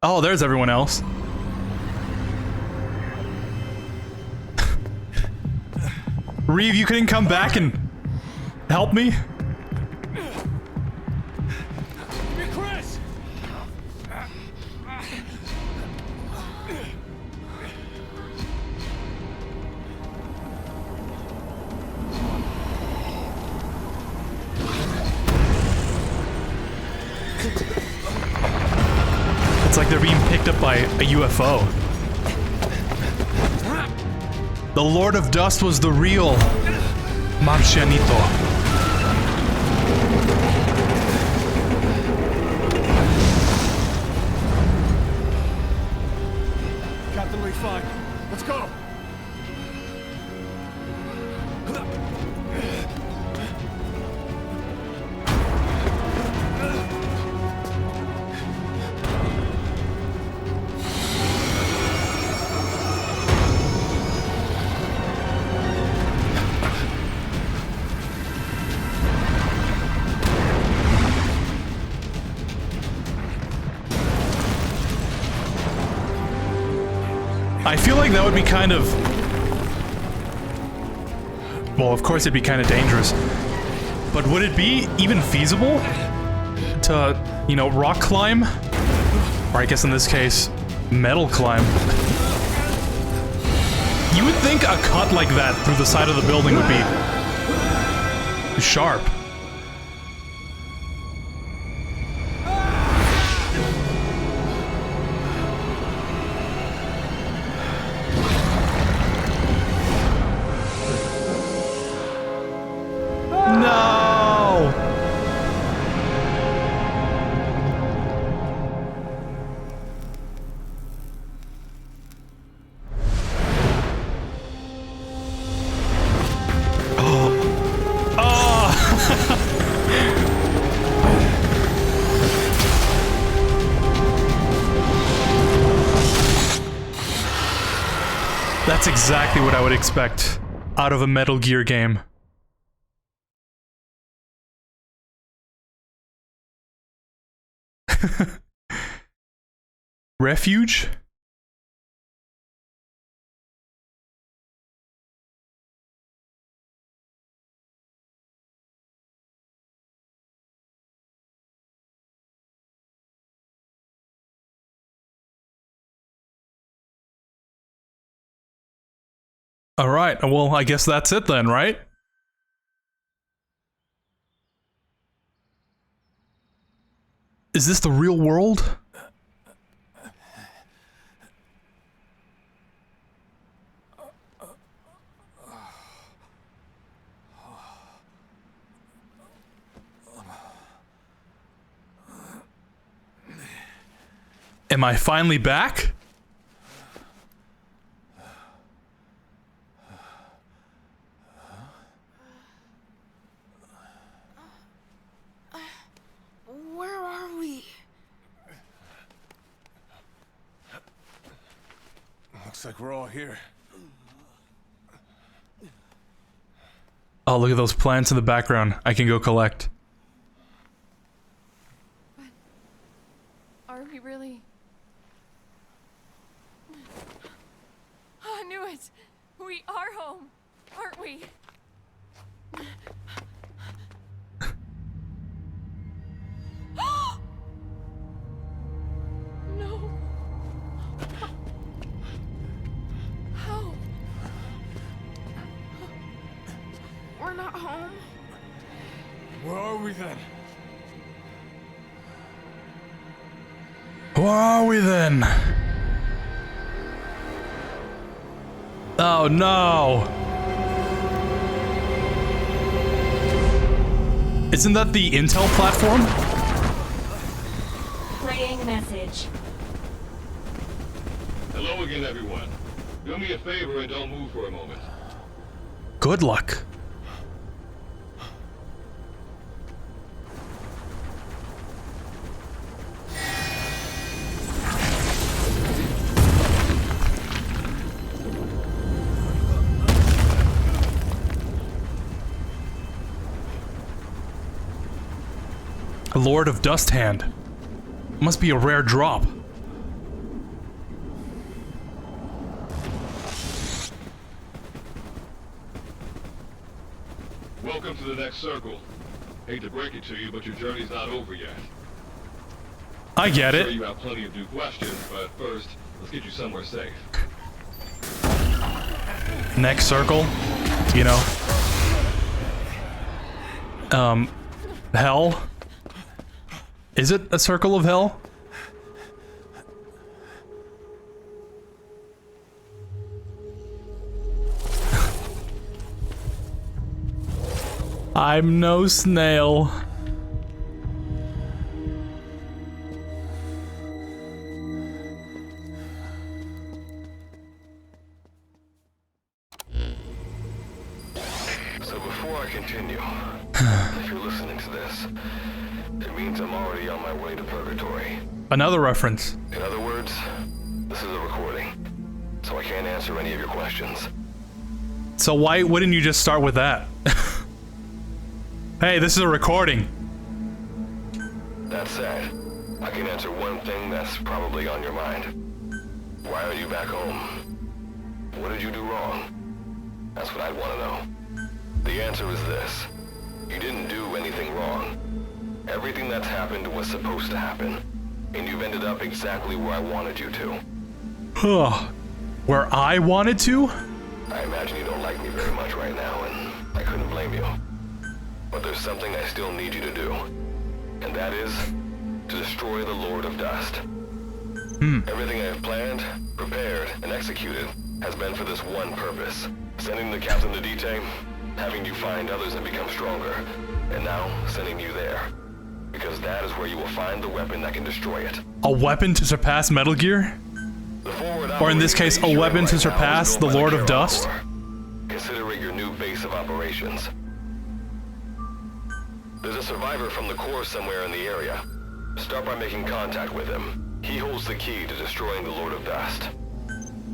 Oh, there's everyone else. Reeve, you couldn't come back and help me?
Chris!
It's like they're being picked up by a UFO. The Lord of Dust was the real Marcianito.
Captain Lee, fine. Let's go!
I feel like that would be kind of... Well, of course it'd be kind of dangerous. But would it be even feasible to, you know, rock climb? Or I guess in this case, metal climb. You would think a cut like that through the side of the building would be sharp. No! That's exactly what I would expect out of a Metal Gear game. Refuge? Alright, well, I guess that's it then, right? Is this the real world? Am I finally back?
Where are we?
Looks like we're all here.
Oh, look at those plants in the background. I can go collect.
Are we really? I knew it! We are home, aren't we? No. How?
We're not home.
Where are we then?
Where are we then? Oh no! Isn't that the Intel platform?
Playing message.
Hello again, everyone. Do me a favor and don't move for a moment.
Good luck. Lord of Dust Hand. Must be a rare drop.
Welcome to the next circle. Hate to break it to you, but your journey's not over yet.
I get
I'm sure
it.
you have plenty of new questions, but first, let's get you somewhere safe.
Next circle. You know. Hell? Is it a circle of hell? I'm no snail.
So before I continue, if you're listening to this, it means I'm already on my way to purgatory.
Another reference.
In other words, this is a recording, so I can't answer any of your questions.
So why wouldn't you just start with that? Hey, this is a recording.
That said, I can answer one thing that's probably on your mind. Why are you back home? What did you do wrong? That's what I'd want to know. The answer is this. You didn't do anything wrong. Everything that's happened was supposed to happen. And you've ended up exactly where I wanted you to.
Huh. Where I wanted to?
I imagine you don't like me very much right now, and I couldn't blame you. But there's something I still need you to do. And that is to destroy the Lord of Dust. Everything I have planned, prepared, and executed has been for this one purpose. Sending the captain to Dite, having you find others and become stronger, and now sending you there. Because that is where you will find the weapon that can destroy it.
A weapon to surpass Metal Gear?
The forward
Or in this
operating
case,
base
a
you're
weapon
in
to
right now
surpass
is
the
built by
Lord of
Care
Dust?
Corps. Consider it your new base of operations. There's a survivor from the Corps somewhere in the area. Start by making contact with him. He holds the key to destroying the Lord of Dust.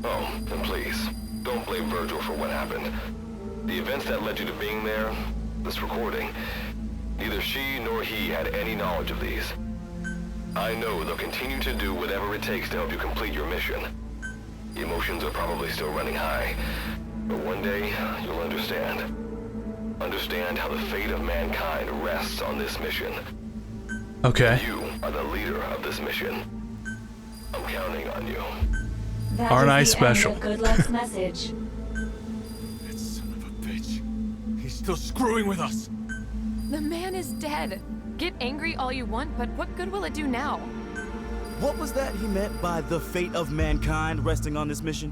Oh, and please,
Don't blame Virgil for what happened. The events that led you to being there, this recording, neither she nor he had any knowledge of these. I know they'll continue to do whatever it takes to help you complete your mission. Emotions are probably still running high, but one day you'll understand. Understand how the fate of mankind rests on this mission.
Okay.
You are the leader of this mission. I'm counting on you.
That
Aren't
is
I
the
special?
End of Good Luck's message.
That son of a bitch. He's still screwing with us.
The man is dead. Get angry all you want, but what good will it do now?
What was that he meant by the fate of mankind resting on this mission?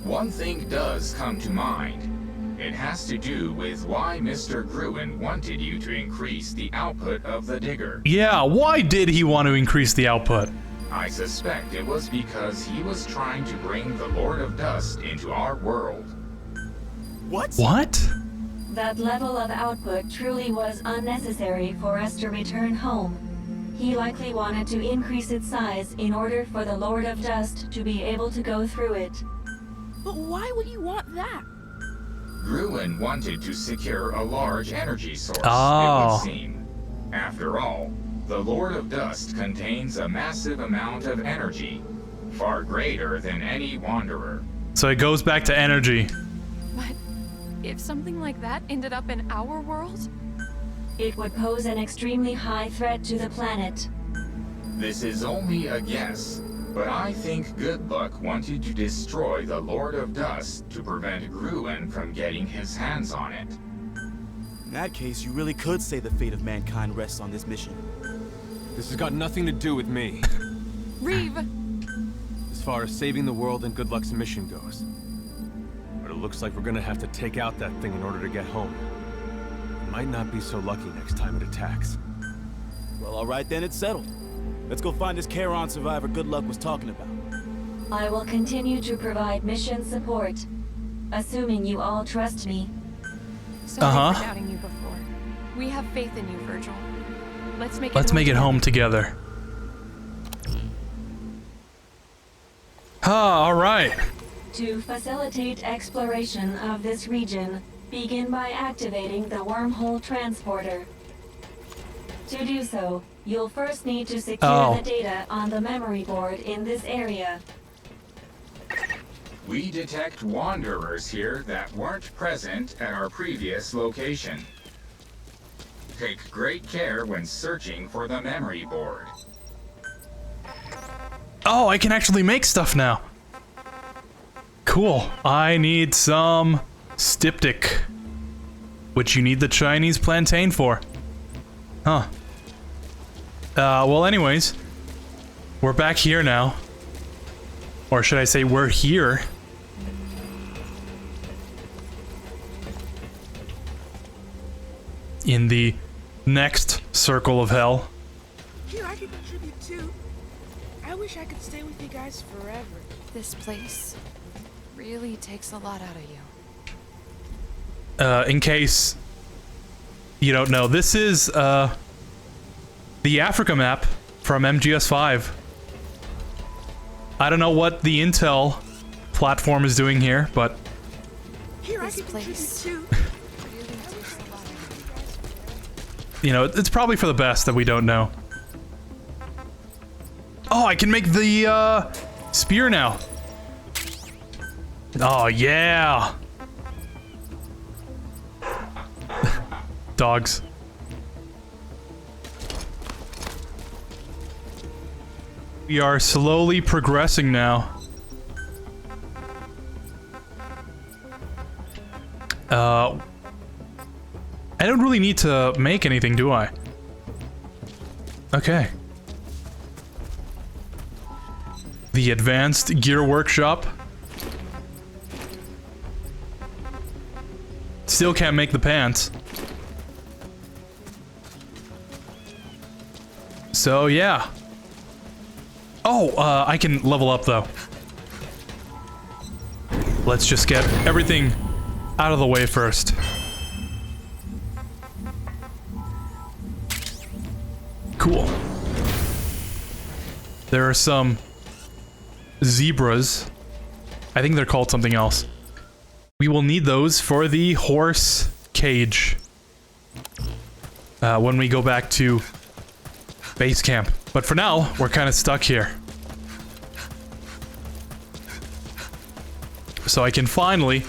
One thing does come to mind. It has to do with why Mr. Gruen wanted you to increase the output of the digger.
Yeah, why did he want to increase the output?
I suspect it was because he was trying to bring the Lord of Dust into our world.
What?
What?
That level of output truly was unnecessary for us to return home. He likely wanted to increase its size in order for the Lord of Dust to be able to go through it.
But why would you want that?
Gruen wanted to secure a large energy source, it
Oh.
would seem. After all, the Lord of Dust contains a massive amount of energy, far greater than any Wanderer.
So it goes back to energy.
But if something like that ended up in our world?
It would pose an extremely high threat to the planet.
This is only a guess, but I think Good Luck wanted to destroy the Lord of Dust to prevent Gruen from getting his hands on it.
In that case, you really could say the fate of mankind rests on this mission.
This has got nothing to do with me.
Reeve!
As far as saving the world and Good Luck's mission goes. But it looks like we're gonna have to take out that thing in order to get home. We might not be so lucky next time it attacks.
Well, all right then, it's settled. Let's go find this Charon survivor Good Luck was talking about.
I will continue to provide mission support, assuming you all trust me.
Sorry for doubting you before. We have faith in you, Virgil. Let's make it
home together. All right.
To facilitate exploration of this region, begin by activating the wormhole transporter. To do so, you'll first need to secure the data on the memory board in this area.
We detect Wanderers here that weren't present at our previous location. Take great care when searching for the memory board.
Oh, I can actually make stuff now. Cool. I need some styptic, which you need the Chinese plantain for. Huh. Well, anyways, we're back here now. Or should I say we're here. In the next circle of hell.
Here, I can contribute too. I wish I could stay with you guys forever.
This place really takes a lot out of you.
In case you don't know, this is the Africa map from MGS5. I don't know what the Intel platform is doing here, but
Here, I
This
can contribute
place
too.
really takes a lot out of you.
you know, it's probably for the best that we don't know. Oh, I can make the spear now. Oh yeah. Dogs. We are slowly progressing now. I don't really need to make anything, do I? Okay. The Advanced Gear Workshop. Still can't make the pants. So, yeah. Oh, I can level up, though. Let's just get everything out of the way first. Cool. There are some zebras I think they're called something else. We will need those for the horse cage. When we go back to base camp. But for now, we're kind of stuck here. So I can finally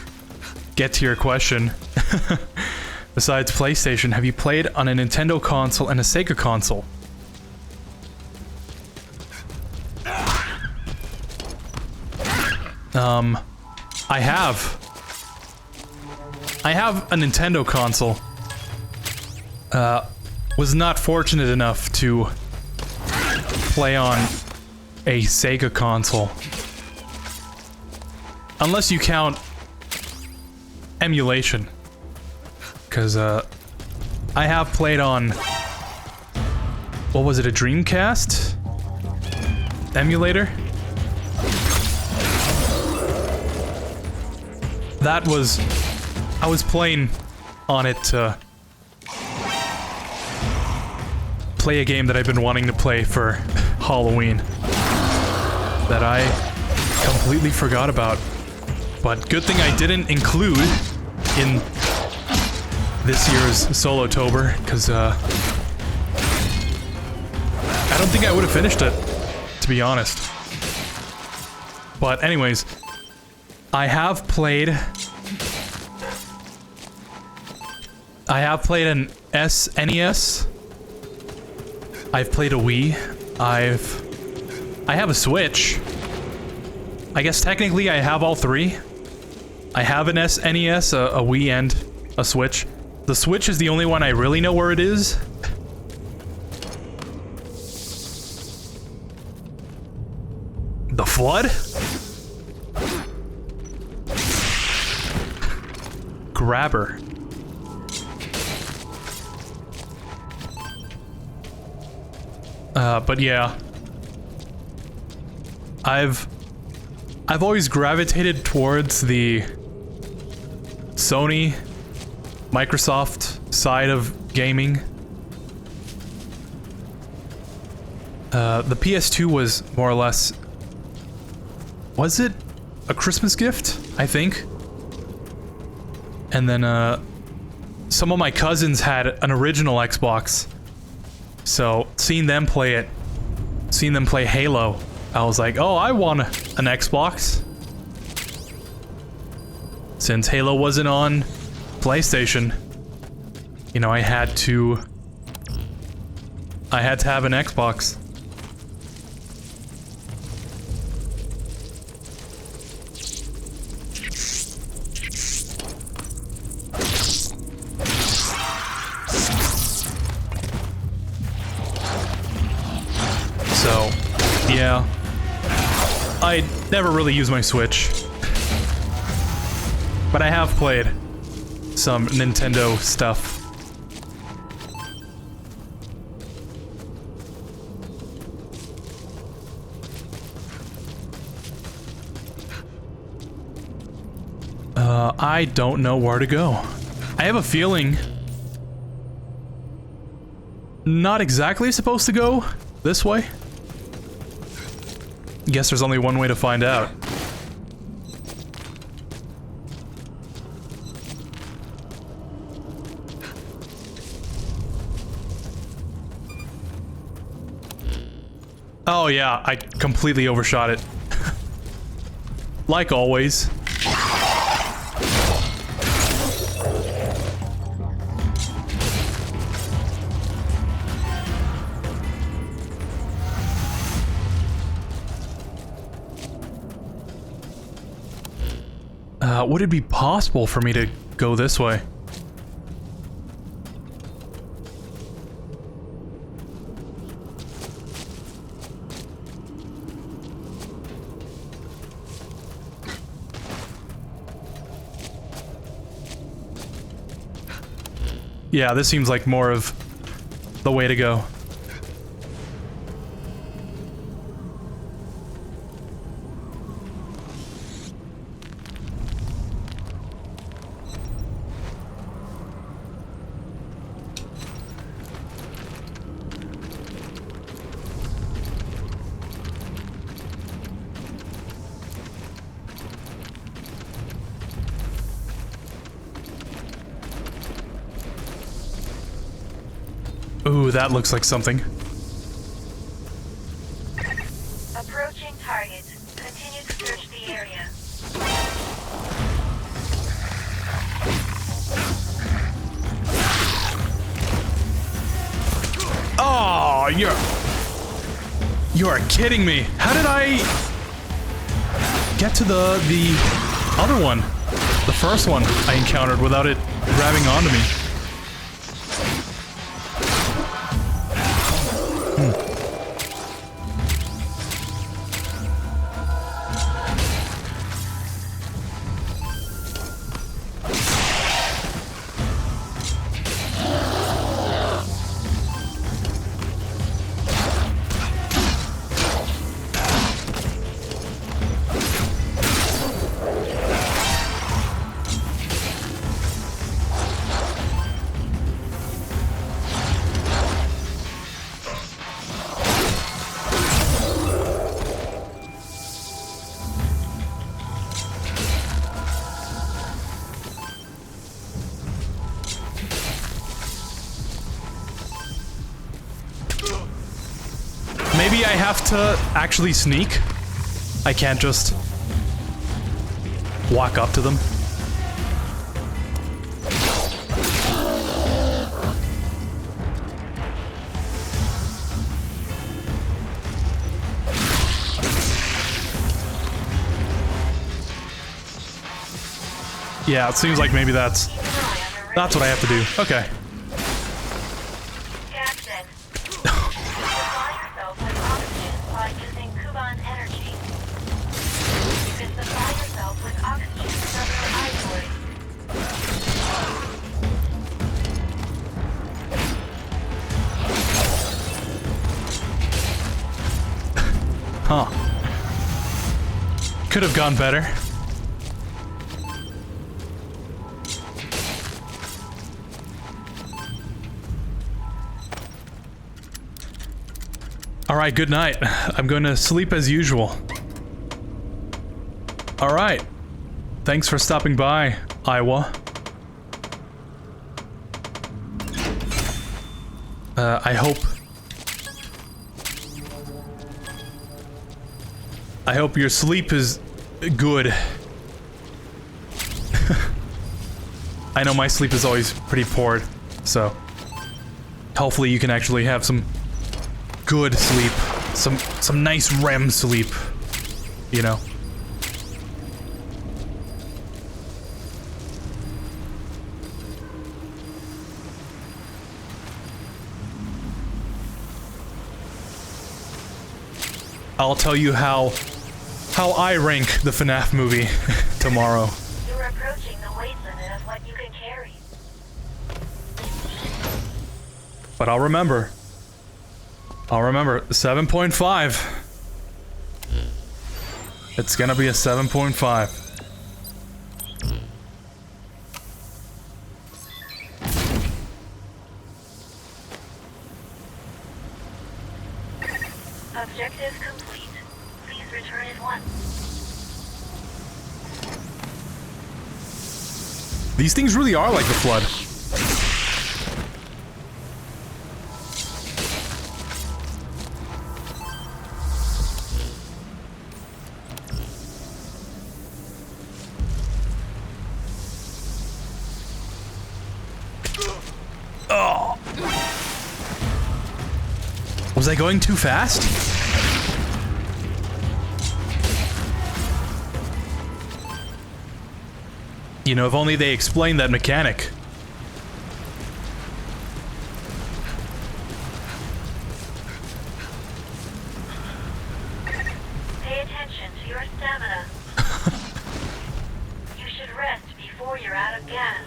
get to your question. Besides PlayStation, have you played on a Nintendo console and a Sega console? I have. I have a Nintendo console. Was not fortunate enough to play on a Sega console. Unless you count emulation. Because, I have played on... What was it, a Dreamcast? Emulator? That was... I was playing on it to... play a game that I've been wanting to play for Halloween. That I completely forgot about. But good thing I didn't include in this year's Solotober, because I don't think I would have finished it, to be honest. But anyways, I have played an SNES. I've played a Wii. I have a Switch. I guess technically I have all three. I have an SNES, a Wii, and a Switch. The Switch is the only one I really know where it is. The Flood? Grabber. But yeah. I've always gravitated towards the Sony, Microsoft side of gaming. The PS2 was more or less... Was it a Christmas gift? I think. And then, some of my cousins had an original Xbox. So, seeing them play it, seeing them play Halo, I was like, oh, I want an Xbox. Since Halo wasn't on PlayStation, you know, I had to have an Xbox. So, yeah. I never really use my Switch. But I have played some Nintendo stuff. I don't know where to go. I have a feeling... Not exactly supposed to go this way? Guess there's only one way to find out. Oh yeah, I completely overshot it. Like always. Would it be possible for me to go this way? Yeah, this seems like more of the way to go. that looks like something.
Approaching target. Continue to search the area.
Oh, you are kidding me. How did I get to the other one? The first one I encountered without it grabbing onto me. Maybe I have to actually sneak? I can't just walk up to them? Yeah, it seems like maybe that's what I have to do. Okay.
Captain, supply yourself with oxygen by using Kuban energy. You can supply yourself with oxygen from your ivory.
Huh. Could have gone better. Alright, good night. I'm going to sleep as usual. Alright. Thanks for stopping by, Iowa. I hope your sleep is good. I know my sleep is always pretty poor, so hopefully you can actually have some good sleep. Some nice REM sleep, you know. I'll tell you how I rank the FNAF movie tomorrow.
You're approaching the weight limit of what you can carry.
But I'll remember. 7.5. It's gonna be a 7.5.
Objective complete. Please return at once.
These things really are like the Flood. Oh. Was I going too fast? You know, if only they explained that mechanic.
Pay attention to your stamina. You should rest before you're out of gas.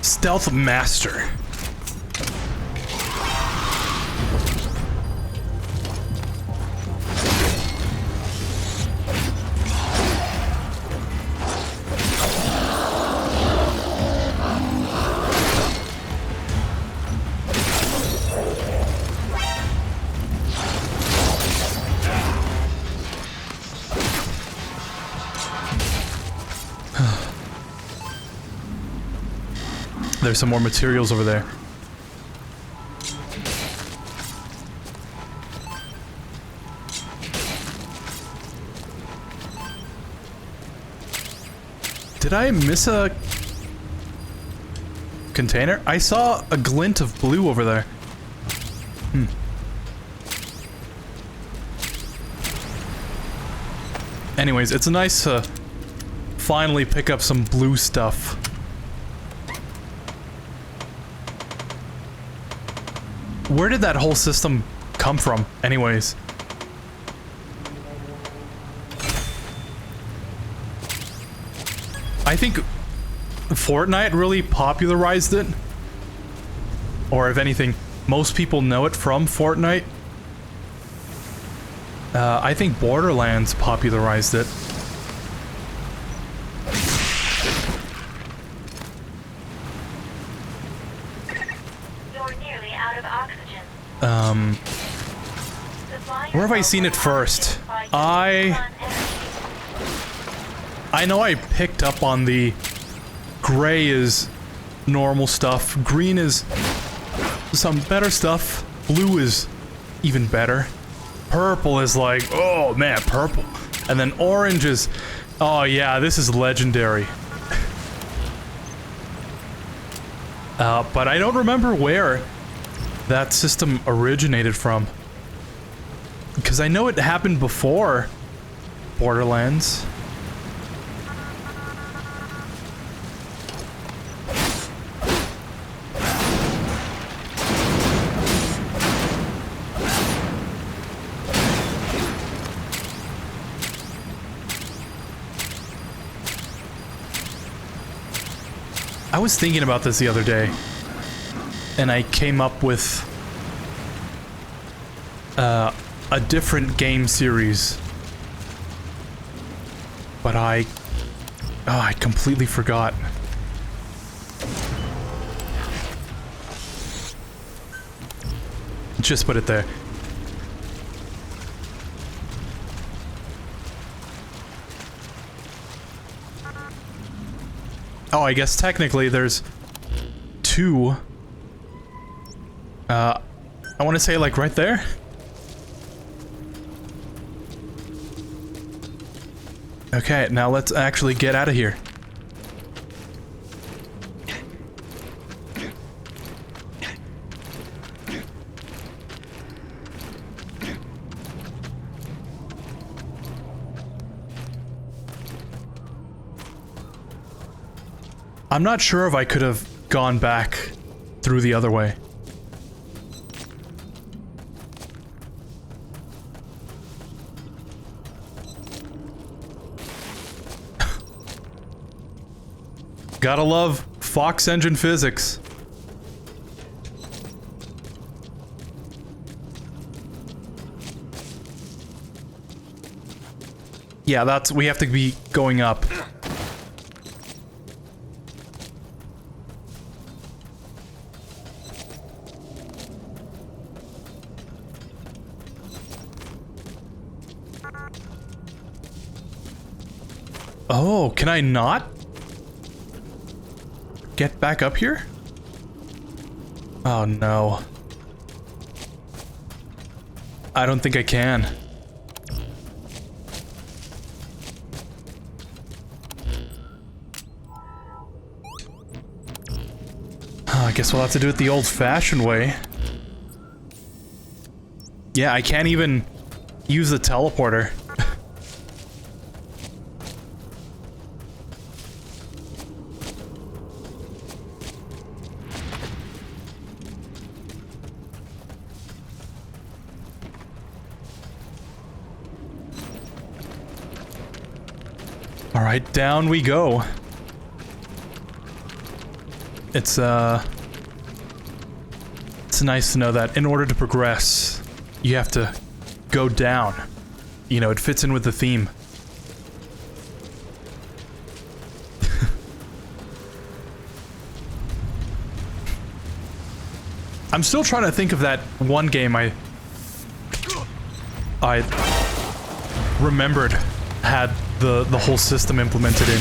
Stealth Master. There's some more materials over there. Did I miss a container? I saw a glint of blue over there. Anyways, it's nice to finally pick up some blue stuff. Where did that whole system come from, anyways? I think Fortnite really popularized it. Or if anything, most people know it from Fortnite. I think Borderlands popularized it.
You're nearly out of oxygen.
Where have I seen it first? I know I picked up on the gray is normal stuff, green is some better stuff, blue is even better, purple is like, oh man, purple, and then orange is, oh yeah, this is legendary. But I don't remember where that system originated from, because I know it happened before Borderlands. I was thinking about this the other day, and I came up with a different game series, but I completely forgot. Just put it there. Oh, I guess technically there's two. I want to say like right there. Okay, now let's actually get out of here. I'm not sure if I could have gone back through the other way. Gotta love Fox engine physics. Yeah, we have to be going up. Oh, can I not get back up here? Oh no. I don't think I can. I guess we'll have to do it the old-fashioned way. Yeah, I can't even use the teleporter. Alright, down we go. It's nice to know that in order to progress, you have to go down. You know, it fits in with the theme. I'm still trying to think of that one game I remembered had the whole system implemented in.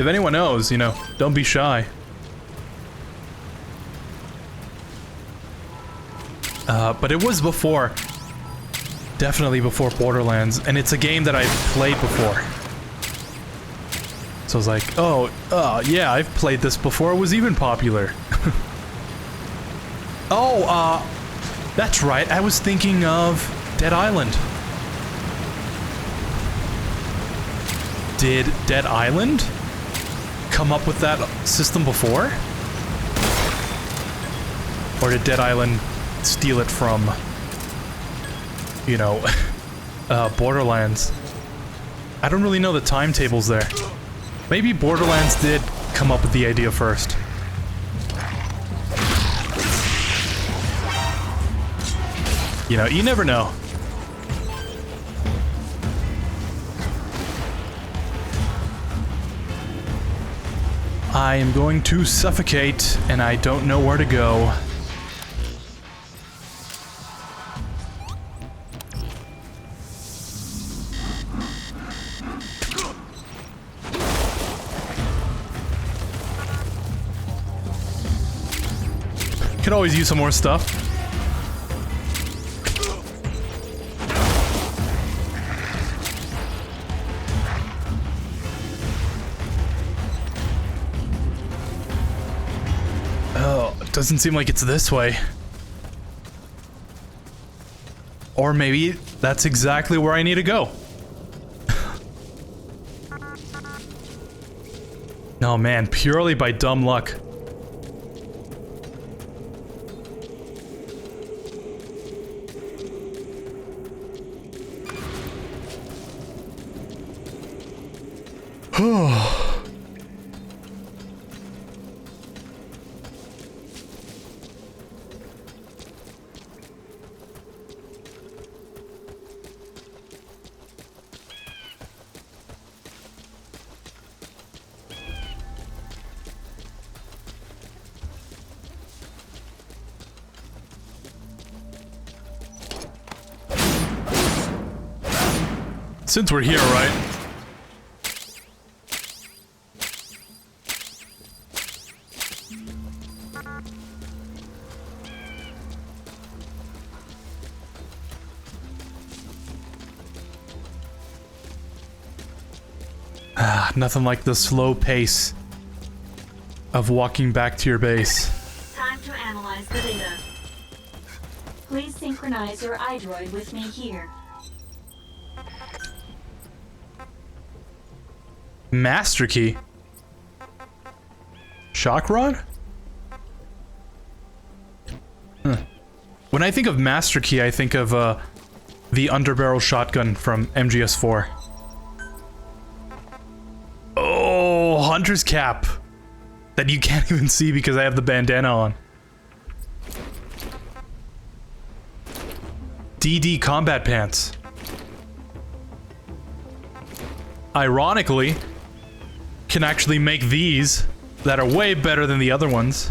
If anyone knows, you know, don't be shy. But it was before, definitely before Borderlands, and it's a game that I've played before. So I was like, oh, yeah, I've played this before it was even popular. Oh, that's right, I was thinking of Dead Island. Did Dead Island come up with that system before? Or did Dead Island steal it from, you know, Borderlands? I don't really know the timetables there. Maybe Borderlands did come up with the idea first. You know, you never know. I am going to suffocate, and I don't know where to go. Could always use some more stuff. Oh, it doesn't seem like it's this way. Or maybe that's exactly where I need to go. Oh man, purely by dumb luck. Since we're here, right? Nothing like the slow pace of walking back to your base.
Time to analyze the data. Please synchronize your iDroid with me here.
Master key? Shock rod? Huh. When I think of master key, I think of the underbarrel shotgun from MGS4. Oh, hunter's cap that you can't even see because I have the bandana on. DD combat pants. Ironically, can actually make these that are way better than the other ones.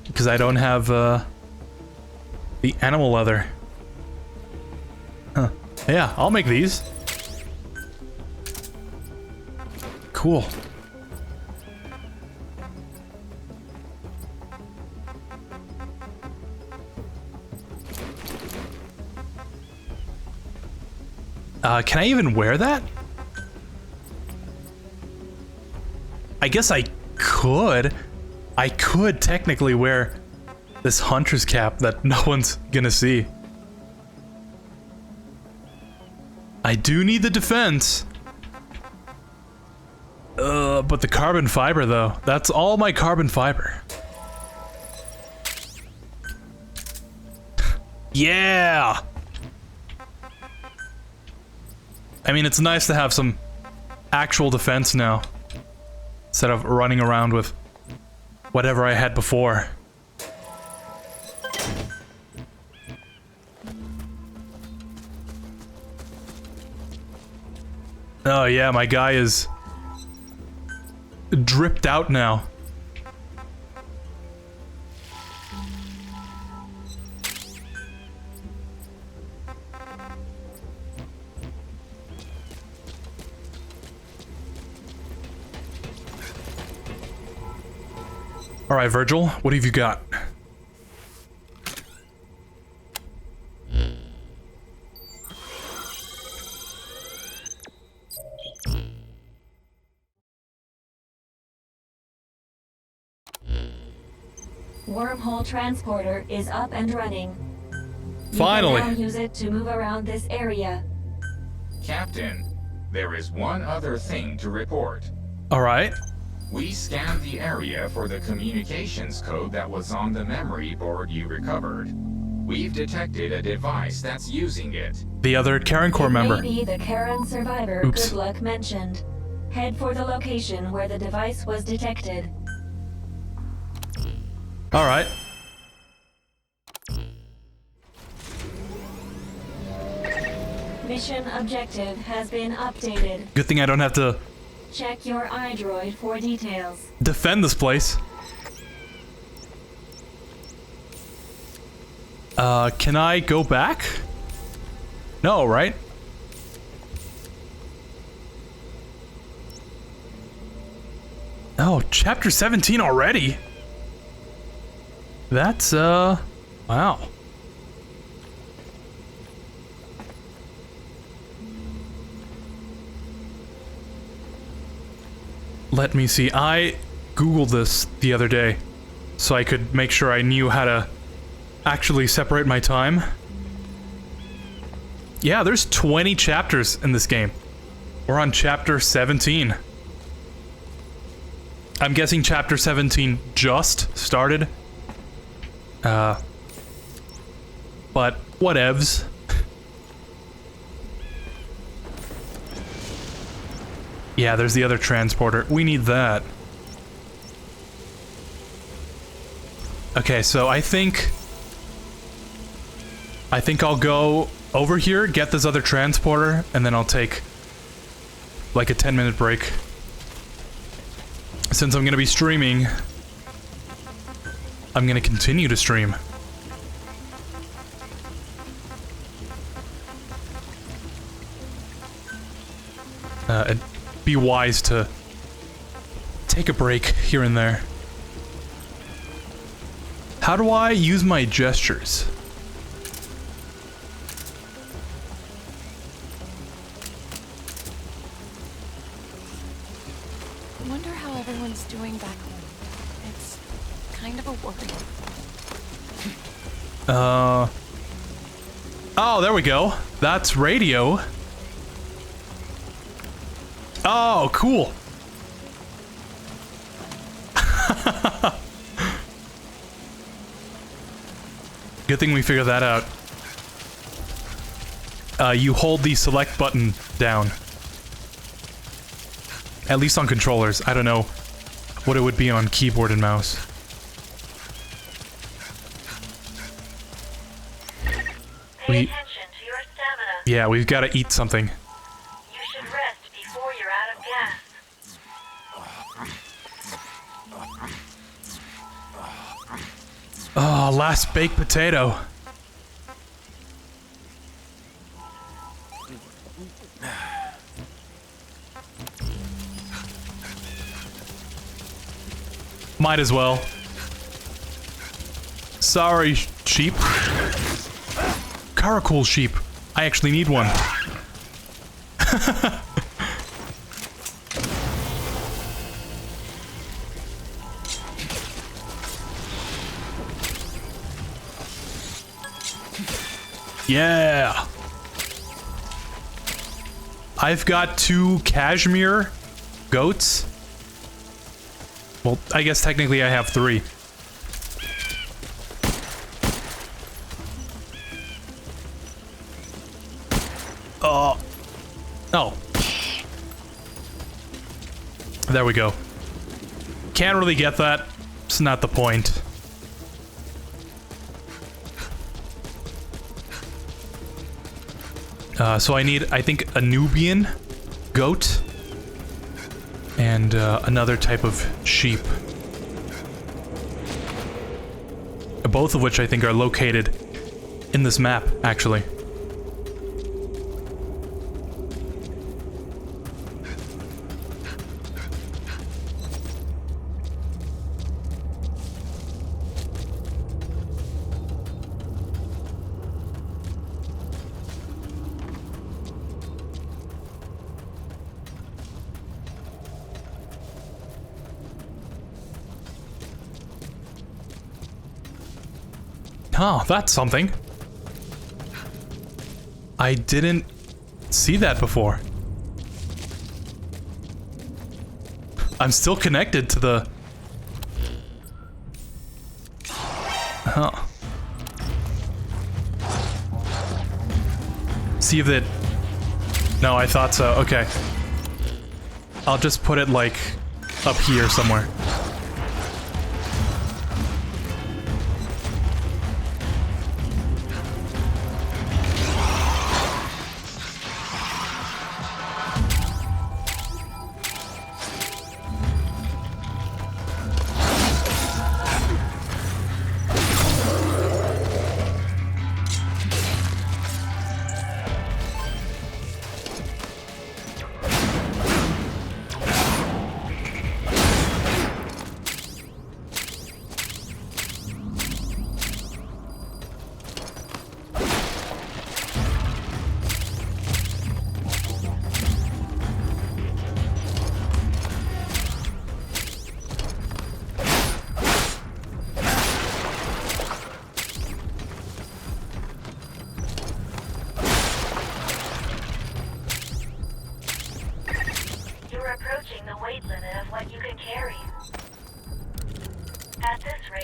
Because I don't have the animal leather. Huh. Yeah, I'll make these. Cool. Can I even wear that? I guess I could. I could technically wear this hunter's cap that no one's gonna see. I do need the defense. But the carbon fiber though, that's all my carbon fiber. Yeah! I mean, it's nice to have some actual defense now, instead of running around with whatever I had before. Oh yeah, my guy is dripped out now. Alright, Virgil, what have you got?
Wormhole transporter is up and running.
Finally.
You can now use it to move around this area.
Captain, there is one other thing to report.
Alright.
We scanned the area for the communications code that was on the memory board you recovered. We've detected a device that's using it.
The other Karen Corps member.
Maybe the Karen survivor
Oops.
Good Luck mentioned. Head for the location where the device was detected.
Alright.
Mission objective has been updated.
Good thing I don't have to
Check your iDroid for details.
defend this place. Can I go back? No, right? Oh, chapter 17 already? That's, wow. Let me see. I Googled this the other day so I could make sure I knew how to actually separate my time. Yeah, there's 20 chapters in this game. We're on chapter 17. I'm guessing chapter 17 just started. But whatevs. Yeah, there's the other transporter. We need that. Okay, so I think I'll go over here, get this other transporter, and then I'll take like a 10-minute break. Since I'm gonna be streaming, I'm gonna continue to stream. It'd be wise to take a break here and there. How do I use my gestures?
I wonder how everyone's doing back home. It's kind of a worry.
Oh, there we go. That's radio. Oh, cool. Good thing we figured that out. You hold the select button down. At least on controllers. I don't know what it would be on keyboard and mouse.
Pay attention to your stamina.
Yeah, we've got to eat something.
You should rest before you're out of gas.
Oh, last baked potato. Might as well. Sorry, sheep. Caracol sheep. I actually need one. Yeah. I've got 2 cashmere goats. Well, I guess technically I have 3. Oh. There we go. Can't really get that. It's not the point. So I need, I think, a Nubian goat and another type of sheep. Both of which I think are located in this map, actually. Oh, that's something. I didn't see that before. I'm still connected to the... Huh. See if it... No, I thought so. Okay. I'll just put it, like, up here somewhere.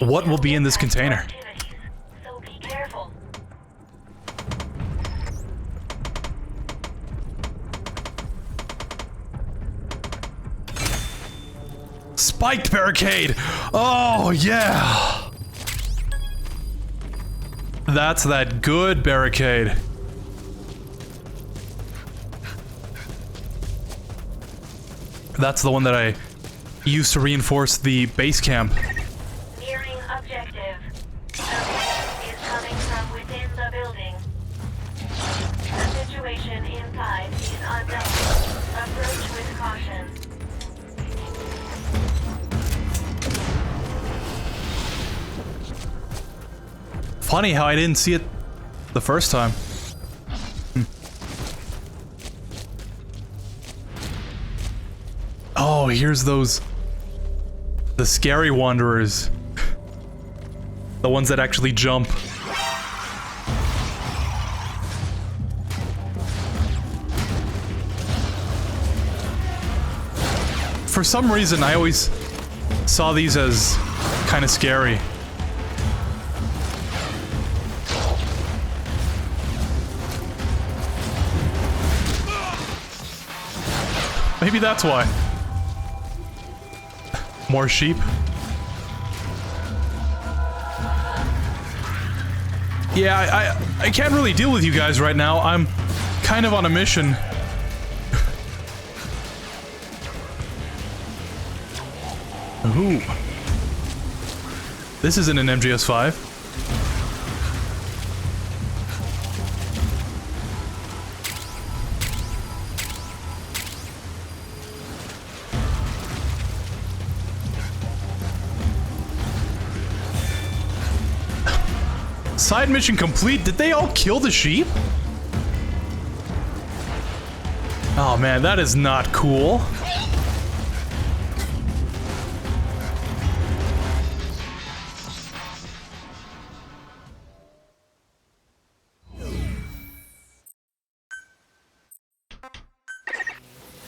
What will be in this container?
So be careful.
Spiked barricade! Oh, yeah! That's that good barricade. That's the one that I used to reinforce the base camp.
Nearing objective. The mission is coming from within the building. The situation inside is unknown. Approach with caution.
Funny how I didn't see it the first time. Oh, here's those... the scary wanderers. The ones that actually jump. For some reason, I always saw these as kind of scary. Maybe that's why. More sheep? Yeah, I can't really deal with you guys right now. I'm kind of on a mission. Ooh. This isn't an MGS5. Side mission complete. Did they all kill the sheep? Oh man, that is not cool.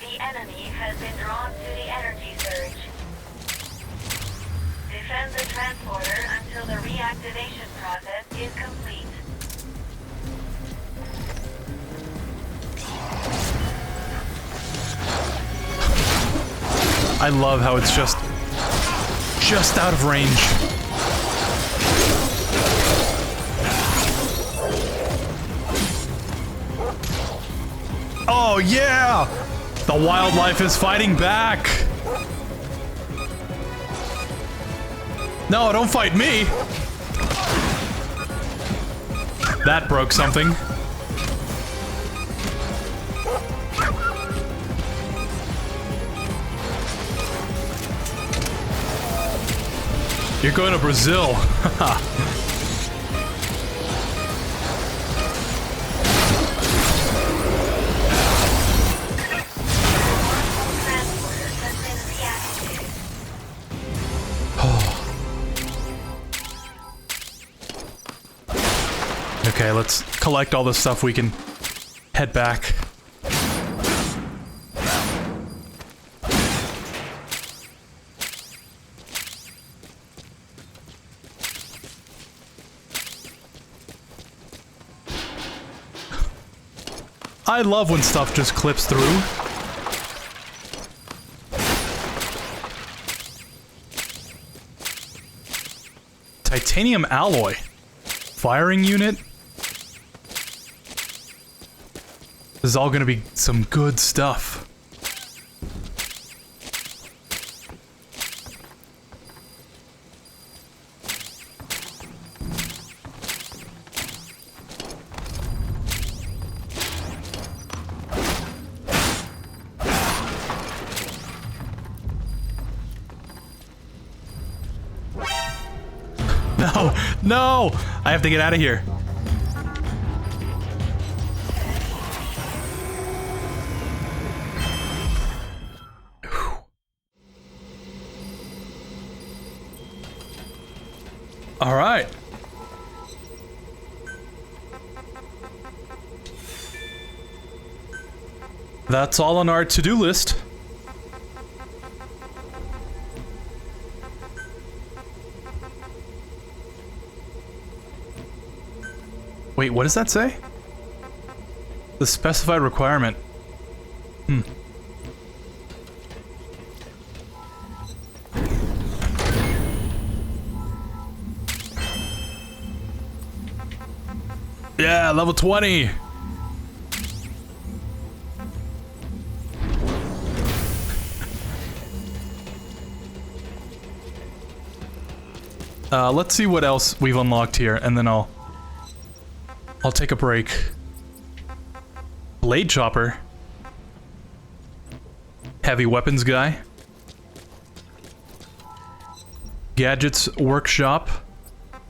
The enemy has been drawn to the energy surge. Defend the transporter until the reactivation process is complete.
I love how it's just out of range. Oh yeah! The wildlife is fighting back! No, don't fight me! That broke something. You're going to Brazil. Okay, let's collect all the stuff we can head back. I love when stuff just clips through. Titanium alloy. Firing unit. This is all gonna be some good stuff. No! No! I have to get out of here. All right. That's all on our to-do list. Wait, what does that say? The specified requirement. Yeah, level 20. Let's see what else we've unlocked here, and then I'll take a break. Blade chopper. Heavy weapons guy. Gadgets workshop.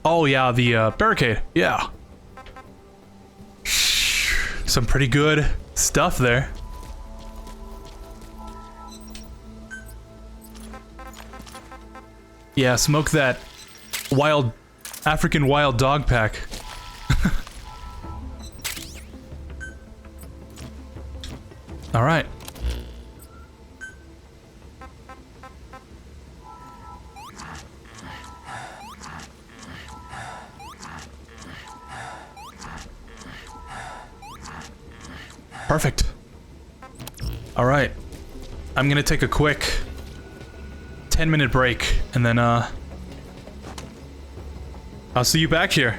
Oh yeah, the barricade. Yeah. Some pretty good stuff there. Yeah, smoke that wild African wild dog pack. All right. Perfect. All right. I'm gonna take a quick 10-minute break, and then I'll see you back here.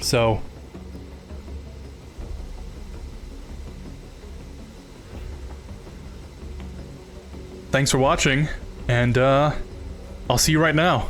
So thanks for watching, and I'll see you right now.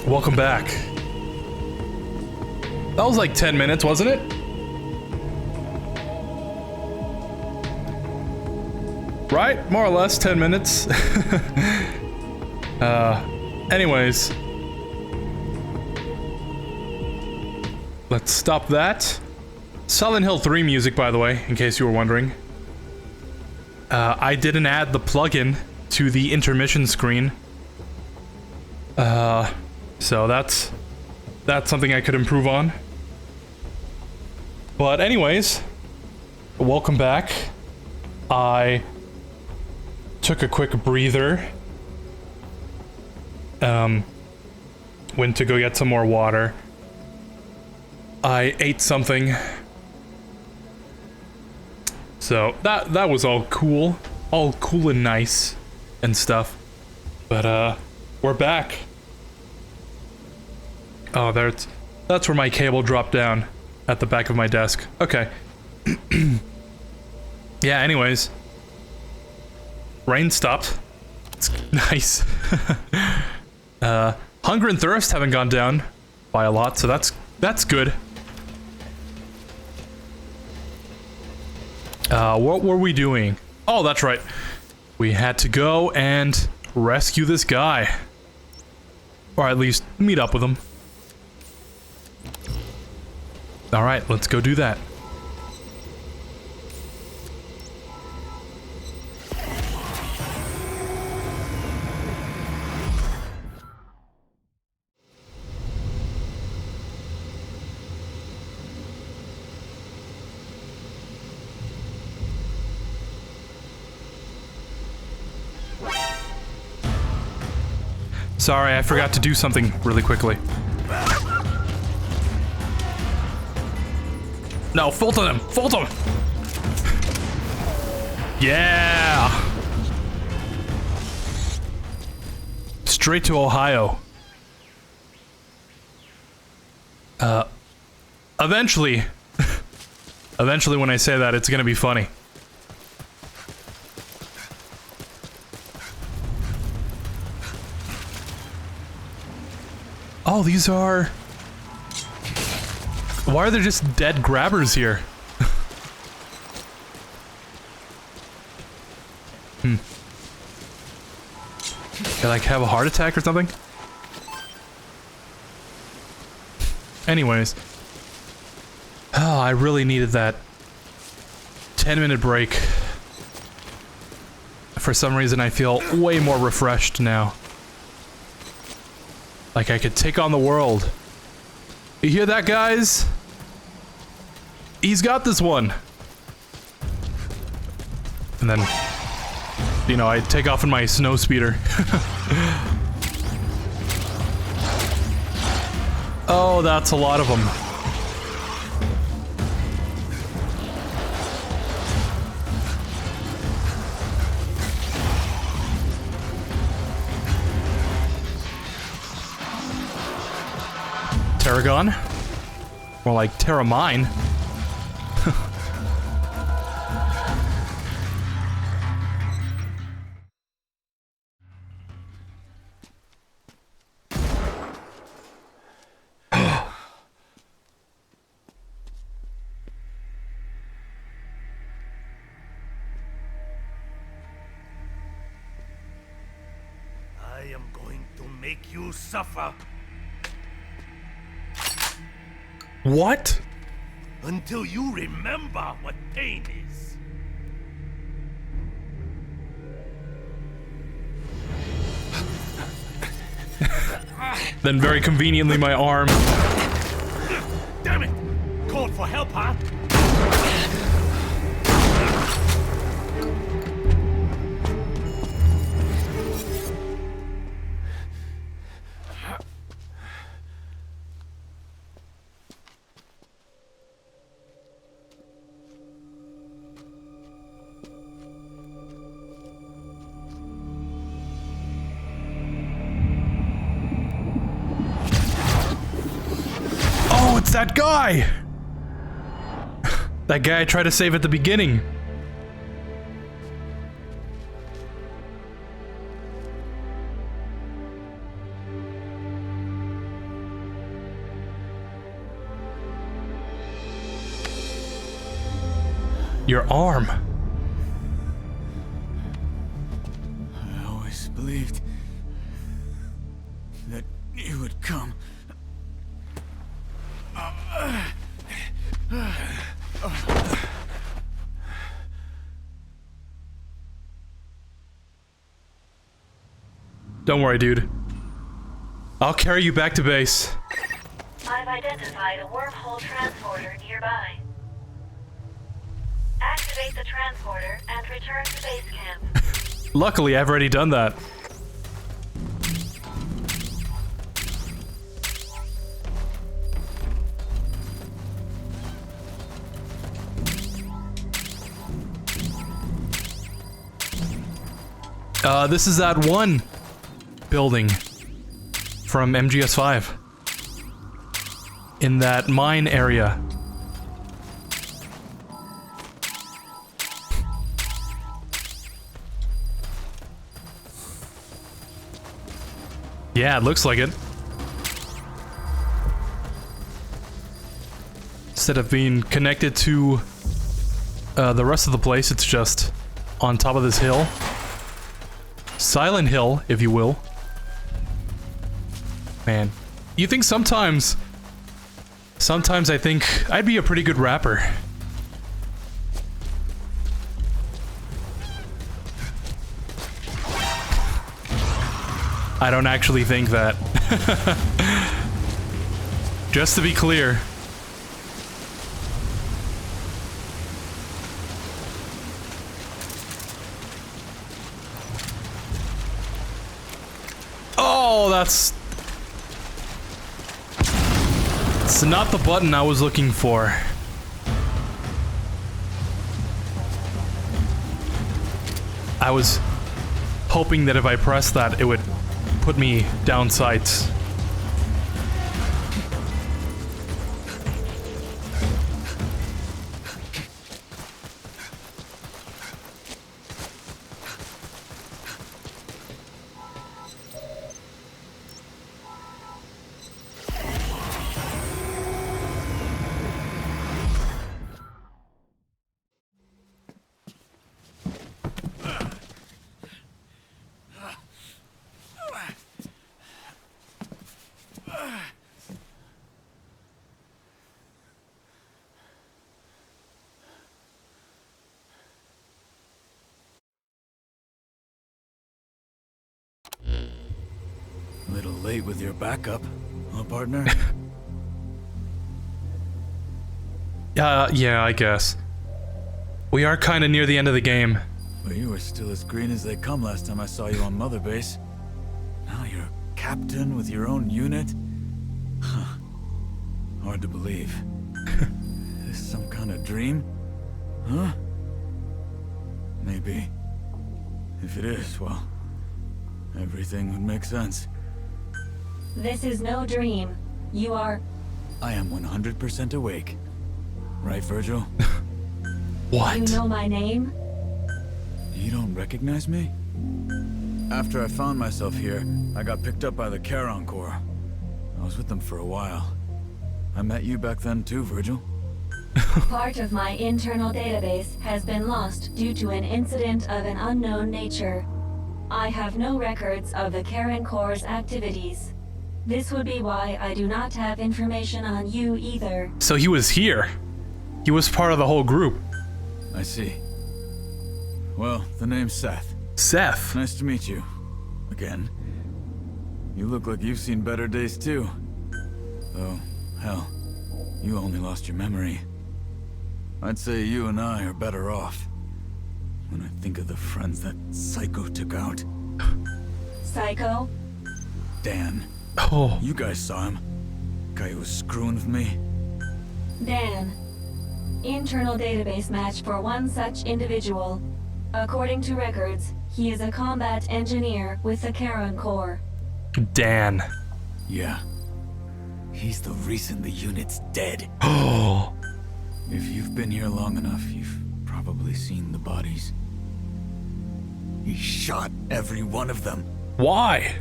Welcome back. That was like 10 minutes, wasn't it? Right? More or less 10 minutes. Anyways. Let's stop that. Silent Hill 3 music, by the way, in case you were wondering. I didn't add the plugin to the intermission screen. So that's something I could improve on. But anyways, welcome back. I took a quick breather. Went to go get some more water. I ate something. So that was all cool and nice and stuff. But we're back. Oh, that's where my cable dropped down at the back of my desk. Okay. Yeah, anyways. Rain stopped. It's nice. Hunger and thirst haven't gone down by a lot, so that's good. What were we doing? Oh, that's right. We had to go and rescue this guy. Or at least meet up with him. Alright, let's go do that. Sorry, I forgot to do something really quickly. No, Fulton him! Fulton him! Yeah! Straight to Ohio. Eventually. Eventually when I say that, it's gonna be funny. Oh, these are... Why are there just dead grabbers here? They like have a heart attack or something? Anyways. Oh, I really needed that 10-minute break. For some reason I feel way more refreshed now. Like I could take on the world. You hear that, guys? He's got this one. And then, you know, I take off in my snow speeder. Oh, that's a lot of them. Tarragon? More like Terramine.
I am going to make you suffer.
What?
Until you remember what pain is.
Then very conveniently my arm.
Damn it! Called for help, huh?
It's that guy! That guy I tried to save at the beginning. Your arm.
I always believed that you would come.
Don't worry, dude. I'll carry you back to base.
I've identified a wormhole transporter nearby. Activate the transporter and return to base camp.
Luckily, I've already done that. This is that one building from MGS5 in that mine area. Yeah, it looks like it. Instead of being connected to the rest of the place, it's just on top of this hill. Silent Hill, if you will. Man, you think sometimes I think I'd be a pretty good rapper. I don't actually think that. Just to be clear. Oh, that's... It's not the button I was looking for. I was hoping that if I pressed that, it would put me down sights.
A little late with your backup, huh, partner?
Yeah, I guess. We are kind of near the end of the game.
Well, you were still as green as they come last time I saw you on Mother Base. Now you're a captain with your own unit? Huh. Hard to believe. Is this some kind of dream? Huh? Maybe. If it is, well, everything would make sense.
This is no dream. You are...
I am 100% awake. Right, Virgil?
What?
You know my name?
You don't recognize me? After I found myself here, I got picked up by the Charon Corps. I was with them for a while. I met you back then too, Virgil.
Part of my internal database has been lost due to an incident of an unknown nature. I have no records of the Charon Corps' activities. This would be why I do not have information on you either.
So he was here. He was part of the whole group.
I see. Well, the name's Seth.
Seth.
Nice to meet you. Again. You look like you've seen better days too. Though, hell, you only lost your memory. I'd say you and I are better off. When I think of the friends that Psycho took out.
Psycho?
Dan.
Oh.
You guys saw him. Guy who was screwing with me.
Dan. Internal database match for one such individual. According to records, he is a combat engineer with the Charon Corps.
Dan.
Yeah. He's the reason the unit's dead.
Oh.
If you've been here long enough, you've probably seen the bodies. He shot every one of them.
Why?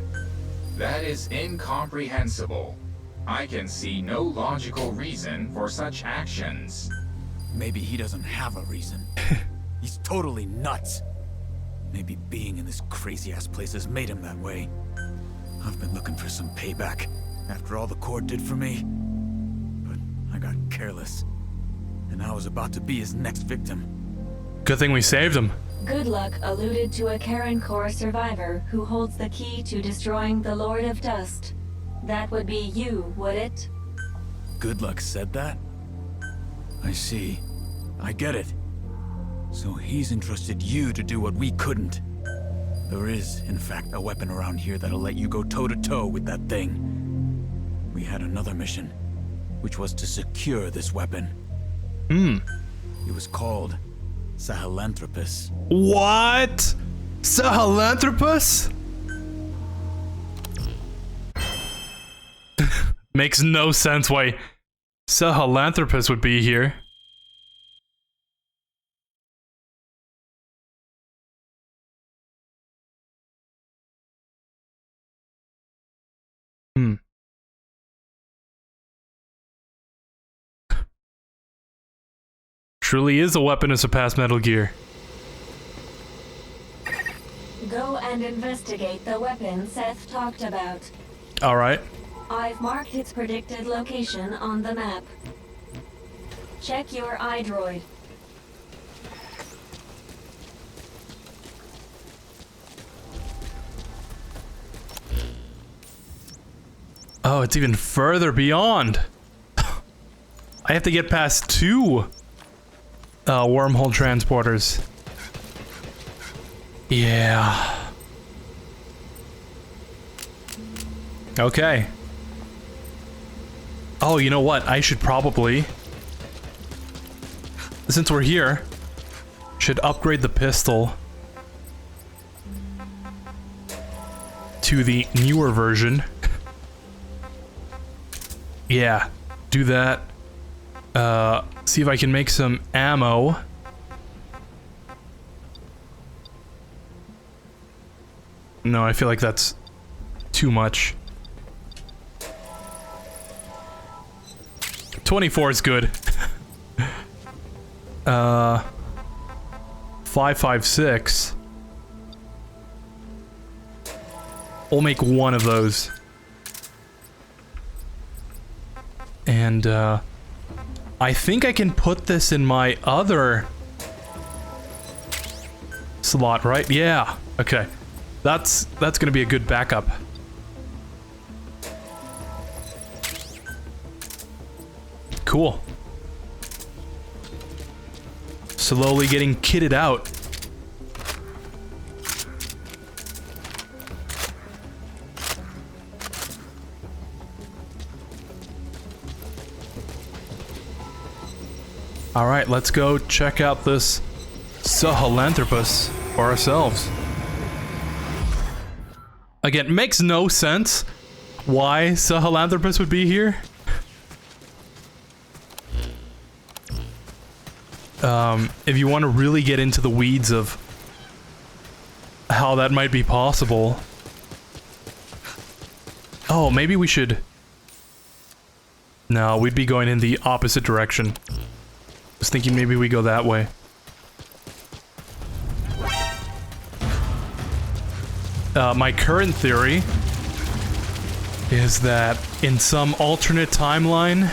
That is incomprehensible. I can see no logical reason for such actions.
maybe he doesn't have a reason. He's totally nuts. Maybe being in this crazy-ass place has made him that way. I've been looking for some payback after all the Court did for me. But I got careless. And I was about to be his next victim.
Good thing we saved him.
Good Luck alluded to a Karen Corps survivor who holds the key to destroying the Lord of Dust. That would be you, would it?
Good Luck said that? I see. I get it. So he's entrusted you to do what we couldn't. There is, in fact, a weapon around here that'll let you go toe-to-toe with that thing. We had another mission, which was to secure this weapon. It was called Sahelanthropus.
What? Sahelanthropus? Makes no sense why Sahelanthropus would be here. Truly is a weapon to surpass Metal Gear.
Go and investigate the weapon Seth talked about.
Alright.
I've marked its predicted location on the map. Check your iDroid.
Oh, it's even further beyond. I have to get past 2 wormhole transporters. Yeah. Okay. Oh, you know what? I should probably, since we're here, should upgrade the pistol to the newer version. Yeah, do that. See if I can make some ammo. No, I feel like that's too much. 24 is good. 5.56. We'll make one of those. And, I think I can put this in my other slot, right? Yeah. Okay. That's gonna be a good backup. Cool. Slowly getting kitted out. Alright, let's go check out this Sahelanthropus for ourselves. Again, makes no sense why Sahelanthropus would be here. If you want to really get into the weeds of how that might be possible. Oh, maybe we should... No, we'd be going in the opposite direction. I was thinking maybe we go that way. My current theory is that in some alternate timeline,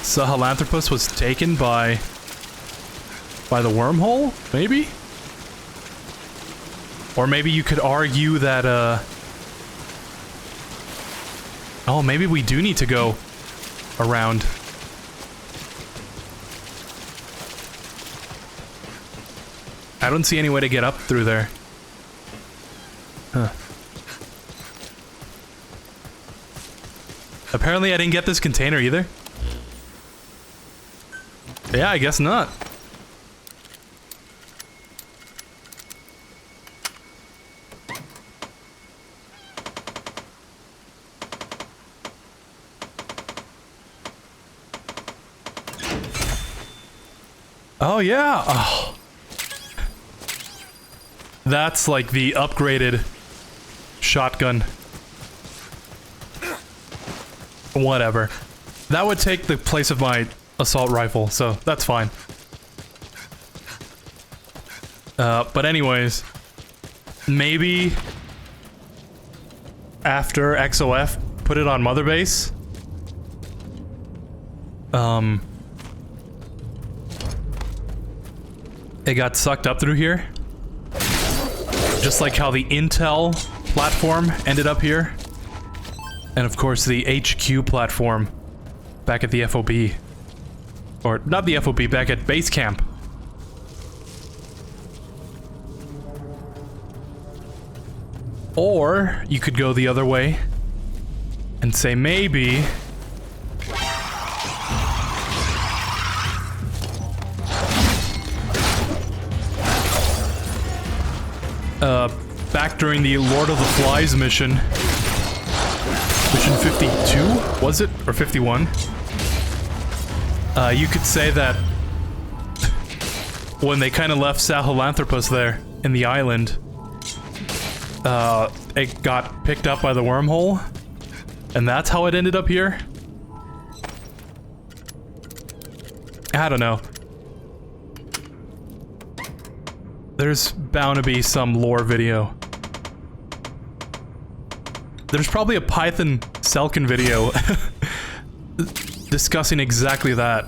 Sahelanthropus was taken by the wormhole, maybe? Or maybe you could argue that, oh, maybe we do need to go around. I don't see any way to get up through there. Huh. Apparently I didn't get this container either. Yeah, I guess not. Oh yeah. Oh. That's like the upgraded shotgun. Whatever. That would take the place of my assault rifle, so that's fine. But anyways, maybe after XOF, put it on Mother Base. It got sucked up through here. Just like how the Intel platform ended up here. And of course the HQ platform back at the FOB. Or, not the FOB, back at base camp. Or, you could go the other way and say maybe... back during the Lord of the Flies mission. Mission 52? Was it? Or 51? You could say that when they kind of left Sahelanthropus there in the island, it got picked up by the wormhole, and that's how it ended up here? I don't know. There's bound to be some lore video. There's probably a Python Selkin video discussing exactly that.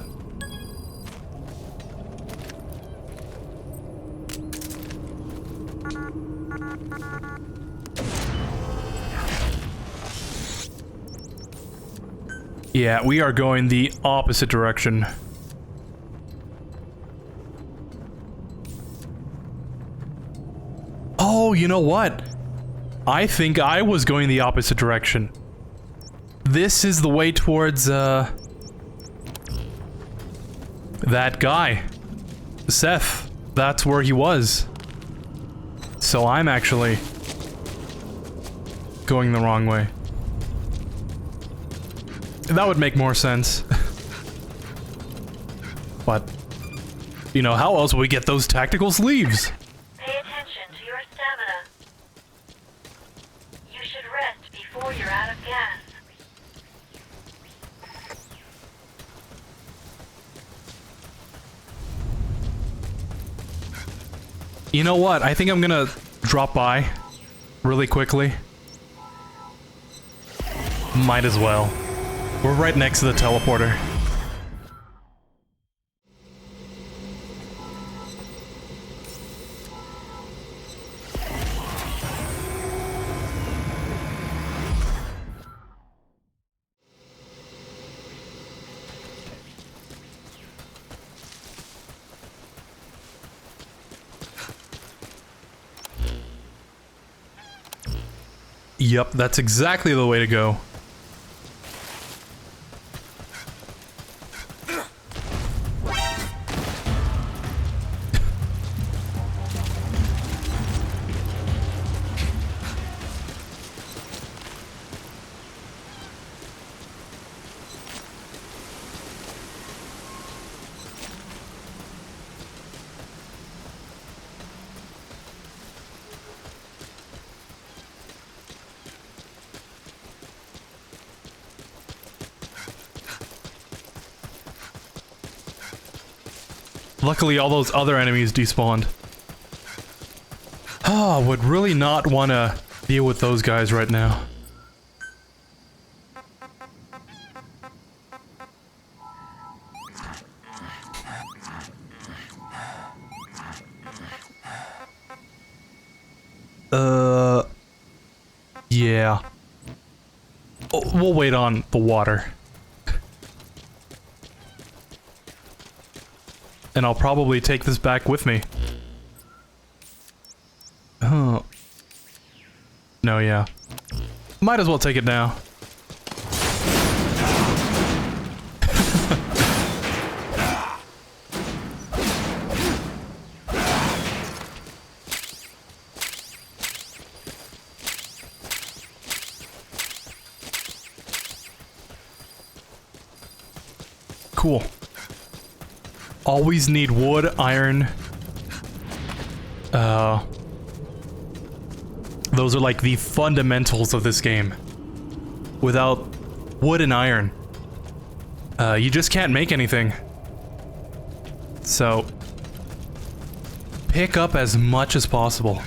Yeah, we are going the opposite direction. Oh, you know what? I think I was going the opposite direction. This is the way towards, that guy. Seth. That's where he was. So I'm actually going the wrong way. That would make more sense. But, you know, how else will we get those tactical sleeves?
Pay attention to your stamina. You should rest before you're out of gas.
You know what? I think I'm gonna drop by really quickly. Might as well. We're right next to the teleporter. Yep, that's exactly the way to go. Luckily, all those other enemies despawned. Ah, would really not want to deal with those guys right now. Yeah. Oh, we'll wait on the water. And I'll probably take this back with me. Oh. No, yeah. Might as well take it now. Cool. Always need wood, iron. Those are like the fundamentals of this game. Without wood and iron, you just can't make anything. So, pick up as much as possible.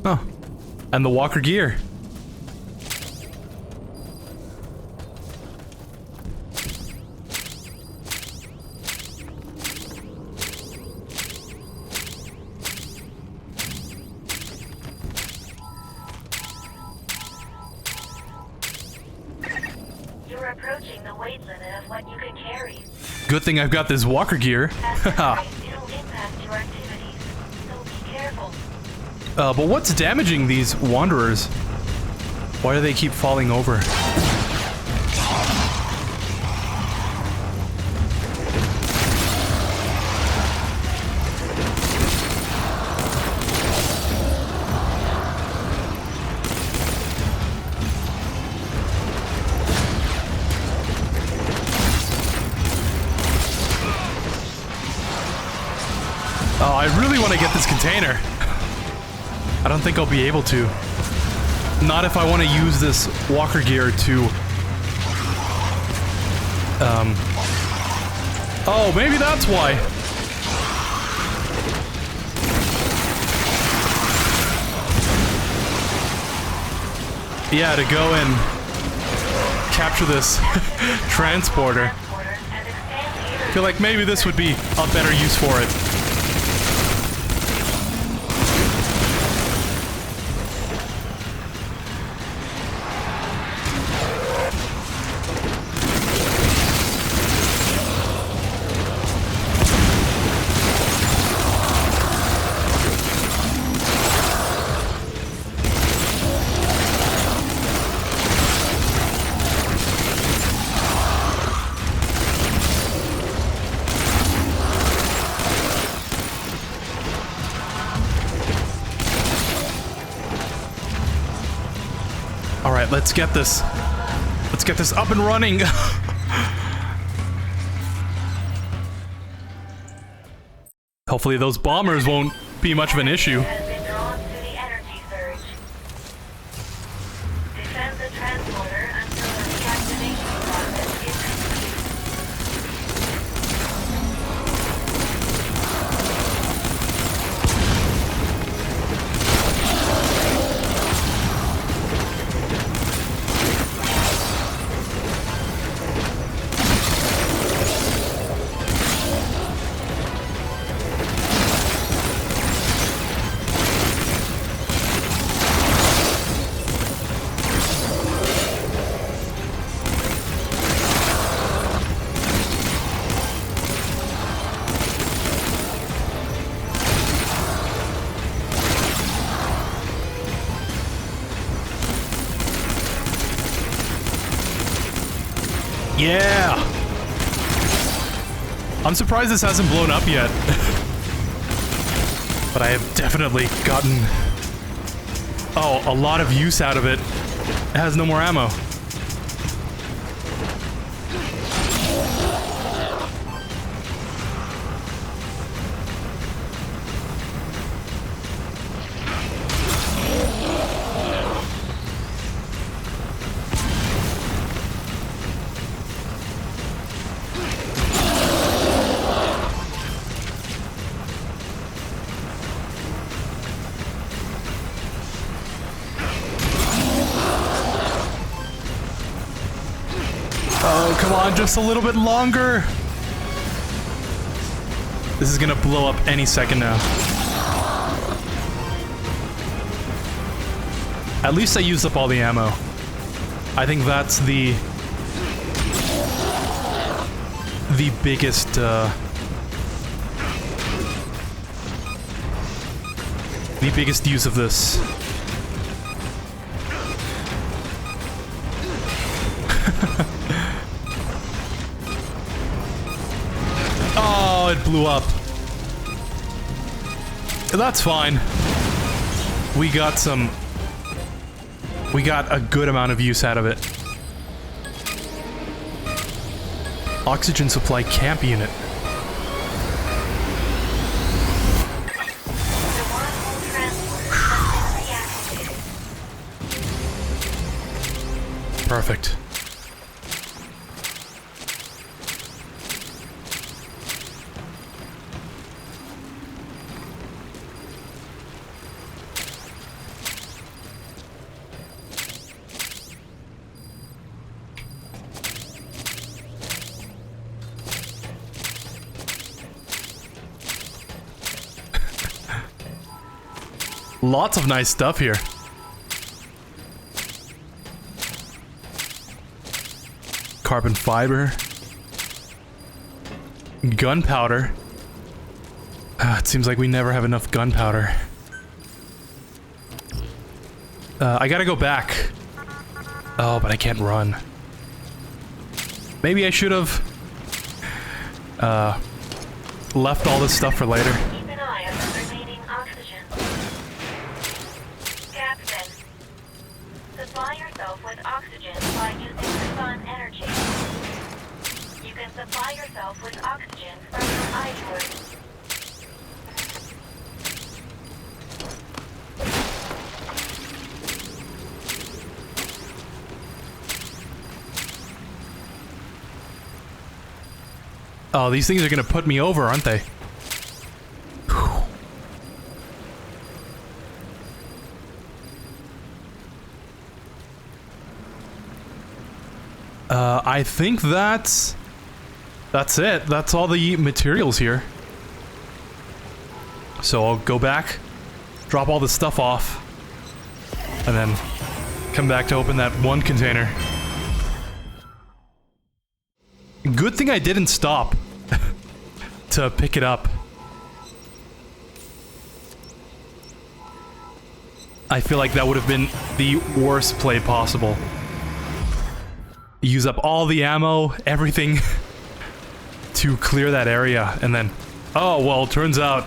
Huh. And the walker gear.
You're approaching the weight limit of what you can carry.
Good thing I've got this walker gear.
At this rate, it'll impact your activities, so be careful.
But what's damaging these wanderers? Why do they keep falling over? Oh, I really want to get this container. I don't think I'll be able to. Not if I want to use this walker gear to... Oh, maybe that's why. Yeah, to go and capture this transporter. I feel like maybe this would be a better use for it. Alright, let's get this. Let's get this up and running. Hopefully those bombers won't be much of an issue.
Has been drawn to the energy surge. Defend the transporter until the reactivation process is complete.
Yeah! I'm surprised this hasn't blown up yet. But I have definitely gotten... Oh, a lot of use out of it. It has no more ammo. Oh, come on, just a little bit longer. This is gonna blow up any second now. At least I used up all the ammo. I think that's the biggest, the biggest use of this. Oh, it blew up. That's fine. We got a good amount of use out of it. Oxygen supply camp unit. Perfect. Lots of nice stuff here. Carbon fiber. Gunpowder. It seems like we never have enough gunpowder. I gotta go back. Oh, but I can't run. Maybe I should have left all this stuff for later.
Keep an eye on the remaining oxygen. Captain, supply yourself with oxygen by using the sun energy. You can supply yourself with oxygen from your iPort.
Oh, these things are gonna put me over, aren't they? Whew. I think that's it. That's all the materials here. So I'll go back, drop all this stuff off, and then come back to open that one container. Good thing I didn't stop to pick it up. I feel like that would have been the worst play possible. Use up all the ammo, everything, to clear that area, and then... Oh, well, turns out...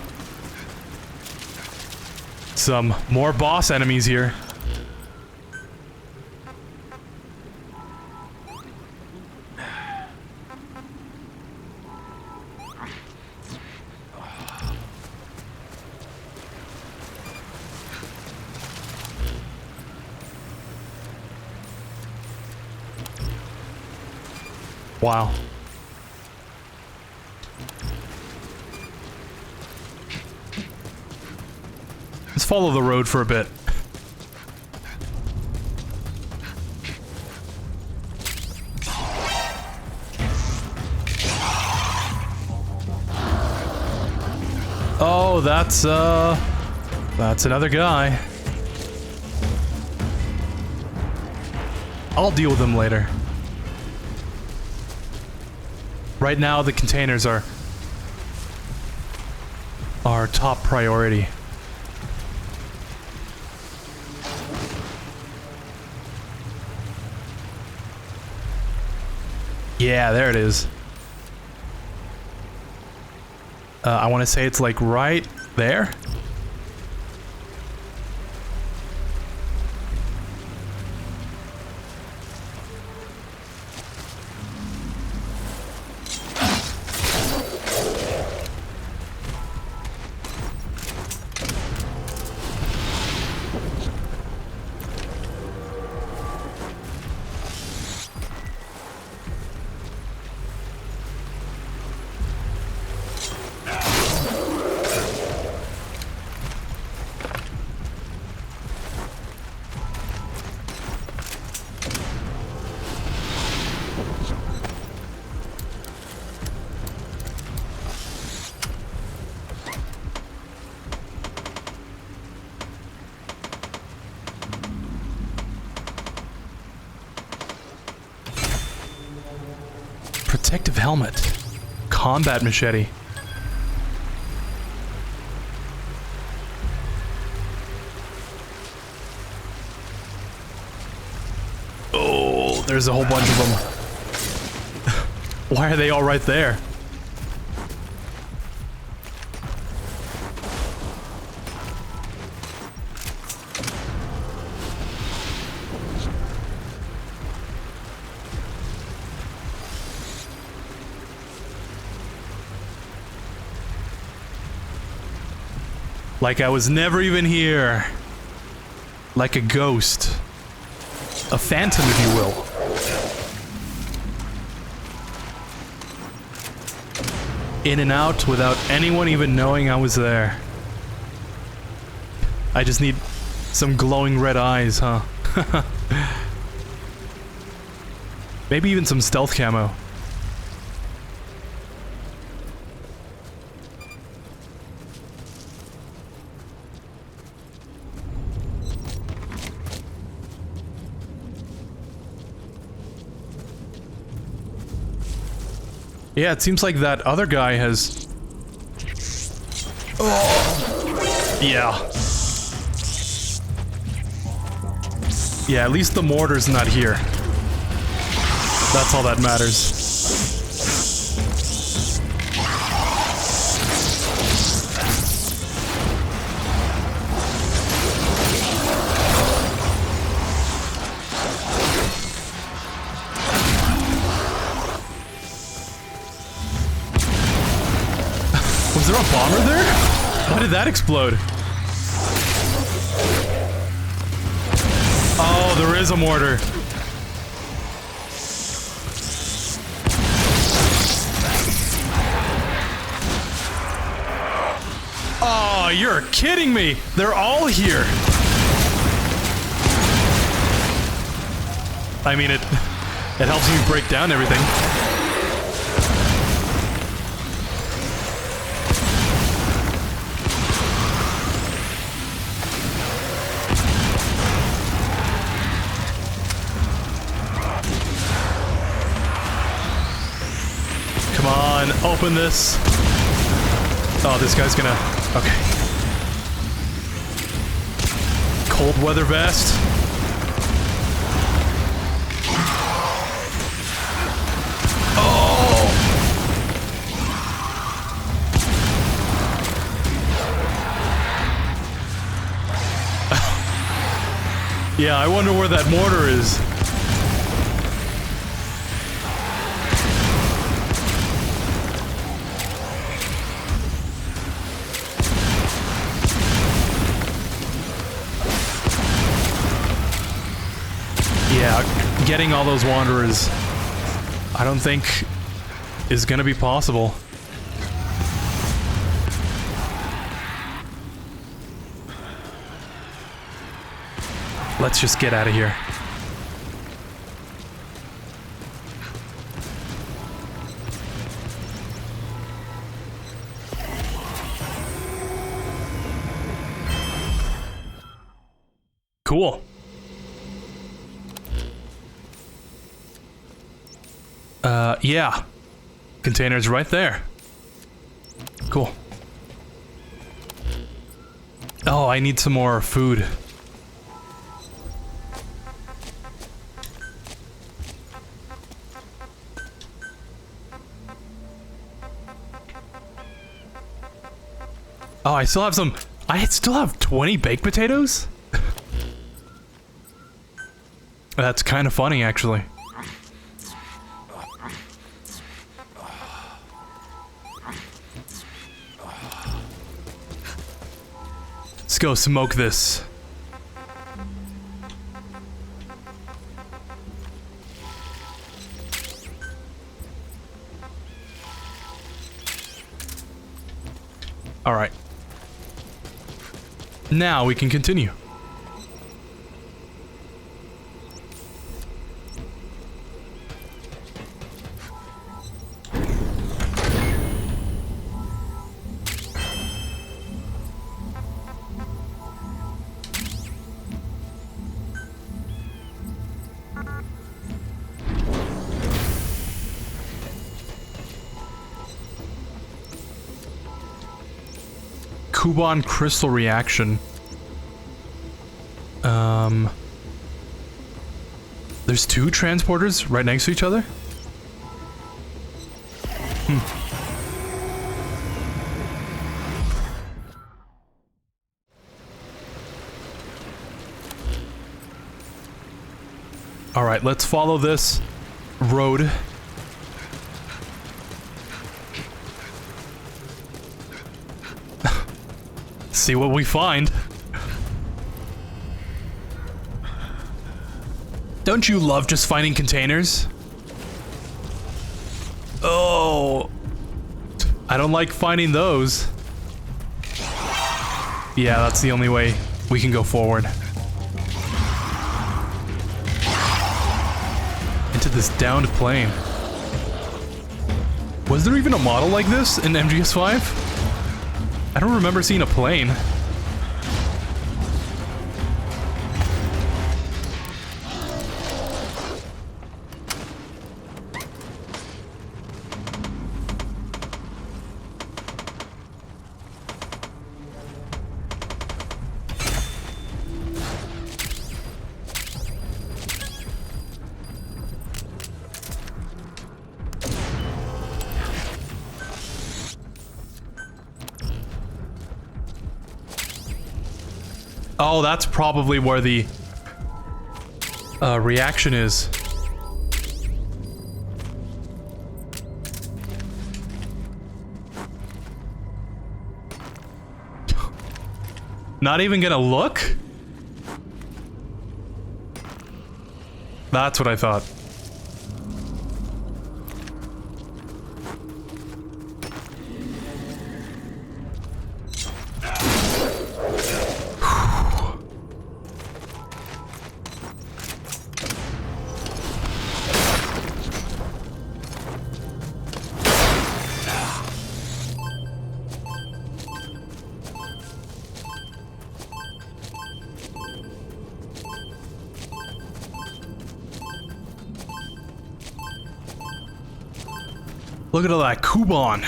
some more boss enemies here. Wow. Let's follow the road for a bit. Oh, that's another guy. I'll deal with him later. Right now, the containers are our top priority. Yeah, there it is. I want to say it's like right there. Protective helmet. Combat machete. Oh, there's a whole bunch of them. Why are they all right there? Like I was never even here. Like a ghost. A phantom, if you will. in and out without anyone even knowing I was there. I just need some glowing red eyes, huh? Maybe even some stealth camo. Yeah, it seems like that other guy has... Oh. Yeah. Yeah, at least the mortar's not here. That's all that matters. Was there a bomber there? Why did that explode? Oh, there is a mortar. Oh, you're kidding me! They're all here! I mean, it helps me break down everything. Come on, open this. Oh, this guy's gonna... Okay. Cold weather vest. Oh! Yeah, I wonder where that mortar is. Yeah, getting all those wanderers, I don't think is gonna be possible. Let's just get out of here. Cool. Yeah. Container's right there. Cool. Oh, I need some more food. Oh, I still have some... I still have 20 baked potatoes? That's kind of funny, actually. Let's go smoke this. All right. Now we can continue. Kuban crystal reaction. There's two transporters right next to each other? All right, let's follow this road. See what we find. Don't you love just finding containers? Oh. I don't like finding those. Yeah, that's the only way we can go forward. Into this downed plane. Was there even a model like this in MGS5? I don't remember seeing a plane. Oh, that's probably where the reaction is. Not even gonna look? That's what I thought. Look at all that Kuban.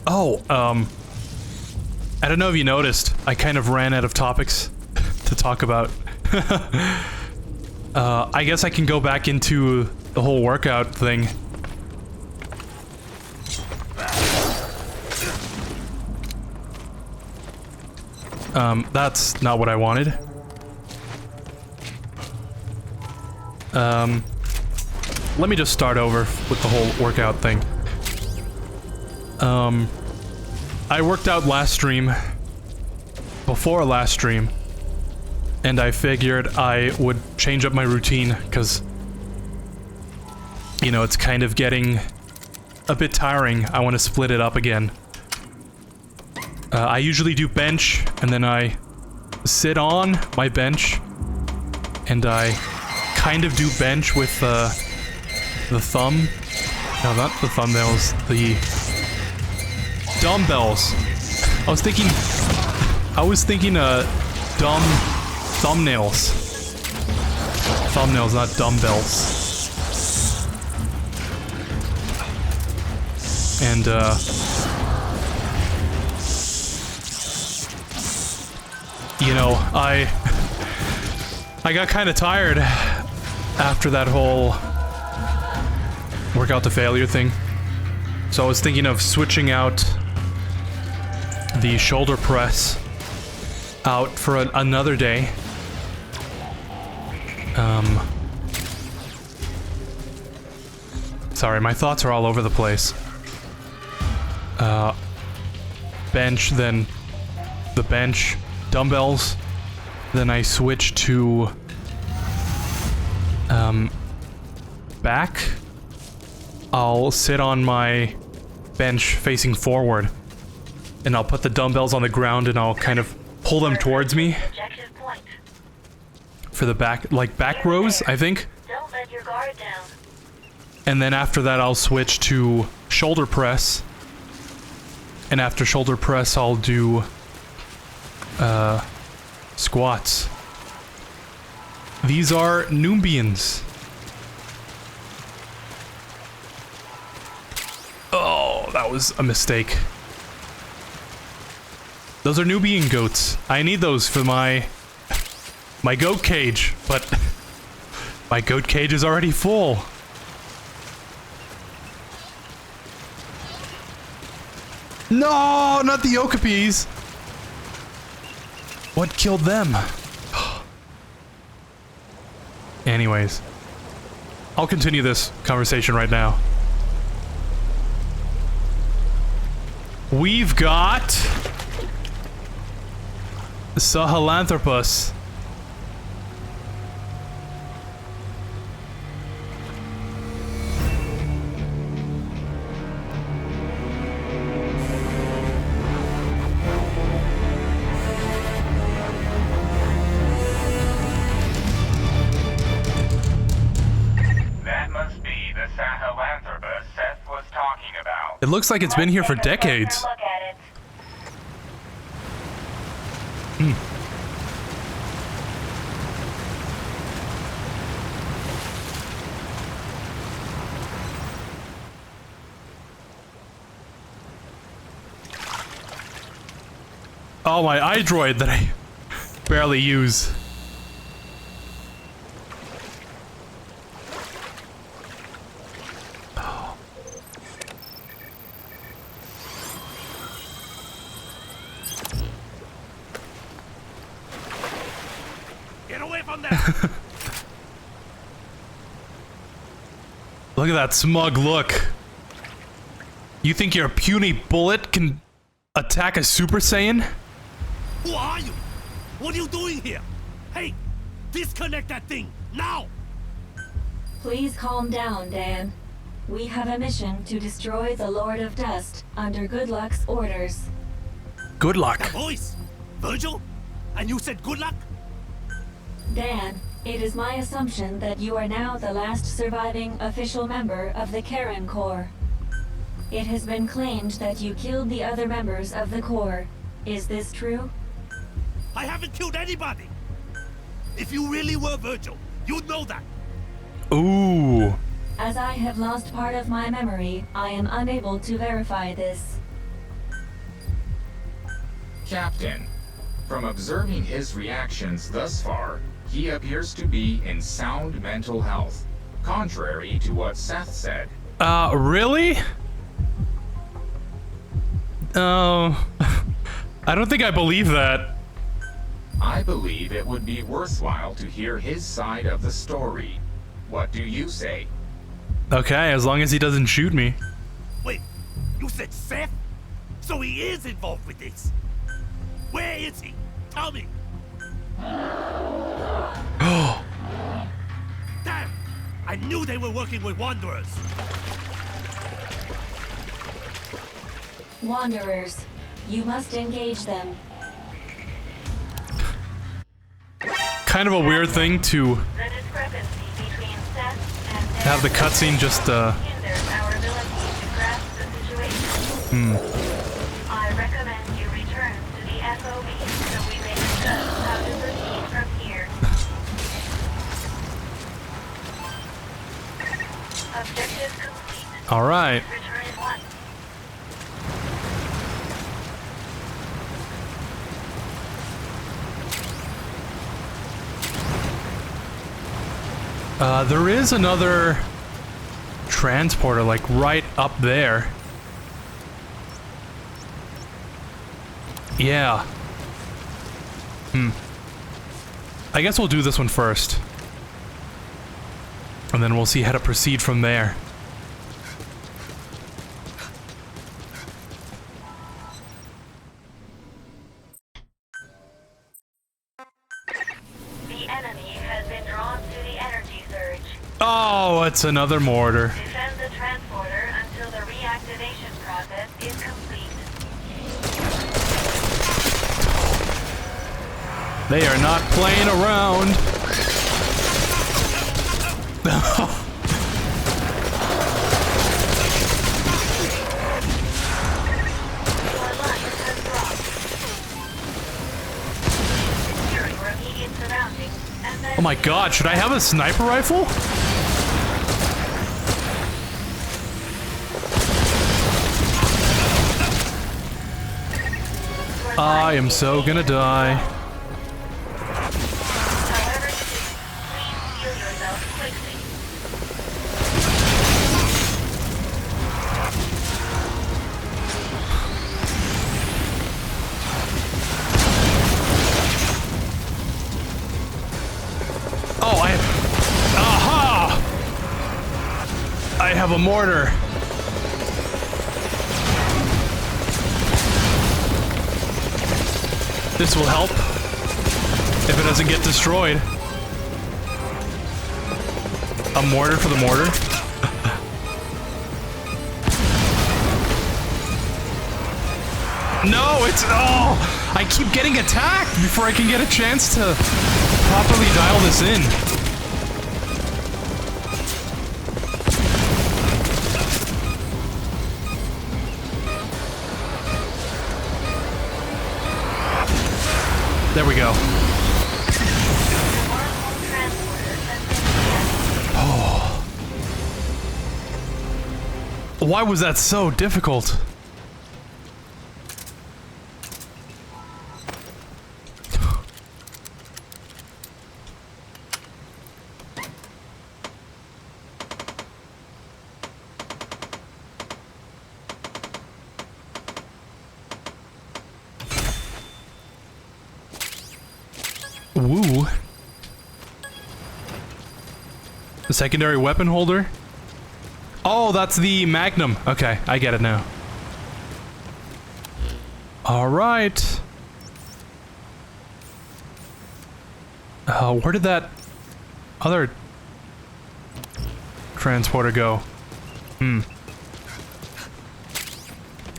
Oh, I don't know if you noticed, I kind of ran out of topics to talk about. I guess I can go back into the whole workout thing. That's not what I wanted. Let me just start over with the whole workout thing. I worked out last stream, before last stream, and I figured I would change up my routine, because, you know, it's kind of getting a bit tiring. I want to split it up again. I usually do bench, and then I sit on my bench, and I kind of do bench with the thumb. No, not the thumbnails, the dumbbells. I was thinking dumb thumbnails. Thumbnails, not dumbbells. And you know, I got kind of tired after that whole workout to failure thing. So I was thinking of switching out the shoulder press out for another day. Sorry, my thoughts are all over the place. Bench, then the bench, dumbbells, then I switch to back. I'll sit on my bench facing forward, and I'll put the dumbbells on the ground and I'll kind of pull them towards me for the back, like back rows, I think.
Don't let your guard down.
And then after that I'll switch to shoulder press, and after shoulder press I'll do squats. These are Nubians. Oh, that was a mistake. Those are Nubian goats. I need those for my goat cage, but my goat cage is already full. No, not the okapis. What killed them? Anyways, I'll continue this conversation right now. We've got Sahelanthropus.
That must be the Sahelanthropus Seth was talking about.
It looks like it's been here for decades.
Look at it.
Oh, my iDroid that I barely use.
Get away from there!
Look at that smug look. You think your puny bullet can attack a Super Saiyan?
Who are you? What are you doing here? Hey, disconnect that thing, now!
Please calm down, Dan. We have a mission to destroy the Lord of Dust under Good Luck's orders.
Good luck.
That voice! Virgil? And you said good luck?
Dan, it is my assumption that you are now the last surviving official member of the Karen Corps. It has been claimed that you killed the other members of the Corps. Is this true?
I haven't killed anybody! If you really were Virgil, you'd know that!
Ooh.
As I have lost part of my memory, I am unable to verify this.
Captain, from observing his reactions thus far, he appears to be in sound mental health, contrary to what Seth said.
Really? Oh, I don't think I believe that.
I believe it would be worthwhile to hear his side of the story. What do you say?
Okay, as long as he doesn't shoot me.
Wait, you said Seth? So he is involved with this? Where is he? Tell me! Damn! I knew they were working with Wanderers!
Wanderers, you must engage them.
Kind of a weird thing to
The discrepancy between Seth and Dan
have the cutscene just,
hinders our ability to grasp the situation. I recommend you return to the FOB so we may discuss how to proceed from here. Objective complete.
Alright.
Return at once.
There is another transporter, like, right up there. Yeah. I guess we'll do this one first. And then we'll see how to proceed from there.
The enemy has been drawn to the energy surge.
Oh, it's another mortar.
Defend the transporter until the reactivation process is complete.
They are not playing around.
Your line has dropped. Securing your immediate surroundings and then
Oh my god, should I have a sniper rifle? I am so gonna die.
However you do, please heal yourself quickly.
have a mortar. This will help if it doesn't get destroyed. A mortar for the mortar? No, it's... Oh! I keep getting attacked before I can get a chance to properly dial this in. There we go. Oh. Why was that so difficult? Woo. The secondary weapon holder? Oh, that's the Magnum. Okay, I get it now. Alright. Where did that other transporter go?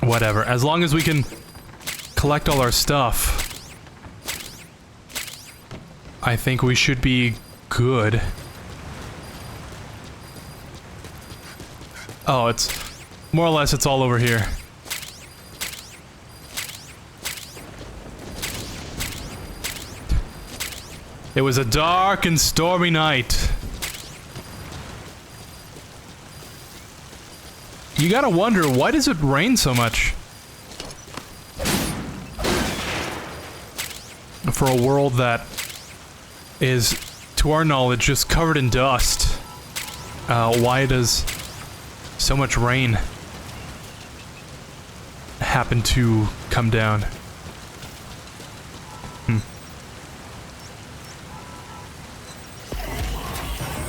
Whatever. As long as we can collect all our stuff, I think we should be good. Oh, it's more or less it's all over here. It was a dark and stormy night. You gotta wonder, why does it rain so much? For a world that is, to our knowledge, just covered in dust. Why does so much rain happen to come down?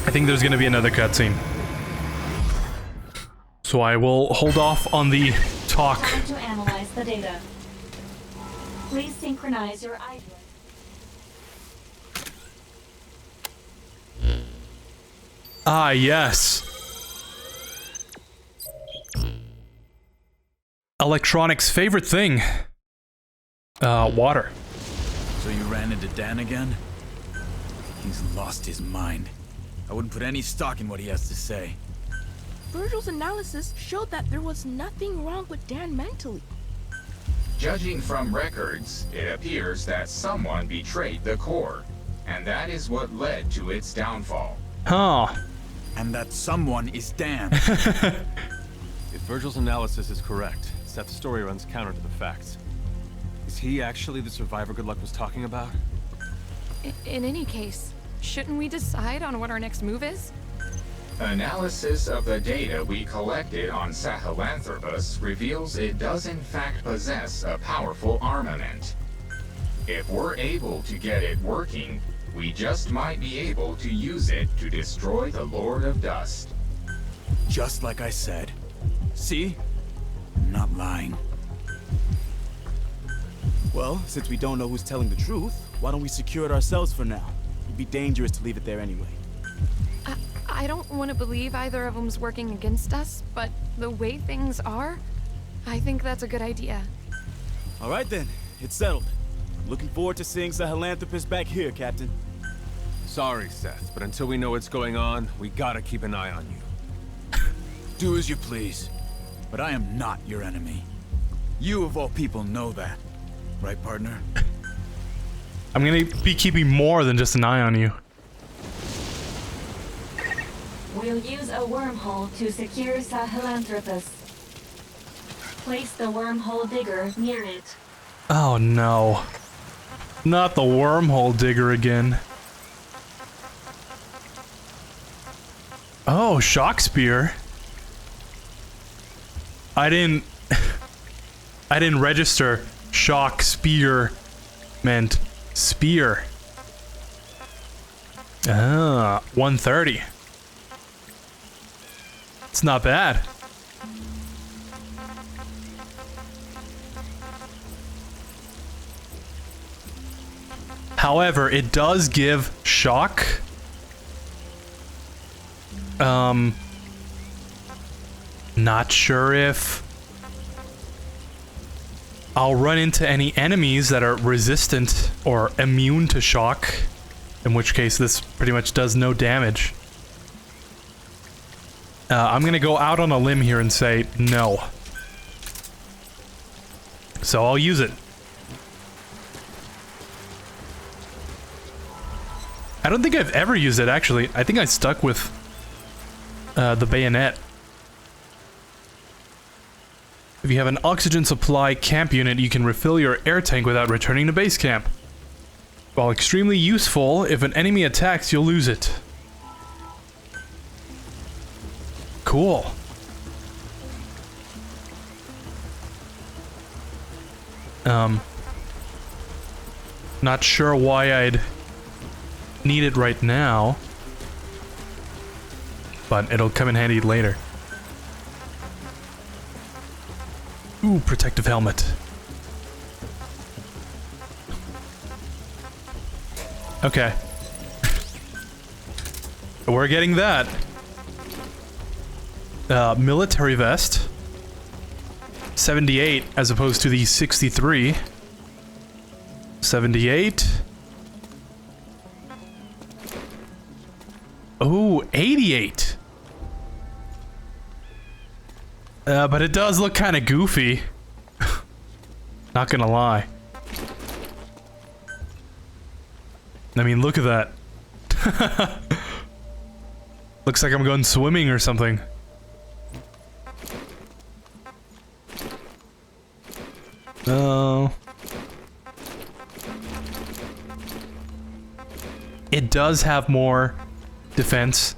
I think there's gonna be another cutscene. So I will hold off on the talk.
Time to analyze the data. Please synchronize your eyes.
Ah, yes. Electronics' favorite thing. Water.
So you ran into Dan again? He's lost his mind. I wouldn't put any stock in what he has to say.
Virgil's analysis showed that there was nothing wrong with Dan mentally.
Judging from records, it appears that someone betrayed the core, and that is what led to its downfall.
Huh.
And that someone is Dan.
If Virgil's analysis is correct, Seth's story runs counter to the facts. Is he actually the survivor Goodluck was talking about?
In any case, shouldn't we decide on what our next move is?
Analysis of the data we collected on Sahelanthropus reveals it does in fact possess a powerful armament. If we're able to get it working, we just might be able to use it to destroy the Lord of Dust.
Just like I said. See? I'm not lying.
Well, since we don't know who's telling the truth, why don't we secure it ourselves for now? It'd be dangerous to leave it there anyway.
I don't want to believe either of them's working against us, but the way things are, I think that's a good idea.
All right then, it's settled. Looking forward to seeing Sahelanthropus back here, Captain.
Sorry, Seth, but until we know what's going on, we gotta keep an eye on you.
Do as you please. But I am not your enemy. You of all people know that. Right, partner?
I'm gonna be keeping more than just an eye on you.
We'll use a wormhole to secure Sahelanthropus. Place the wormhole digger near it.
Oh no. Not the wormhole digger again. Oh, shock spear. I didn't register shock spear meant spear. Ah, 130. It's not bad. However, it does give shock. Not sure if I'll run into any enemies that are resistant or immune to shock, in which case this pretty much does no damage. I'm gonna go out on a limb here and say no. So I'll use it. I don't think I've ever used it, actually. I think I stuck with the bayonet. If you have an oxygen supply camp unit, you can refill your air tank without returning to base camp. While extremely useful, if an enemy attacks, you'll lose it. Cool. Not sure why I'd need it right now, but it'll come in handy later. Ooh, protective helmet. Okay. We're getting that. Military vest. 78 as opposed to the 63. 78. Oh, 88. But it does look kind of goofy. Not gonna lie. I mean, look at that. Looks like I'm going swimming or something. Oh. It does have more defense,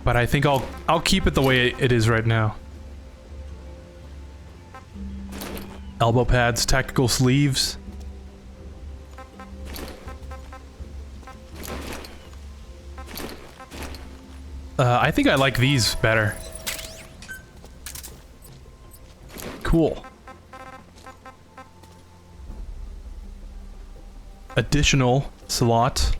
but I think I'll keep it the way it is right now. Elbow pads, tactical sleeves. I think I like these better. Cool. Additional slot.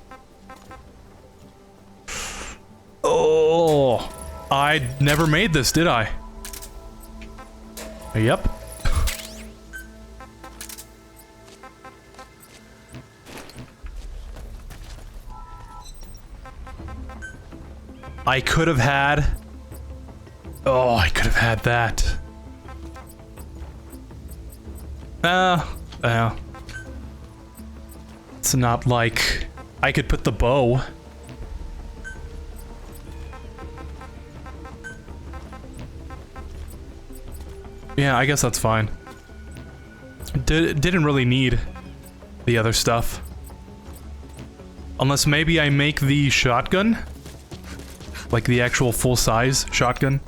Oh, I never made this, did I? Yep. I could have had... Oh, I could have had that. It's not like I could put the bow. Yeah, I guess that's fine. Didn't really need the other stuff. Unless maybe I make the shotgun? Like the actual full-size shotgun?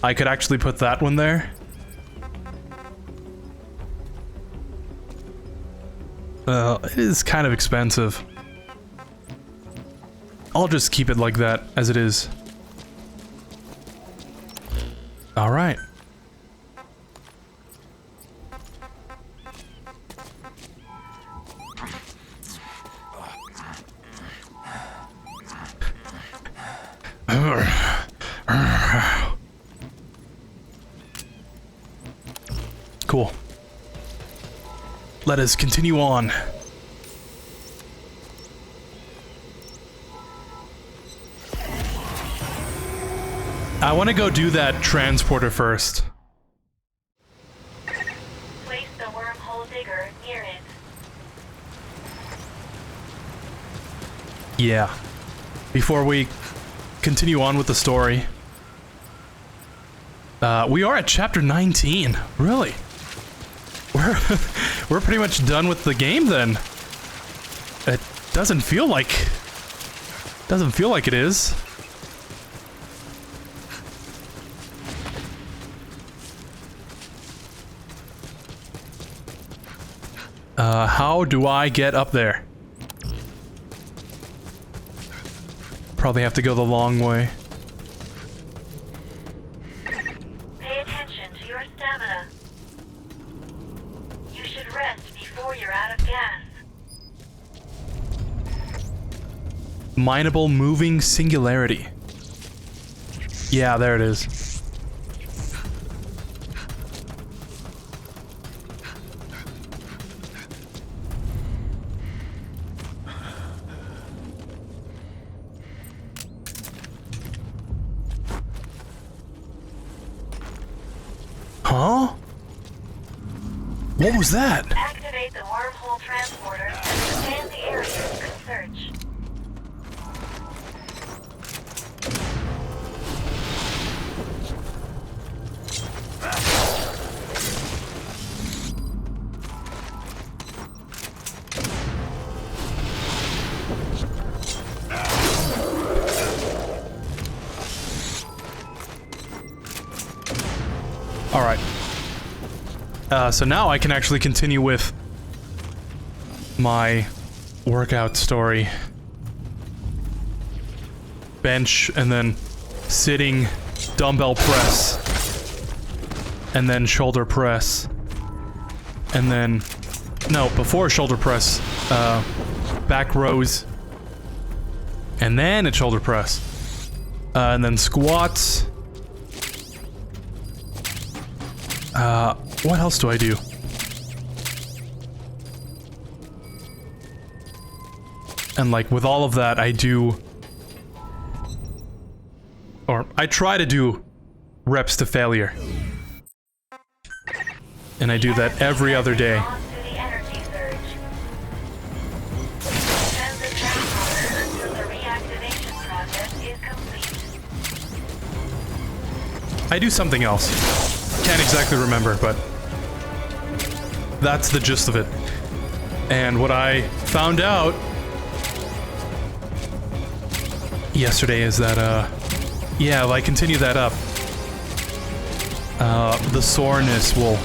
I could actually put that one there. It is kind of expensive. I'll just keep it like that, as it is. Alright. Cool. Let us continue on. I want to go do that transporter first.
Place the wormhole digger near it.
Yeah. Before we continue on with the story. We are at chapter 19. Really? We're pretty much done with the game then. It doesn't feel like it is. How do I get up there? Probably have to go the long way. Mineable moving singularity. Yeah, there it is. Huh? What was that?
Activate the wormhole transporter and expand the area you can search.
Alright. So now I can actually continue with my workout story. Bench, and then sitting, dumbbell press. And then shoulder press. And then... No, before shoulder press, back rows. And then it's shoulder press. And then squats. What else do I do? And like with all of that, I do... Or I try to do reps to failure. And I do that every other day. I do something else. Can't exactly remember, but that's the gist of it. And what I found out yesterday is that, yeah, if I continue that up, the soreness will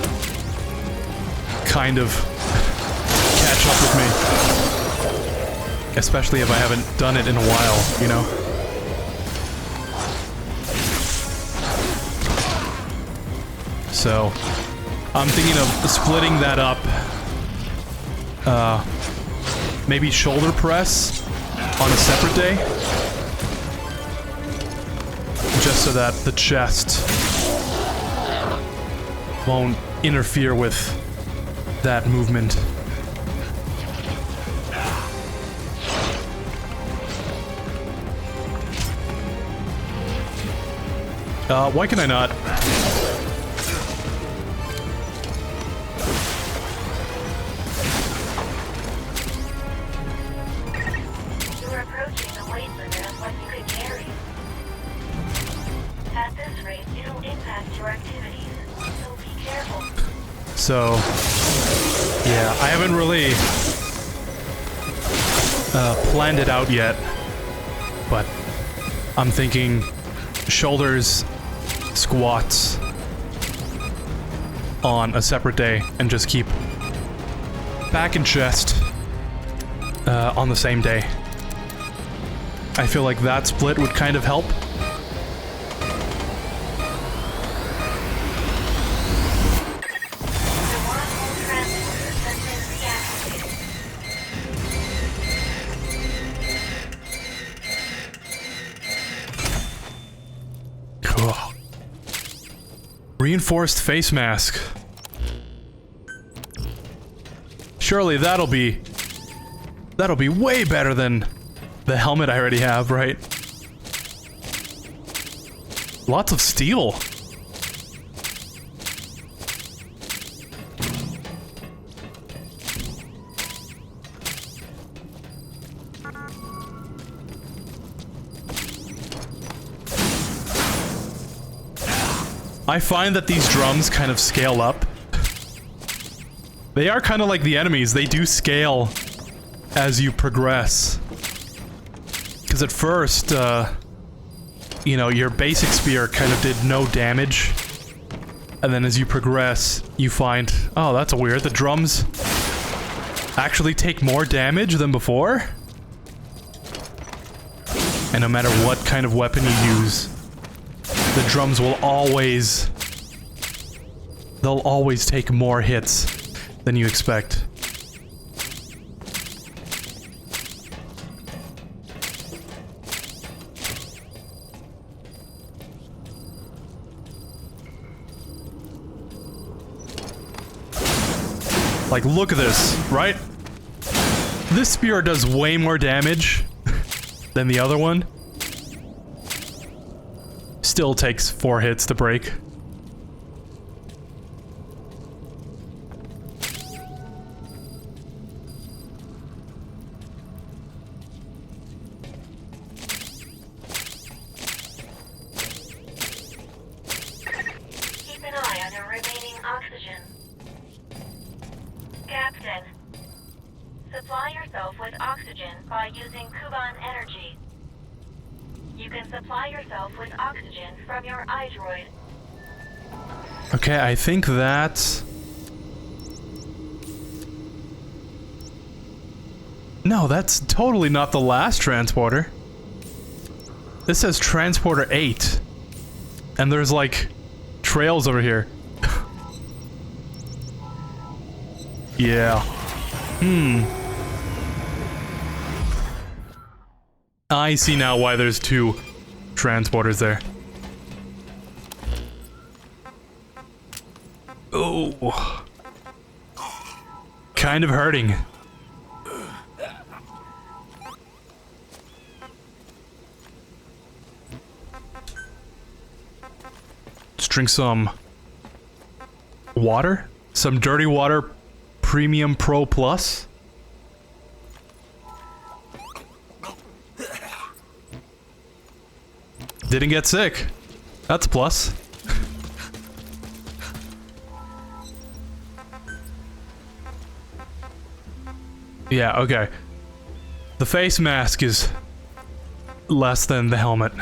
kind of catch up with me. Especially if I haven't done it in a while, you know? So, I'm thinking of splitting that up. Maybe shoulder press on a separate day. Just so that the chest won't interfere with that movement. Why can I not?
You're approaching the weight limit of what you can carry. At this rate, it'll impact your activities, so be careful.
So, yeah, I haven't really planned it out yet, but I'm thinking shoulders, squats on a separate day, and just keep back and chest on the same day. I feel like that split would kind of help. Cool. Reinforced face mask. Surely that'll be way better than the helmet I already have, right? Lots of steel. I find that these drums kind of scale up. They are kind of like the enemies. They do scale as you progress. Because at first, you know, your basic spear kind of did no damage. And then as you progress, you find, oh, that's weird. The drums actually take more damage than before. And no matter what kind of weapon you use, the drums will always... they'll always take more hits than you expect. Like, look at this, right? This spear does way more damage than the other one. Still takes 4 hits to break.
Keep an eye on your remaining oxygen. Captain, supply yourself with oxygen by using Kuban energy. You can supply yourself with oxygen from your iDroid.
Okay, I think that's... No, that's totally not the last transporter. This says Transporter 8. And there's like trails over here. Yeah. I see now why there's 2 transporters there. Oh. Kind of hurting. Let's drink some water? Some dirty water Premium Pro Plus? Didn't get sick. That's a plus. Yeah, okay. The face mask is less than the helmet.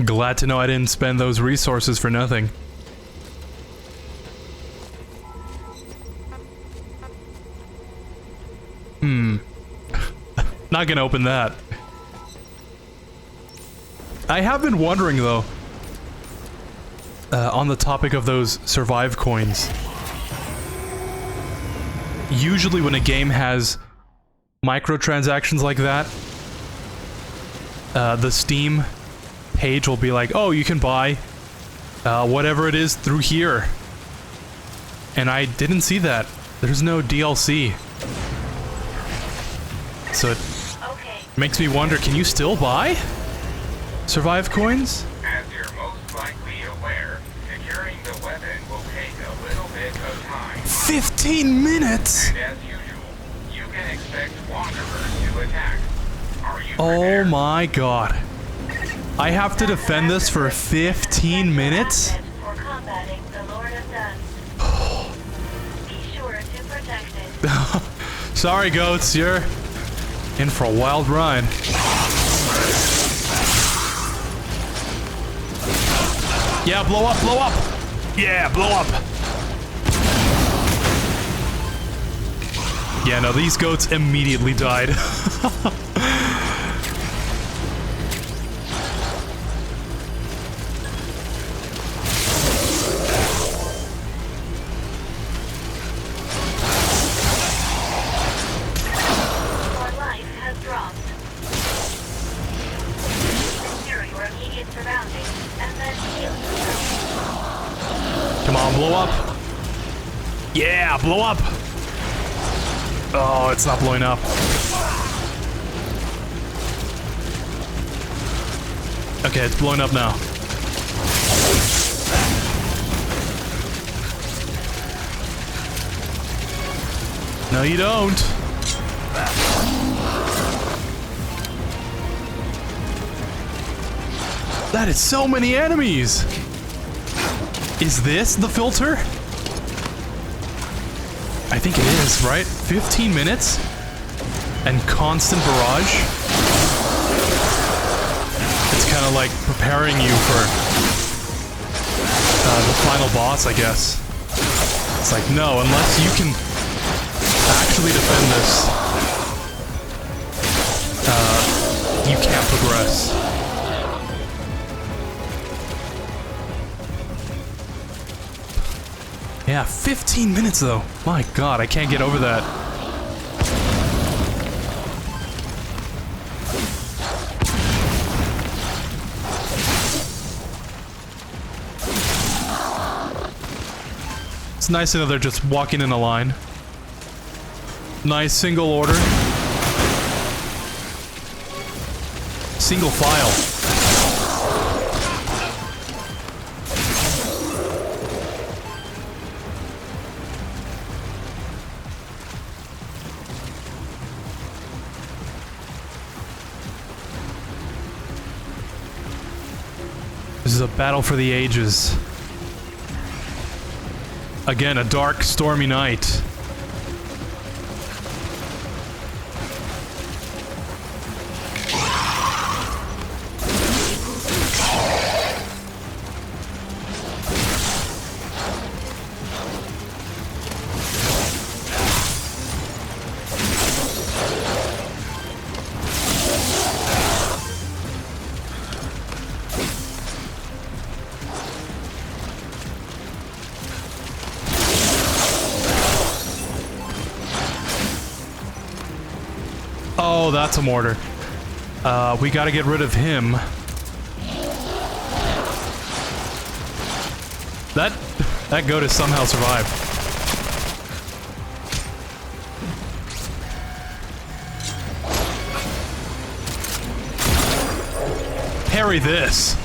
Glad to know I didn't spend those resources for nothing. Not gonna open that. I have been wondering though, on the topic of those survive coins. Usually when a game has microtransactions like that, the Steam page will be like, oh, you can buy whatever it is through here. And I didn't see that. There's no DLC. So it makes me wonder, can you still buy survive coins?
As you're most likely aware, securing the weapon will take a little bit of time.
15 minutes?
And as usual, you can expect wanderers to attack. Are you
Oh
prepared?
my god. I have to defend this for 15 minutes?
For combating the Lord of Dust. Be sure to protect it.
Sorry, goats, you're in for a wild ride. Yeah, blow up, blow up! Yeah, blow up! Yeah, no, these goats immediately died.
Your life has dropped. Secure your immediate surroundings and then heal yourself.
Come on, blow up! Yeah, blow up! Oh, it's not blowing up. Okay, it's blowing up now. No, you don't. That is so many enemies! Is this the filter? I think it is, right? 15 minutes? And constant barrage? It's kind of like preparing you for the final boss, I guess. It's like, no, unless you can actually defend this, you can't progress. Yeah, 15 minutes though. My god, I can't get over that. It's nice to know they're just walking in a line. Nice single order. Single file. This is a battle for the ages. Again, a dark, stormy night. Oh, that's a mortar. We gotta get rid of him. That goat has somehow survived. Parry this.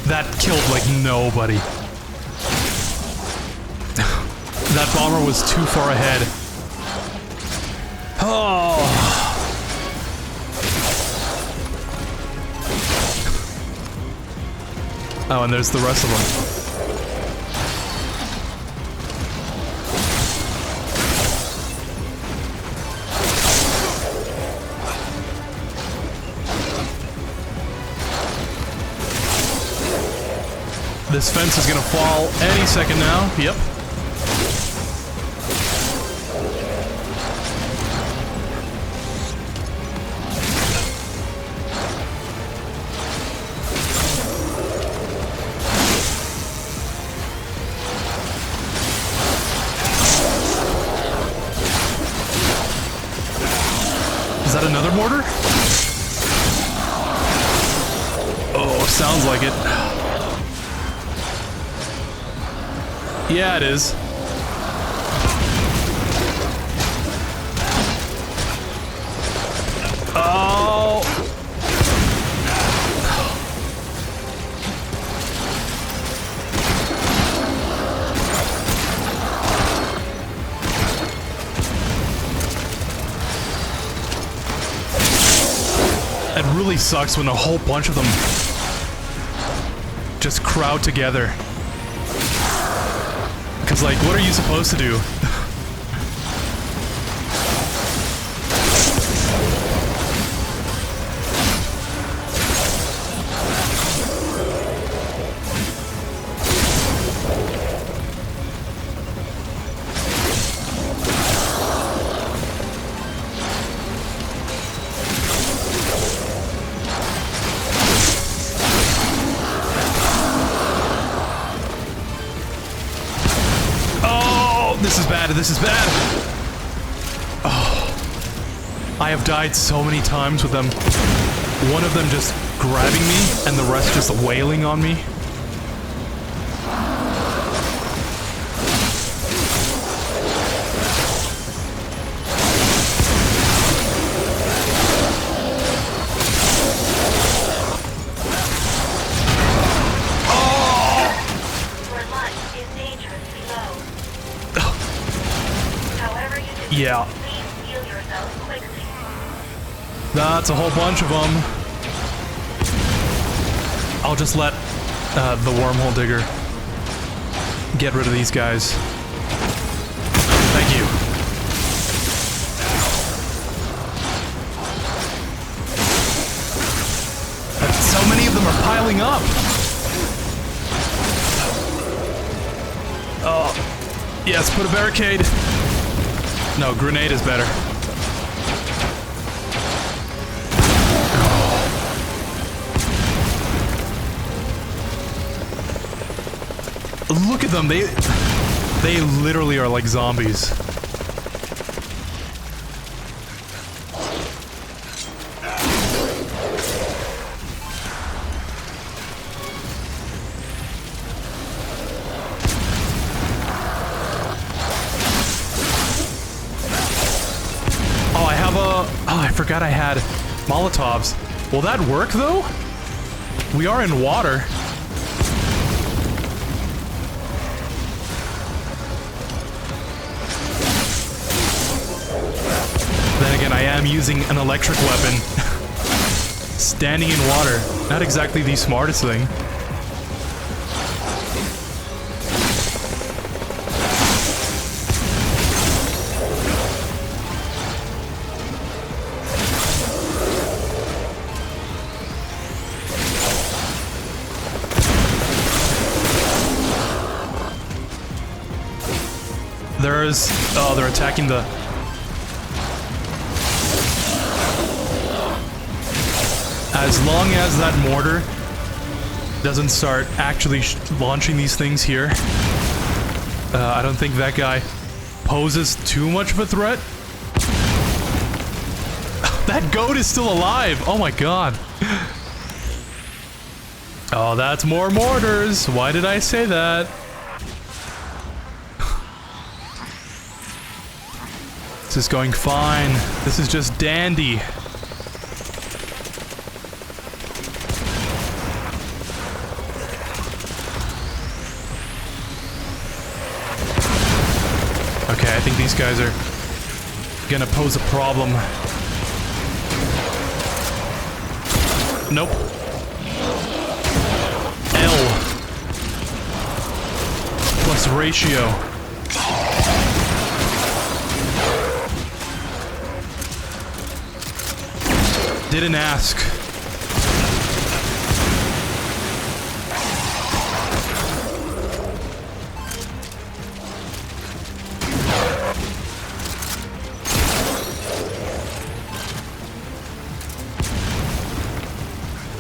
That killed like nobody. That bomber was too far ahead. Oh. Oh, and there's the rest of them. This fence is gonna fall any second now. Yep. Is that another mortar? Oh, sounds like it. Yeah, it is. Oh. It really sucks when a whole bunch of them just crowd together. Because, like, what are you supposed to do? This is bad, this is bad! Oh. I have died so many times with them. One of them just grabbing me, and the rest just wailing on me. Yeah. That's a whole bunch of them. I'll just let the wormhole digger get rid of these guys. Thank you. So many of them are piling up. Oh, yes, put a barricade. No, grenade is better. Look at them, they literally are like zombies. I forgot I had Molotovs. Will that work, though? We are in water. Then again, I am using an electric weapon. Standing in water. Not exactly the smartest thing. Oh, they're attacking the... As long as that mortar doesn't start actually launching these things here, I don't think that guy poses too much of a threat. That goat is still alive! Oh my god. Oh, that's more mortars! Why did I say that? This is going fine. This is just dandy. Okay, I think these guys are gonna pose a problem. Nope. L. Plus ratio. Didn't ask.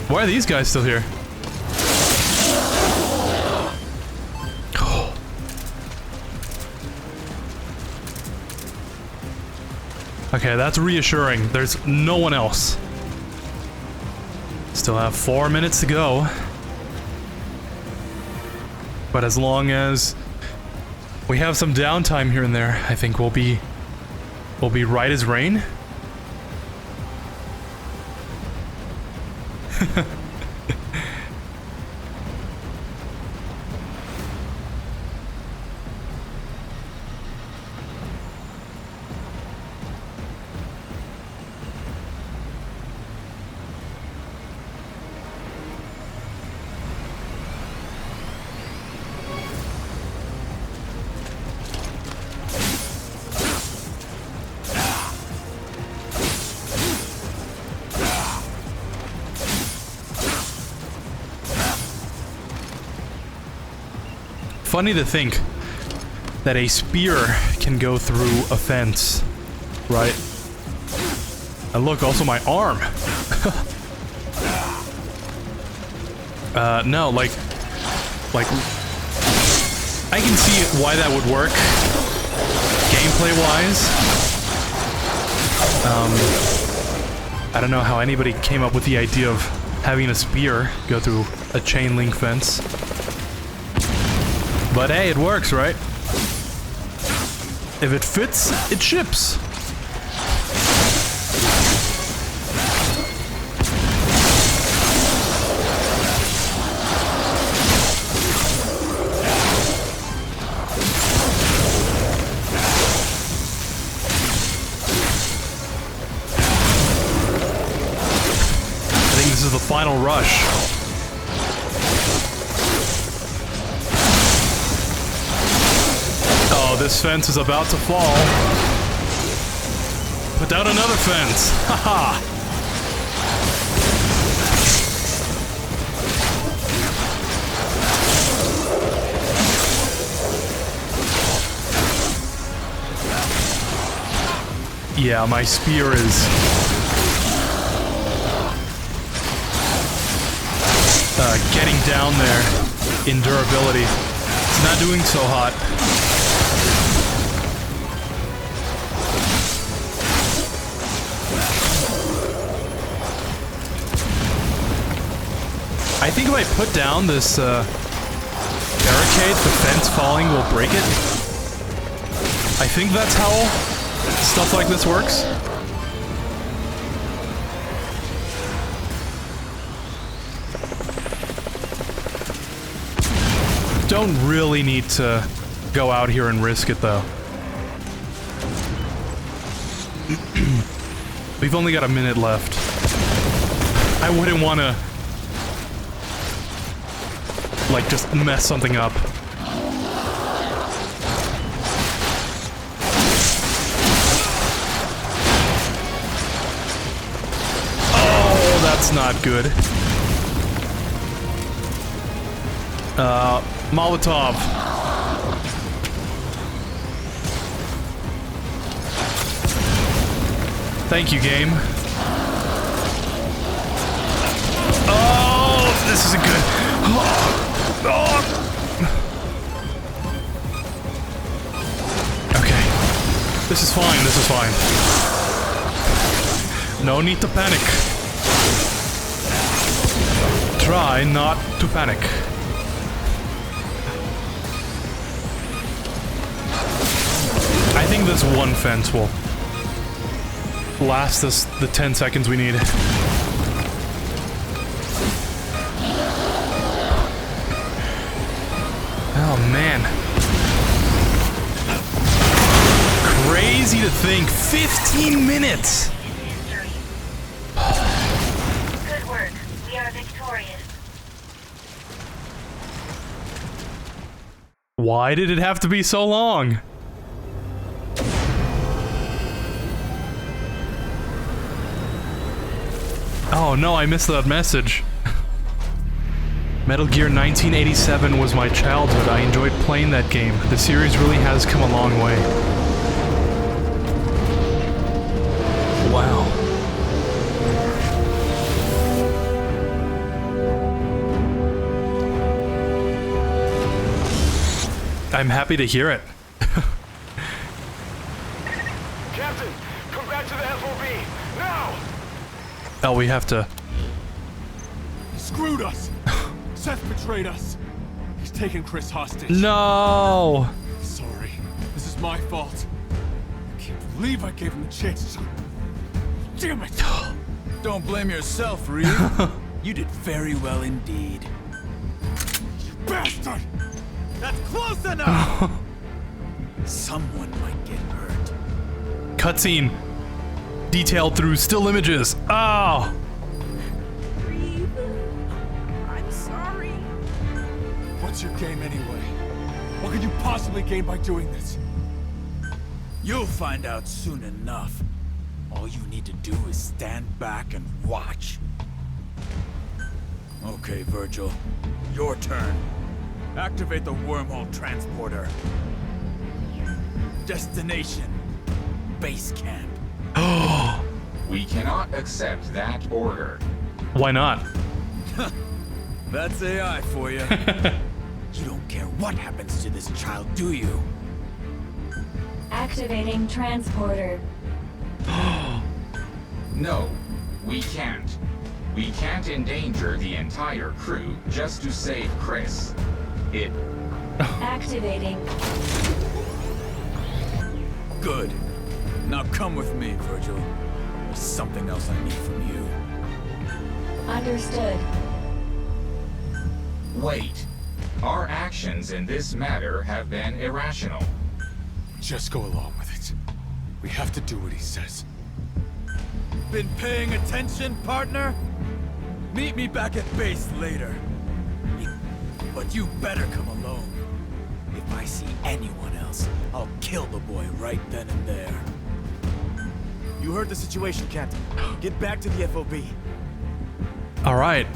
Why are these guys still here? Oh. Okay, that's reassuring. There's no one else. Still have 4 minutes to go. But as long as we have some downtime here and there, I think we'll be right as rain. Funny to think that a spear can go through a fence, right? And look, also my arm. No, like, I can see why that would work. gameplay-wise, I don't know how anybody came up with the idea of having a spear go through a chain link fence. But hey, it works, right? If it fits, it ships. This is the final rush. Oh, this fence is about to fall. Put down another fence. Haha. Yeah, my spear is getting down there in durability. It's not doing so hot. I think if I put down this barricade, the fence falling will break it. I think that's how stuff like this works. Don't really need to go out here and risk it, though. We've only got a minute left. I wouldn't want to, like, just mess something up. Oh, that's not good. Molotov. Thank you, game. Oh, this isn't good. Oh. Okay. This is fine, this is fine. No need to panic. Try not to panic. I think this one fence will last us the 10 seconds we need. Oh man. Crazy to think, 15 minutes!
Good work. We are victorious.
Why did it have to be so long? Oh no, I missed that message. Metal Gear 1987 was my childhood. I enjoyed playing that game. The series really has come a long way. Wow. I'm happy to hear it.
Captain, come back to the FOB, now!
Oh, we have to...
He screwed us! Seth betrayed us! He's taken Chris hostage.
No!
Sorry. This is my fault. I can't believe I gave him a chance to... Damn it!
Don't blame yourself, Reed. You did very well indeed.
You bastard! That's close enough!
Someone might get hurt.
Cutscene. Detailed through still images. Oh!
Reeve, I'm sorry.
What's your game anyway? What could you possibly gain by doing this?
You'll find out soon enough. All you need to do is stand back and watch. Okay, Virgil. Your turn. Activate the wormhole transporter. Destination. Base camp.
We cannot accept that order.
Why not?
That's AI for you. You don't care what happens to this child, do you?
Activating transporter.
No, we can't. We can't endanger the entire crew just to save Chris.
Activating.
Good. Now come with me, Virgil. There's something else I need from you.
Understood.
Wait. Our actions in this matter have been irrational.
Just go along with it. We have to do what he says.
Been paying attention, partner? Meet me back at base later. But you better come alone. If I see anyone else, I'll kill the boy right then and there.
You heard the situation, Captain. Get back to the FOB.
All right.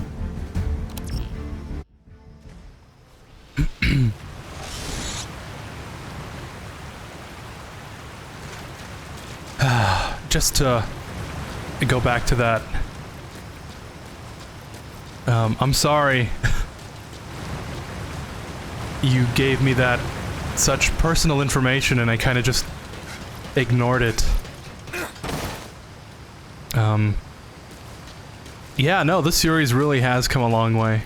Just to go back to that. I'm sorry. You gave me that such personal information and I kind of just ignored it. Yeah, no, this series really has come a long way.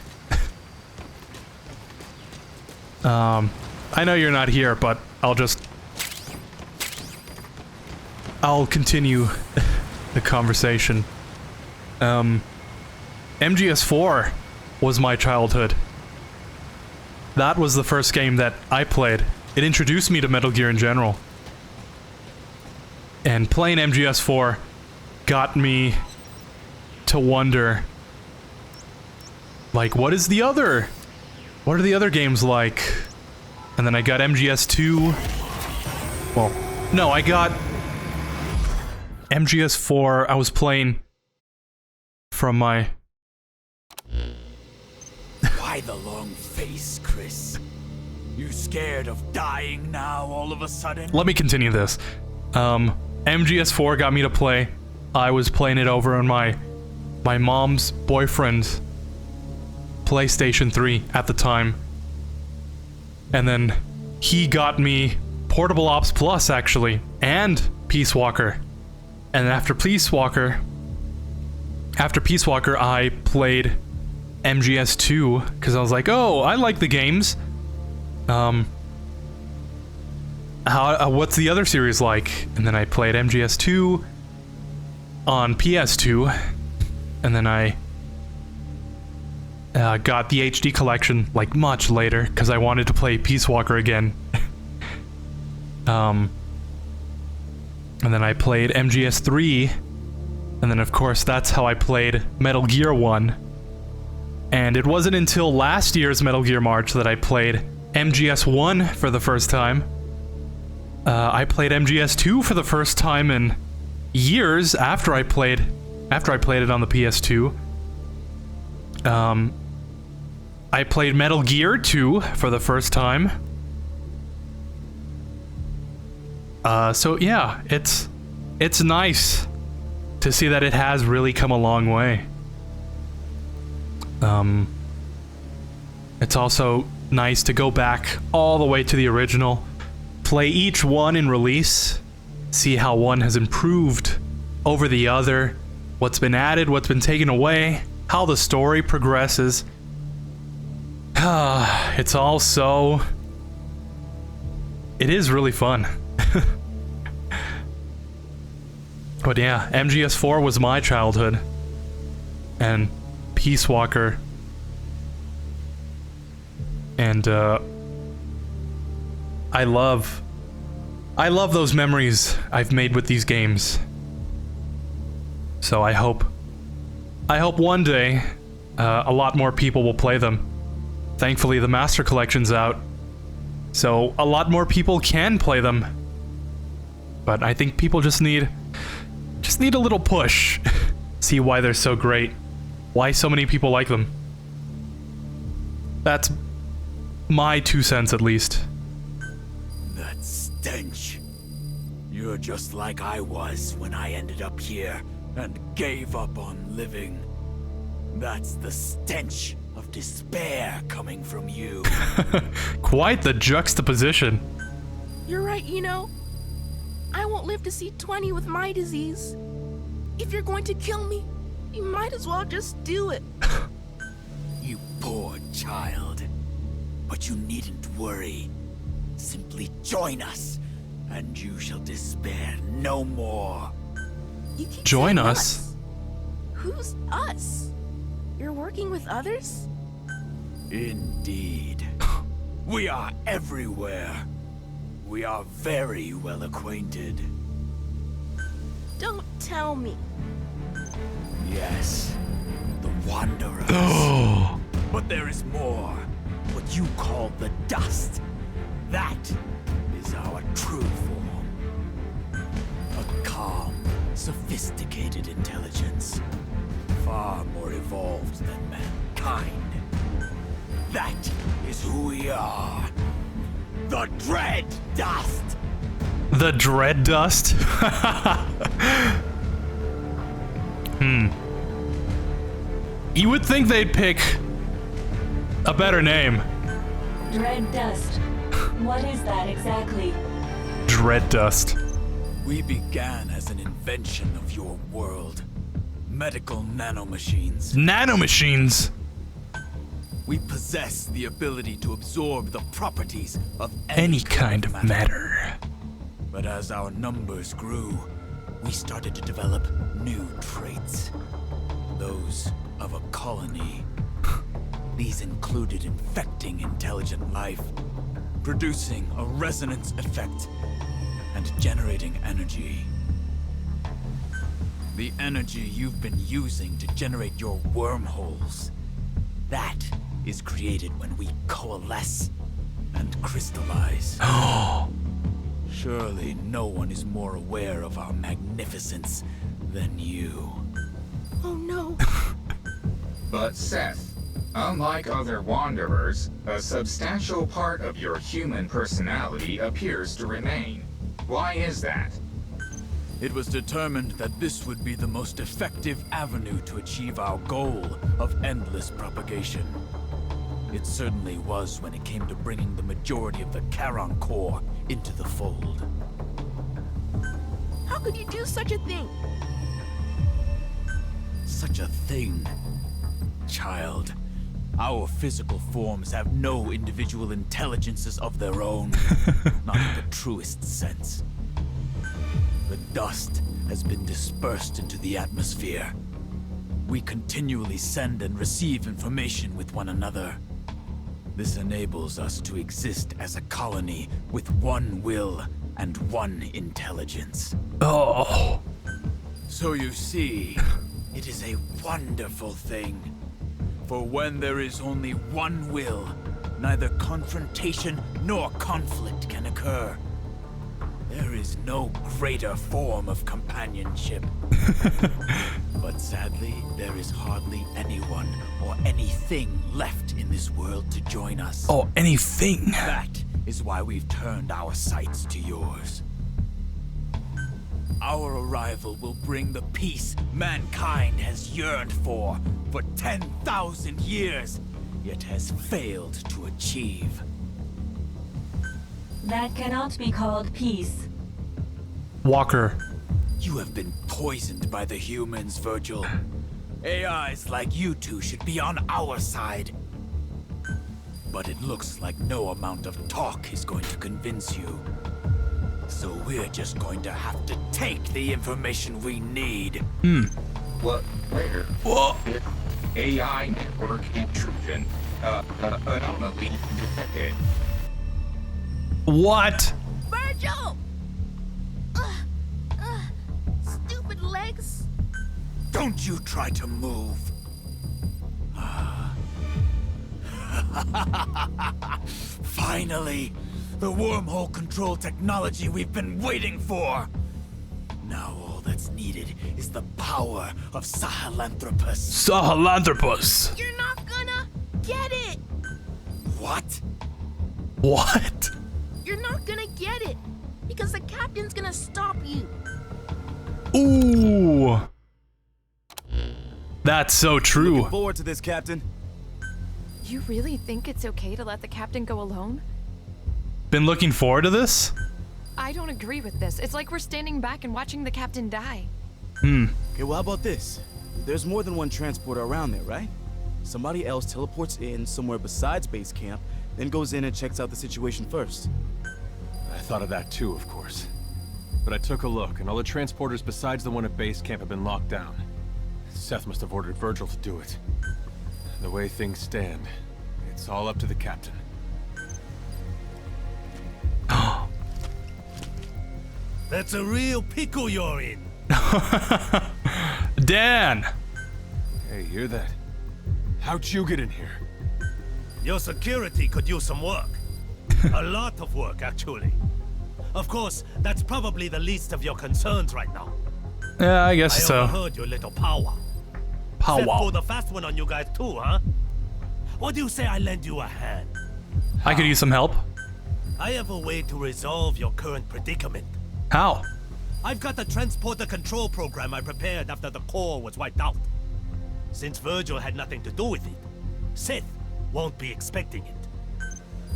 I know you're not here, but I'll continue the conversation. MGS4 was my childhood. That was the first game that I played. It introduced me to Metal Gear in general. And playing MGS4 got me to wonder, like, what are the other games like? And then I got MGS2. Well, no, I got MGS4. I was playing from my...
Why the long face, Chris? You scared of dying now all of a sudden?
Let me continue this. MGS4 got me to play. I was playing it over on my mom's boyfriend's PlayStation 3 at the time. And then he got me Portable Ops Plus, actually, and Peace Walker. And after Peace Walker, I played MGS2 because I was like, oh, I like the games. What's the other series like? And then I played MGS2 on PS2, and then I got the HD collection like much later because I wanted to play Peace Walker again. And then I played MGS3, and then of course that's how I played Metal Gear 1. And it wasn't until last year's Metal Gear March that I played MGS1 for the first time. I played MGS2 for the first time in years after I played it on the PS2. I played Metal Gear 2 for the first time. So yeah, it's nice to see that it has really come a long way. It's also nice to go back all the way to the original, play each one in release, see how one has improved over the other, what's been added, what's been taken away, how the story progresses. It's all so... It is really fun. But yeah, MGS4 was my childhood. And Peace Walker. And I love those memories I've made with these games. So I hope one day a lot more people will play them. Thankfully, the Master Collection's out, so a lot more people can play them. But I think people just need a little push. See why they're so great. Why so many people like them. That's my 2 cents, at least.
That stench. You're just like I was when I ended up here and gave up on living. That's the stench of despair coming from you.
Quite the juxtaposition.
You're right, I won't live to see 20 with my disease. If you're going to kill me, you might as well just do it.
You poor child. But you needn't worry. Simply join us, and you shall despair no more.
You keep
Join
saying
us?
Who's us? You're working with others?
Indeed. We are everywhere. We are very well acquainted.
Don't tell me.
Yes, the Wanderers. But there is more. What you call the dust. That is our true form. A calm, sophisticated intelligence. Far more evolved than mankind. That is who we are. The Dread Dust!
The Dread Dust? You would think they'd pick a better name.
Dread dust. What is that exactly?
Dread Dust.
We began as an invention of your world. Medical nanomachines.
Nanomachines?
We possess the ability to absorb the properties of
Any kind of matter.
But as our numbers grew, we started to develop new traits. Those of a colony. These included infecting intelligent life, producing a resonance effect, and generating energy. The energy you've been using to generate your wormholes. That is created when we coalesce and crystallize. Surely no one is more aware of our magnificence than you.
Oh no.
But Seth, unlike other Wanderers, a substantial part of your human personality appears to remain. Why is that?
It was determined that this would be the most effective avenue to achieve our goal of endless propagation. It certainly was when it came to bringing the majority of the Charon core into the fold.
How could you do such a thing?
Such a thing? Child, our physical forms have no individual intelligences of their own. Not in the truest sense. The dust has been dispersed into the atmosphere. We continually send and receive information with one another. This enables us to exist as a colony with one will and one intelligence.
Oh.
So you see, it is a wonderful thing. For when there is only one will, neither confrontation nor conflict can occur. There is no greater form of companionship. But sadly, there is hardly anyone or anything left in this world to join us.
Oh, anything.
That is why we've turned our sights to yours. Our arrival will bring the peace mankind has yearned for 10,000 years, yet has failed to achieve.
That cannot be called peace.
Walker.
You have been poisoned by the humans, Virgil. AIs like you two should be on our side. But it looks like no amount of talk is going to convince you. So we're just going to have to take the information we need.
What? Where?
Whoa.
AI network intrusion. Anomaly detected.
What?
Virgil! Stupid legs.
Don't you try to move. Finally, the wormhole control technology we've been waiting for. Now all that's needed is the power of Sahelanthropus.
Sahelanthropus.
You're not gonna get it.
What?
What?
You're not gonna get it. Because the captain's gonna stop you.
Ooh. That's so true.
Looking forward to this, Captain.
You really think it's okay to let the captain go alone?
Been looking forward to this?
I don't agree with this. It's like we're standing back and watching the captain die.
Okay, well, how about this? There's more than one transporter around there, right? Somebody else teleports in somewhere besides base camp, then goes in and checks out the situation first.
I thought of that too, of course. But I took a look, and all the transporters besides the one at base camp have been locked down. Seth must have ordered Virgil to do it. The way things stand, it's all up to the captain.
That's a real pickle you're in.
Dan!
Hey, hear that? How'd you get in here?
Your security could use some work. A lot of work, actually. Of course, that's probably the least of your concerns right now.
Yeah, I guess
I
so.
overheard your little powwow. Seth pulled a fast one on you guys too, huh? What do you say I lend you a hand?
I could use some help.
I have a way to resolve your current predicament.
How?
I've got the transporter control program I prepared after the core was wiped out. Since Virgil had nothing to do with it, Seth won't be expecting it.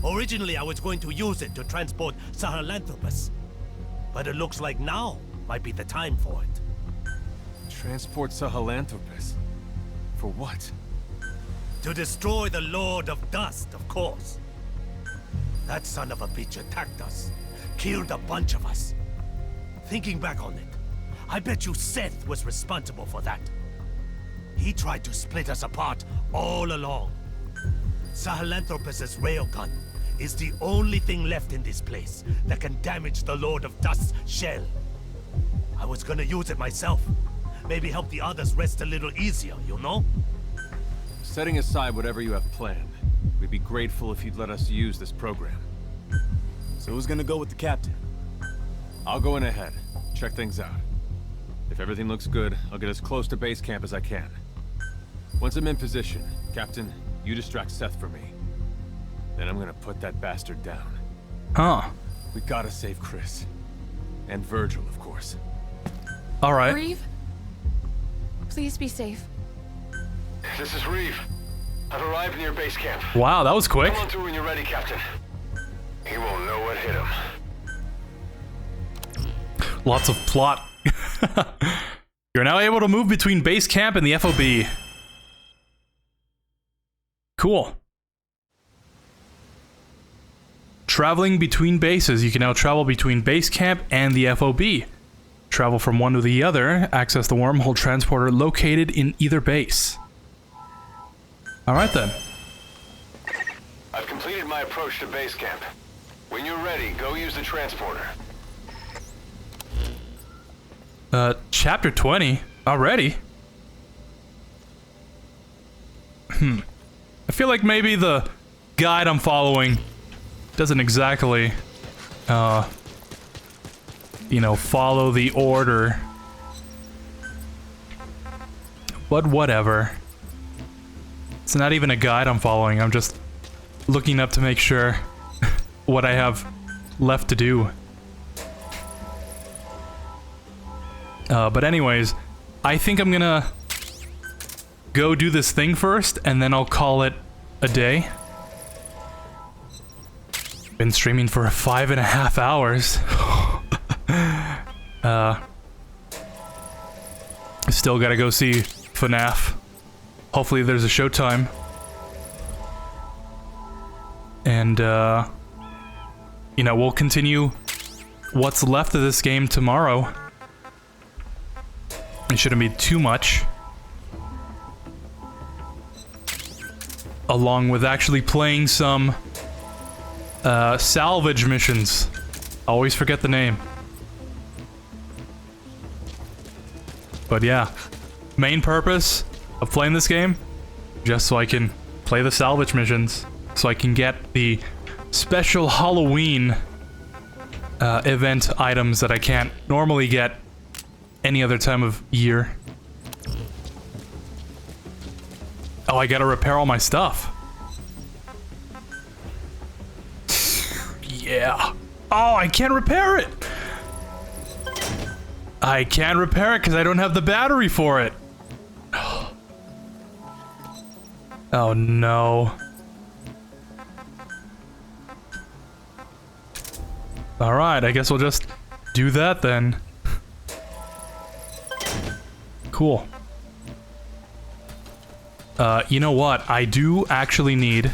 Originally, I was going to use it to transport Sahelanthropus, but it looks like now might be the time for it.
Transport Sahelanthropus? For what?
To destroy the Lord of Dust, of course. That son of a bitch attacked us, killed a bunch of us. Thinking back on it, I bet you Seth was responsible for that. He tried to split us apart all along. Sahelanthropus' railgun is the only thing left in this place that can damage the Lord of Dust's shell. I was gonna use it myself. Maybe help the others rest a little easier, you know?
Setting aside whatever you have planned, we'd be grateful if you'd let us use this program.
So who's gonna go with the captain?
I'll go in ahead, check things out. If everything looks good, I'll get as close to base camp as I can. Once I'm in position, Captain, you distract Seth for me. Then I'm gonna put that bastard down.
Huh.
We gotta save Chris. And Virgil, of course.
Alright.
Reeve, please be safe.
This is Reeve. I've arrived near base camp.
Wow, that was quick.
Come on through when you're ready, Captain. He won't know what hit him.
Lots of plot. You're now able to move between base camp and the FOB. Cool. Traveling between bases. You can now travel between base camp and the FOB. Travel from one to the other. Access the wormhole transporter located in either base. Alright then.
I've completed my approach to base camp. When you're ready, go use the transporter.
Chapter 20? Already? I feel like maybe the guide I'm following doesn't exactly, you know, follow the order. But whatever. It's not even a guide I'm following, I'm just looking up to make sure what I have left to do. But anyways, I think I'm gonna go do this thing first, and then I'll call it a day. Been streaming for 5.5 hours. Still gotta go see FNAF. Hopefully there's a showtime. And, you know, we'll continue what's left of this game tomorrow. It shouldn't be too much. Along with actually playing some salvage missions. I always forget the name. But yeah, main purpose of playing this game, just so I can play the salvage missions, so I can get the special Halloween event items that I can't normally get any other time of year. Oh, I gotta repair all my stuff. Yeah. Oh, I can't repair it. I can't repair it because I don't have the battery for it. Oh no. Alright, I guess we'll just do that then. Cool. You know what? I do actually need...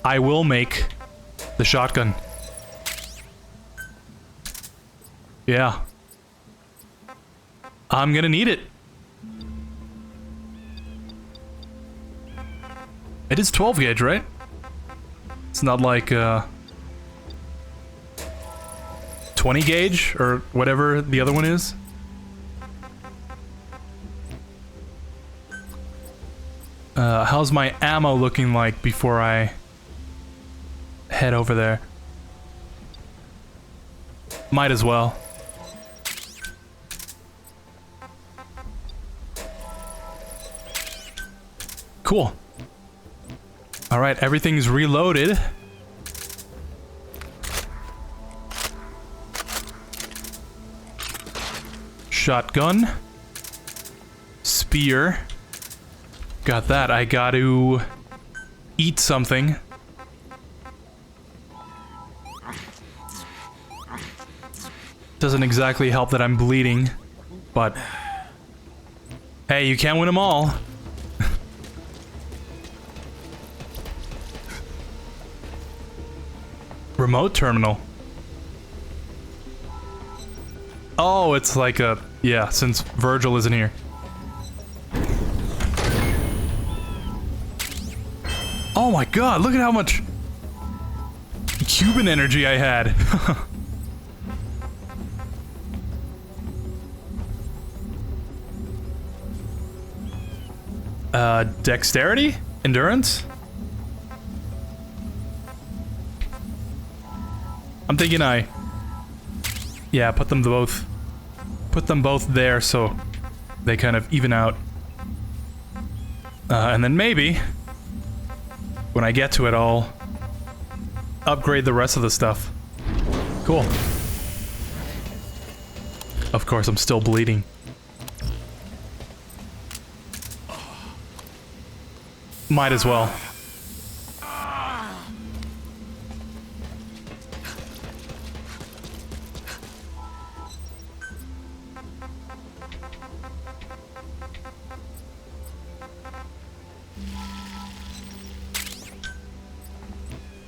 I will make the shotgun. Yeah. I'm gonna need it. It is 12 gauge, right? It's not like 20 gauge or whatever the other one is. How's my ammo looking like before I head over there? Might as well. Cool. Alright, everything's reloaded. Shotgun. Spear. Got that. I got to eat something. Doesn't exactly help that I'm bleeding, but hey, you can't win them all. Remote terminal. Oh, it's like a... yeah, since Virgil isn't here. Oh my god, look at how much Cuban energy I had. Dexterity? Endurance? I'm thinking yeah, put them both there so they kind of even out. And then maybe when I get to it, I'll upgrade the rest of the stuff. Cool. Of course, I'm still bleeding. Might as well.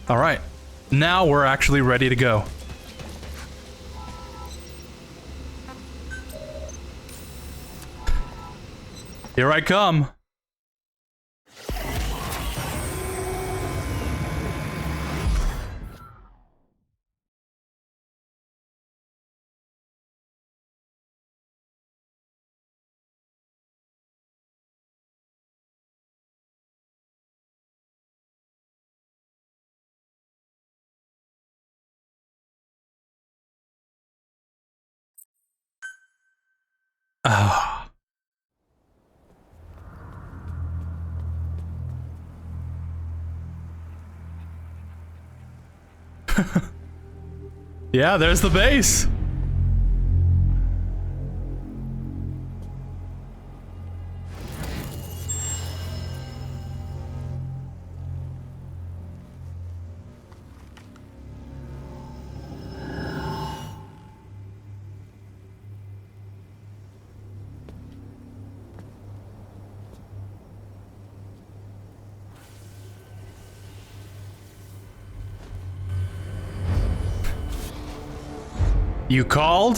All right, now we're actually ready to go. Here I come. Ah. Yeah, there's the base. You called?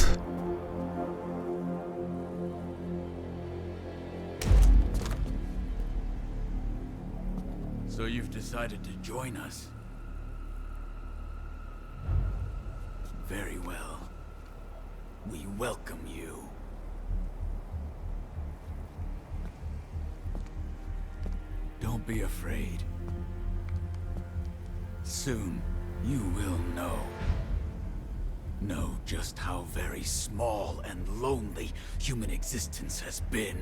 So you've decided to join us? Very well. We welcome you. Don't be afraid. Soon, you will know. Know just how very small and lonely human existence has been.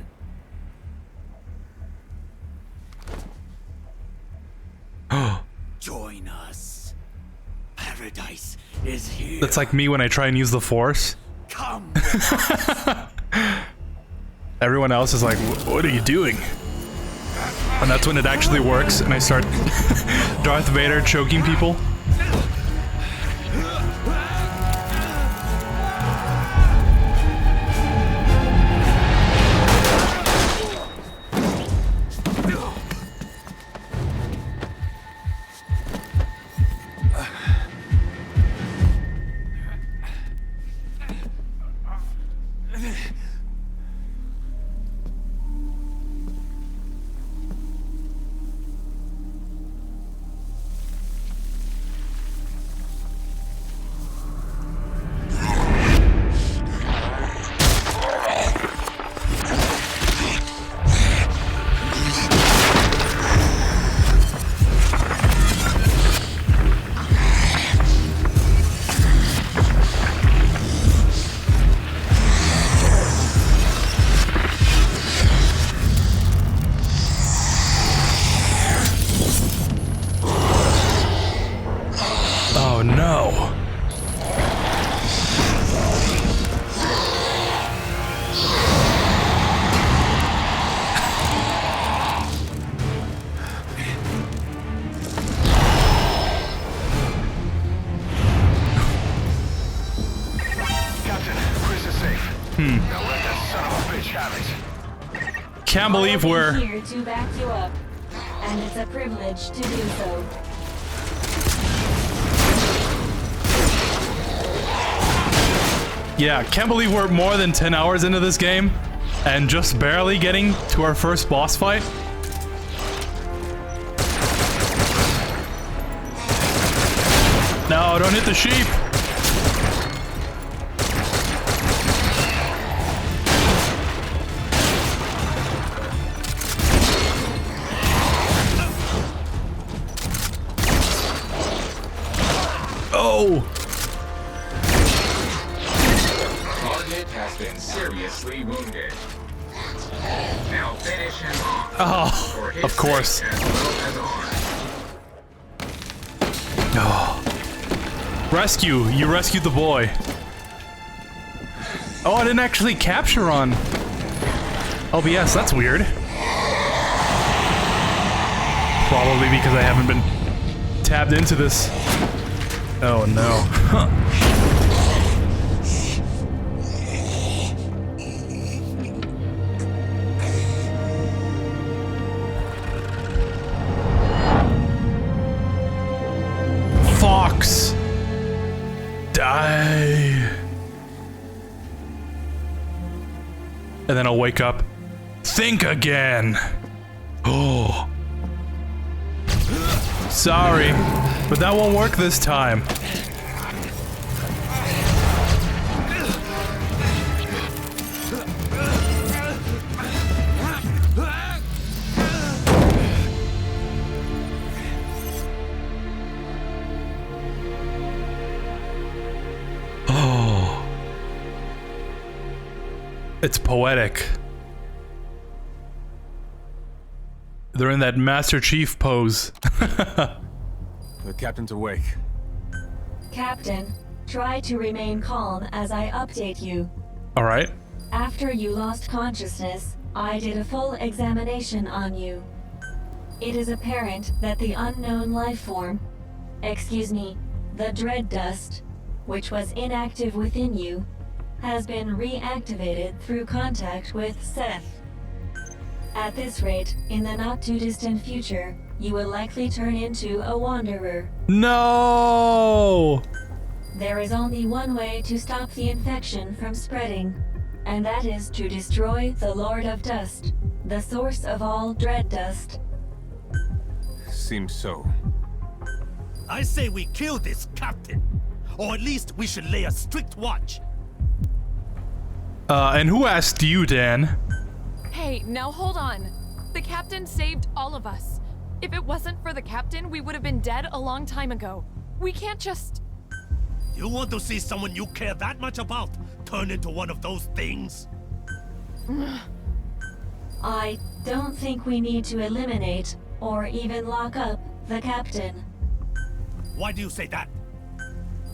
Join us. Paradise is here.
That's like me when I try and use the Force.
Come.
Everyone else is like, what are you doing? And that's when it actually works and I start Darth Vader choking people. can't believe
I'll
we're...
be here to back you up, and it's a privilege to do so.
Yeah, can't believe we're more than 10 hours into this game and just barely getting to our first boss fight. No, don't hit the sheep. Oh!
Target has been seriously wounded. Now finish him off.
Oh,
for his
of course.
sake as well as ours.
Oh. Rescue! You rescued the boy. Oh, I didn't actually capture on OBS. That's weird. Probably because I haven't been tabbed into this. Oh no. Huh. Fox! Die! And then I'll wake up. Think again! Oh. Sorry, but that won't work this time. Oh. It's poetic. They're in that Master Chief pose.
The captain's awake.
Captain, try to remain calm as I update you.
Alright.
After you lost consciousness, I did a full examination on you. It is apparent that the unknown life form, the dread dust, which was inactive within you, has been reactivated through contact with Seth. At this rate, in the not-too-distant future, you will likely turn into a wanderer.
No!
There is only one way to stop the infection from spreading, and that is to destroy the Lord of Dust, the source of all dread dust.
Seems so.
I say we kill this captain, or at least we should lay a strict watch.
And who asked you, Dan?
Hey, now hold on. The captain saved all of us. If it wasn't for the captain, we would have been dead a long time ago. We can't just...
You want to see someone you care that much about turn into one of those things?
I don't think we need to eliminate, or even lock up, the captain.
Why do you say that?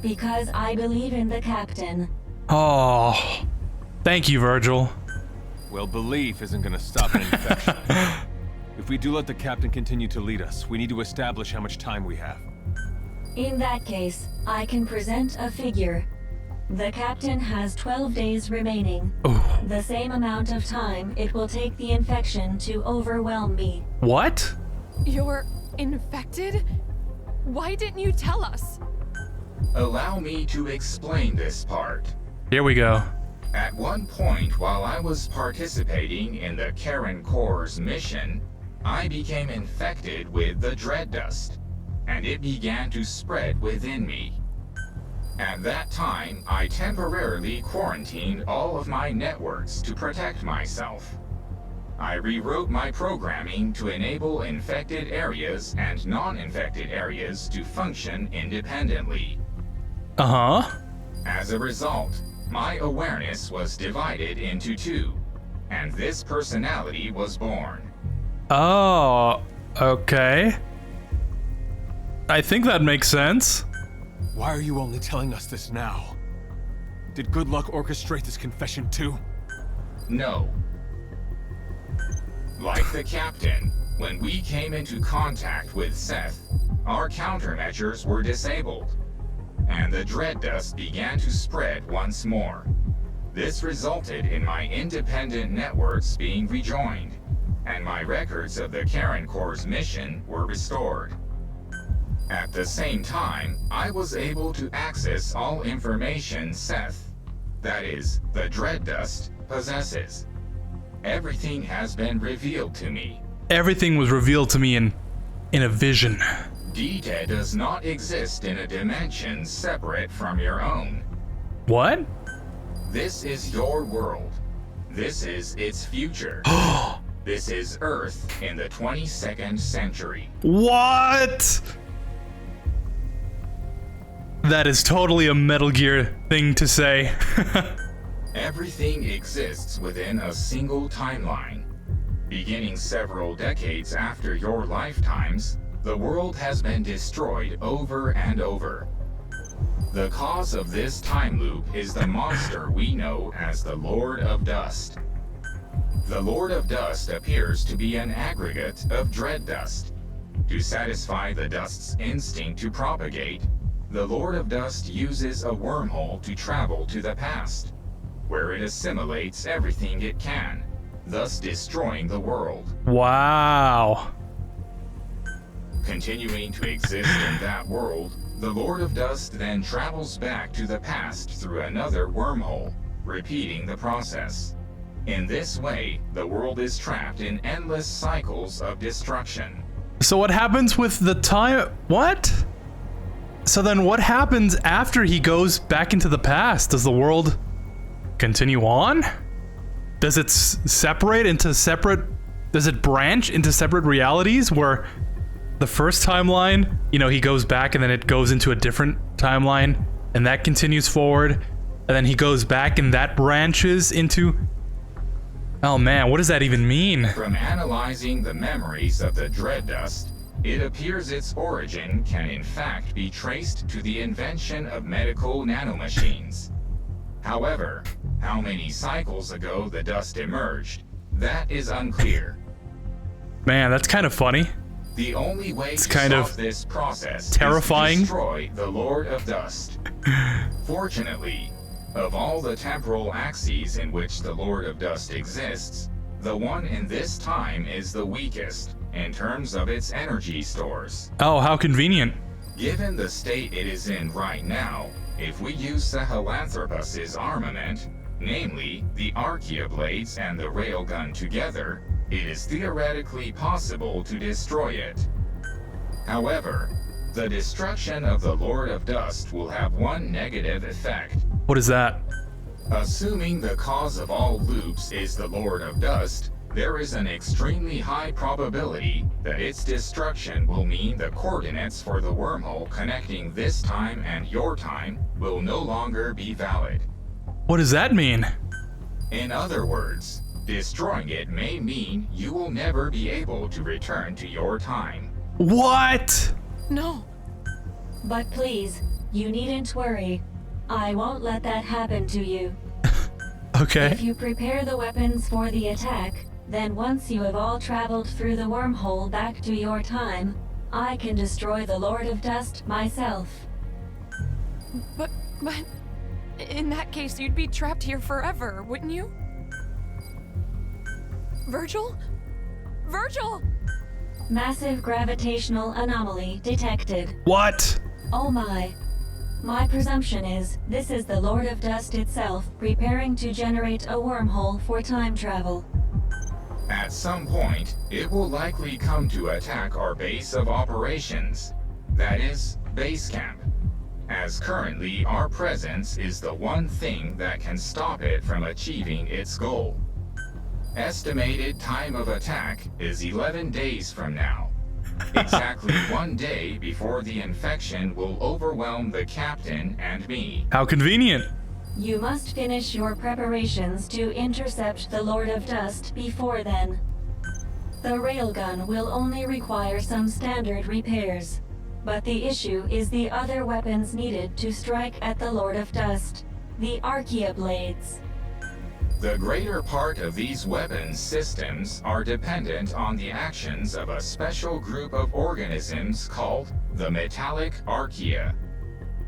Because I believe in the captain.
Oh, thank you, Virgil.
Well, belief isn't gonna stop an infection. If we do let the captain continue to lead us, we need to establish how much time we have.
In that case, I can present a figure. The captain has 12 days remaining.
Oh.
The same amount of time it will take the infection to overwhelm me.
What?
You're infected? Why didn't you tell us?
Allow me to explain this part.
Here we go.
At one point, while I was participating in the Karen Corps' mission, I became infected with the dread dust, and it began to spread within me. At that time, I temporarily quarantined all of my networks to protect myself. I rewrote my programming to enable infected areas and non-infected areas to function independently.
Uh-huh.
As a result, my awareness was divided into two, and this personality was born.
Oh, okay. I think that makes sense.
Why are you only telling us this now? Did Good Luck orchestrate this confession too?
No. Like the captain, when we came into contact with Seth, our countermeasures were disabled, and the dread dust began to spread once more. This resulted in my independent networks being rejoined, and my records of the Karen Corps' mission were restored. At the same time, I was able to access all information Seth, that is, the Dread Dust, possesses. Everything has been revealed to me.
Everything was revealed to me in a vision.
Dita does not exist in a dimension separate from your own.
What?
This is your world. This is its future. This is Earth in the 22nd century.
What? That is totally a Metal Gear thing to say.
Everything exists within a single timeline. Beginning several decades after your lifetimes, the world has been destroyed over and over. The cause of this time loop is the monster we know as the Lord of Dust. The Lord of Dust appears to be an aggregate of dread dust. To satisfy the dust's instinct to propagate, the Lord of Dust uses a wormhole to travel to the past, where it assimilates everything it can, thus destroying the world.
Wow.
Continuing to exist in that world, the Lord of Dust then travels back to the past through another wormhole, repeating the process. In this way, the world is trapped in endless cycles of destruction.
So what happens with the time? What? So then what happens after he goes back into the past? Does the world continue on? Does it separate into separate... Does it branch into separate realities where the first timeline, you know, he goes back and then it goes into a different timeline and that continues forward and then he goes back and that branches into... Oh man, what does that even mean?
From analyzing the memories of the Dread Dust, it appears its origin can in fact be traced to the invention of medical nanomachines. However, how many cycles ago the dust emerged, that is unclear.
Man, that's kind of funny.
The only way to
kind
stop
of
this process
terrifying.
is to destroy the Lord of Dust. Fortunately, of all the temporal axes in which the Lord of Dust exists, the one in this time is the weakest in terms of its energy stores.
Oh, how convenient.
Given the state it is in right now, if we use Sahelanthropus's armament, namely the Archaea blades and the railgun together, it is theoretically possible to destroy it. However, the destruction of the Lord of Dust will have one negative effect.
What is that?
Assuming the cause of all loops is the Lord of Dust, there is an extremely high probability that its destruction will mean the coordinates for the wormhole connecting this time and your time will no longer be valid.
What does that mean?
In other words, destroying it may mean you will never be able to return to your time.
What?
No.
But please, you needn't worry. I won't let that happen to you.
Okay.
If you prepare the weapons for the attack, then once you have all traveled through the wormhole back to your time, I can destroy the Lord of Dust myself.
But, in that case, you'd be trapped here forever, wouldn't you? Virgil? Virgil!
Massive gravitational anomaly detected.
What?
Oh my. My presumption is this is the Lord of Dust itself preparing to generate a wormhole for time travel.
At some point, it will likely come to attack our base of operations. That is, base camp. As currently, our presence is the one thing that can stop it from achieving its goal. Estimated time of attack is 11 days from now. Exactly 1 day before the infection will overwhelm the captain and me.
How convenient.
You must finish your preparations to intercept the Lord of Dust before then. The railgun will only require some standard repairs, but the issue is the other weapons needed to strike at the Lord of Dust, the Archaea blades.
The greater part of these weapons systems are dependent on the actions of a special group of organisms called the Metallic Archaea.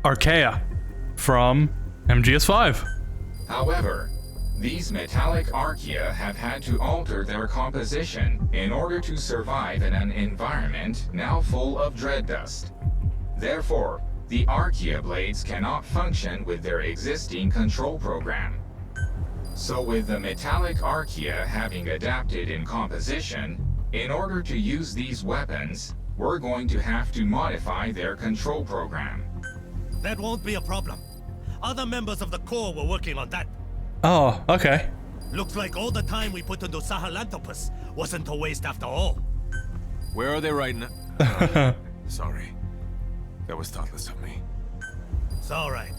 Archaea. From MGS5.
However, These metallic archaea have had to alter their composition in order to survive in an environment now full of dread dust. Therefore, the archaea blades cannot function with their existing control program. So with the metallic archaea having adapted in composition, in order to use these weapons, we're going to have to modify their control program.
That won't be a problem. Other members of the Corps were working on that.
Oh, okay.
Looks like all the time we put into Sahelanthropus wasn't a waste after all.
Where are they right now? Sorry. That was thoughtless of me.
It's alright.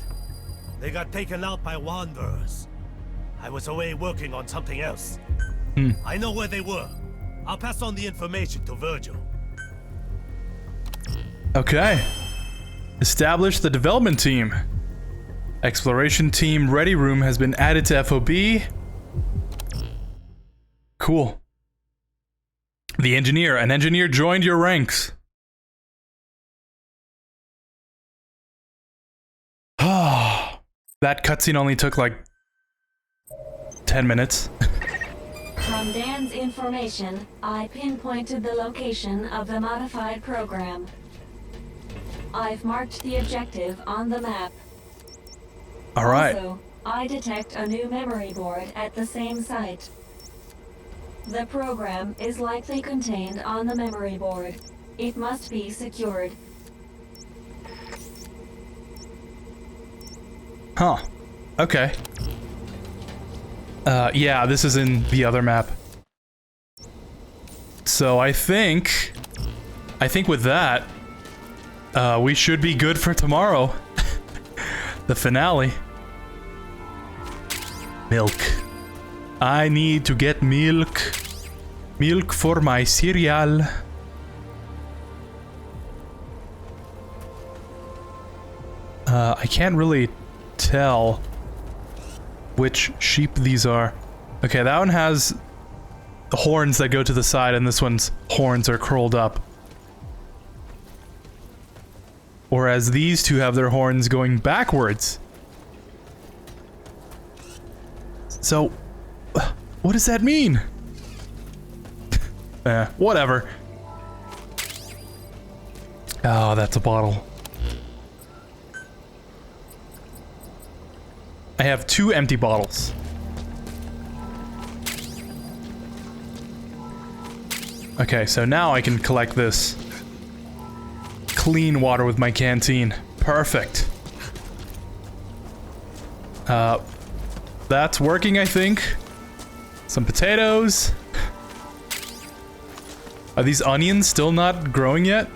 They got taken out by wanderers. I was away working on something else. I know where they were. I'll pass on the information to Virgil.
Okay. Establish the development team. Exploration team ready room has been added to FOB. Cool. The engineer. An engineer joined your ranks. That cutscene only took like 10 minutes.
From Dan's information, I pinpointed the location of the modified program. I've marked the objective on the map.
All right.
Also, I detect a new memory board at the same site. The program is likely contained on the memory board. It must be secured.
Huh. Okay. Yeah, this is in the other map. So I think with that, we should be good for tomorrow. The finale. Milk. I need to get milk. Milk for my cereal. I can't really tell which sheep these are. Okay, that one has the horns that go to the side, and this one's horns are curled up. Whereas these two have their horns going backwards. So, what does that mean? Whatever. Oh, that's a bottle. I have 2 empty bottles. Okay, so now I can collect this clean water with my canteen. Perfect. That's working, I think. Some potatoes. Are these onions still not growing yet?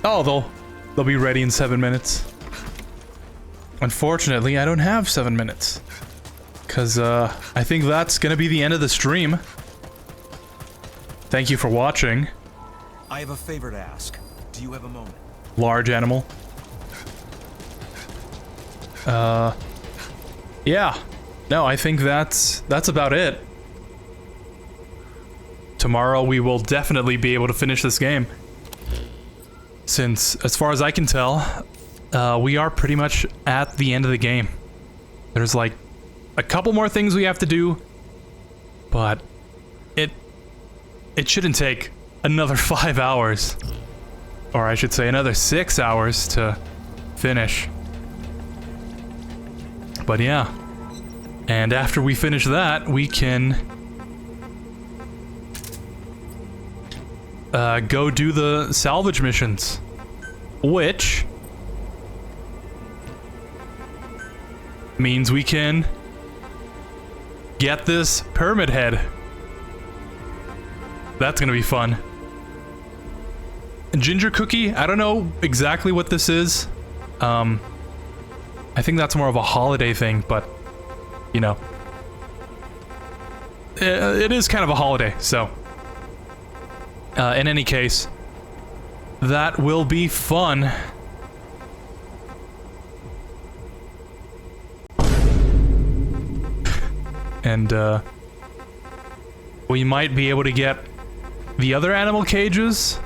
Oh, they'll be ready in 7 minutes. Unfortunately, I don't have 7 minutes. Because, I think that's gonna be the end of the stream. Thank you for watching.
I have a favor to ask. Do you have a moment?
Large animal. Yeah. No, I think that's about it. Tomorrow we will definitely be able to finish this game. Since, as far as I can tell, we are pretty much at the end of the game. There's like a couple more things we have to do, but it shouldn't take another 5 hours. Or I should say another 6 hours to finish. But yeah. And after we finish that, we can go do the salvage missions. Which means we can get this pyramid head. That's gonna be fun. Ginger cookie, I don't know exactly what this is. I think that's more of a holiday thing, but you know, it is kind of a holiday, so in any case, that will be fun. And we might be able to get the other animal cages.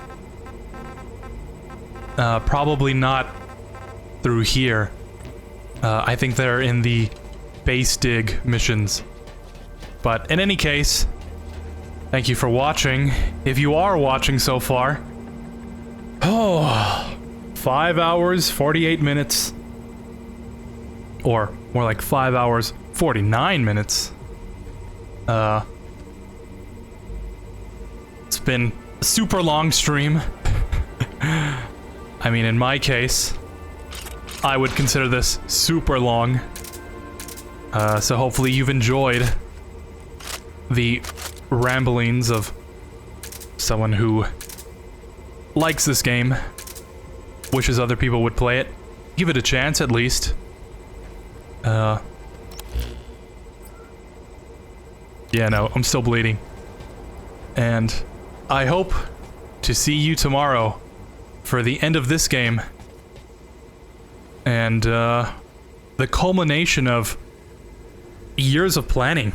Probably not through here. I think they're in the base dig missions. But in any case, thank you for watching. If you are watching so far, 5 hours, 48 minutes. Or more like 5 hours, 49 minutes. It's been a super long stream. I mean, in my case, I would consider this super long. So hopefully you've enjoyed the ramblings of someone who likes this game, wishes other people would play it. Give it a chance, at least. Yeah, no, I'm still bleeding. And I hope to see you tomorrow for the end of this game. And, the culmination of years of planning.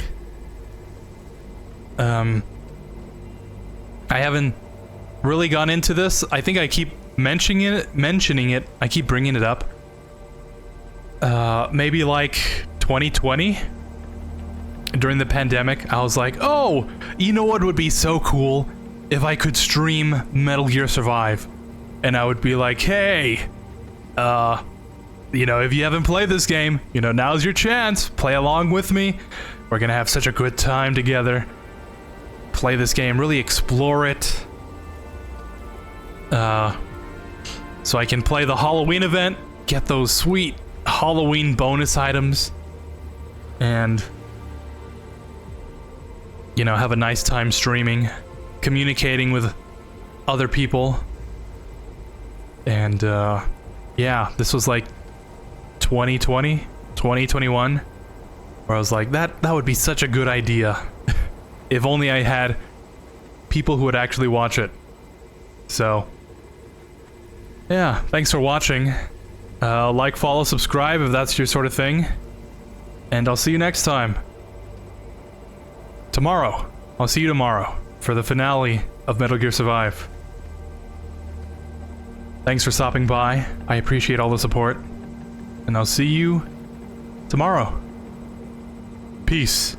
I haven't really gone into this. I think I keep mentioning it. I keep bringing it up. Maybe like 2020? During the pandemic, I was like, oh, you know what would be so cool? If I could stream Metal Gear Survive. And I would be like, hey, you know, if you haven't played this game, you know, now's your chance. Play along with me. We're gonna have such a good time together. Play this game, really explore it. So I can play the Halloween event, get those sweet Halloween bonus items, and, you know, have a nice time streaming, communicating with other people. And, yeah, this was like 2020, 2021, where I was like, that would be such a good idea. If only I had people who would actually watch it. So, yeah, thanks for watching. Like, follow, subscribe if that's your sort of thing. And I'll see you next time. Tomorrow. I'll see you tomorrow for the finale of Metal Gear Survive. Thanks for stopping by. I appreciate all the support. And I'll see you tomorrow. Peace.